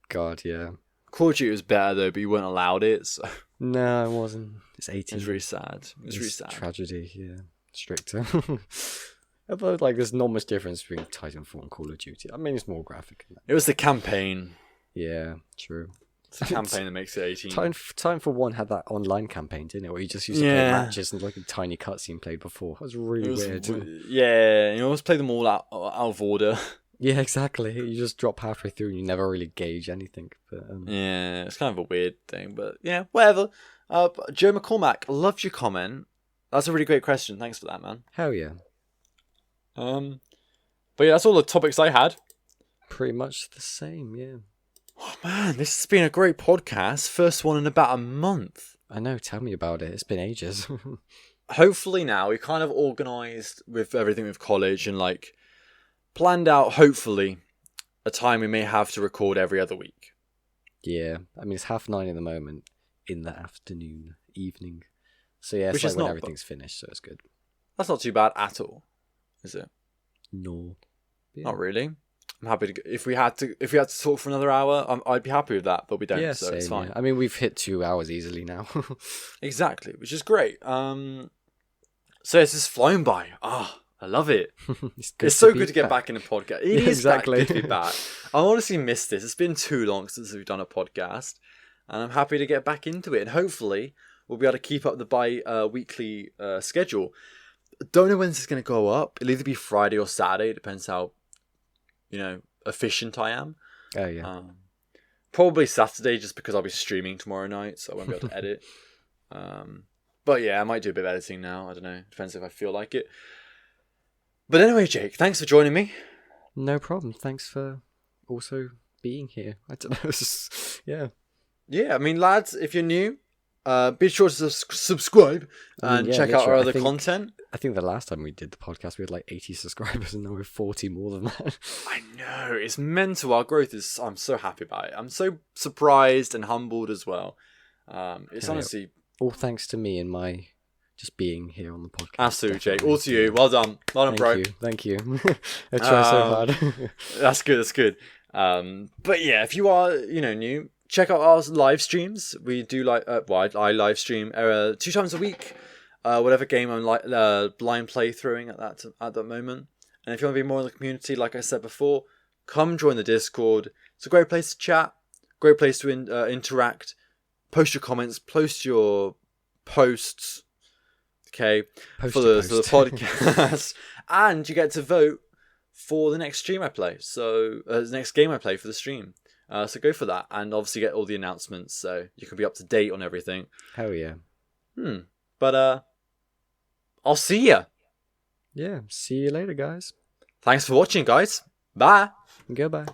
God, yeah. Call of Duty was better though, but you weren't allowed it. So. No, it wasn't. It's 18. It was really sad. Really sad. Tragedy, yeah. Stricter. But there's not much difference between Titanfall and Call of Duty. I mean, it's more graphic. It was the campaign. Yeah, true. It's the campaign that makes it 18. Titanfall 1 had that online campaign, didn't it? Where you just used to play matches and a tiny cutscene played before. It was really weird. Yeah, you always play them all out of order. Yeah, exactly. You just drop halfway through and you never really gauge anything. But yeah, it's kind of a weird thing, but yeah, whatever. Joe McCormack, loved your comment. That's a really great question. Thanks for that, man. Hell yeah. But yeah, that's all the topics I had. Pretty much the same, yeah. Oh man, this has been a great podcast. First one in about a month. I know, tell me about it. It's been ages. Hopefully now we've kind of organised with everything with college and planned out, hopefully, a time we may have to record every other week. Yeah, I mean, it's 9:30 at the moment, in the afternoon, evening. So yeah, it's when everything's finished, so it's good. That's not too bad at all, is it? No. Yeah. Not really. I'm happy to. If we had to talk for another hour, I'd be happy with that. But we don't, so same, it's fine. Yeah. I mean, we've hit 2 hours easily now. Exactly, which is great. So it's just flown by. I love it. It's so good to get back in a podcast. It is exactly good to be back. I honestly missed this. It's been too long since we've done a podcast, and I'm happy to get back into it. And hopefully, we'll be able to keep up the weekly schedule. Don't know when this is going to go up. It'll either be Friday or Saturday. It depends how efficient I am. Oh yeah. Probably Saturday, just because I'll be streaming tomorrow night, so I won't be able to edit. But yeah, I might do a bit of editing now. I don't know. Depends if I feel like it. But anyway, Jake, thanks for joining me. No problem. Thanks for also being here. I don't know. Yeah. Yeah, I mean, lads, if you're new, be sure to subscribe and check out our other content. I think the last time we did the podcast, we had like 80 subscribers, and now we're 40 more than that. I know, it's mental. Our growth is. I'm so happy about it. I'm so surprised and humbled as well. It's honestly all thanks to me and my just being here on the podcast. Absolutely, Jake. All to you. Well done. Well done, bro. Thank you. I try so hard. That's good. But yeah, if you are new, check out our live streams. We do I live stream 2 times a week. Whatever game I'm blind playthroughing at that moment. And if you want to be more in the community, like I said before, come join the Discord. It's a great place to chat, great place to interact. Post your comments, post your posts. Okay, for the podcast, and you get to vote for the next stream I play. So the next game I play for the stream. So go for that, and obviously get all the announcements, so you can be up to date on everything. Hell yeah. But I'll see ya. Yeah, see you later, guys. Thanks for watching, guys. Bye. Goodbye.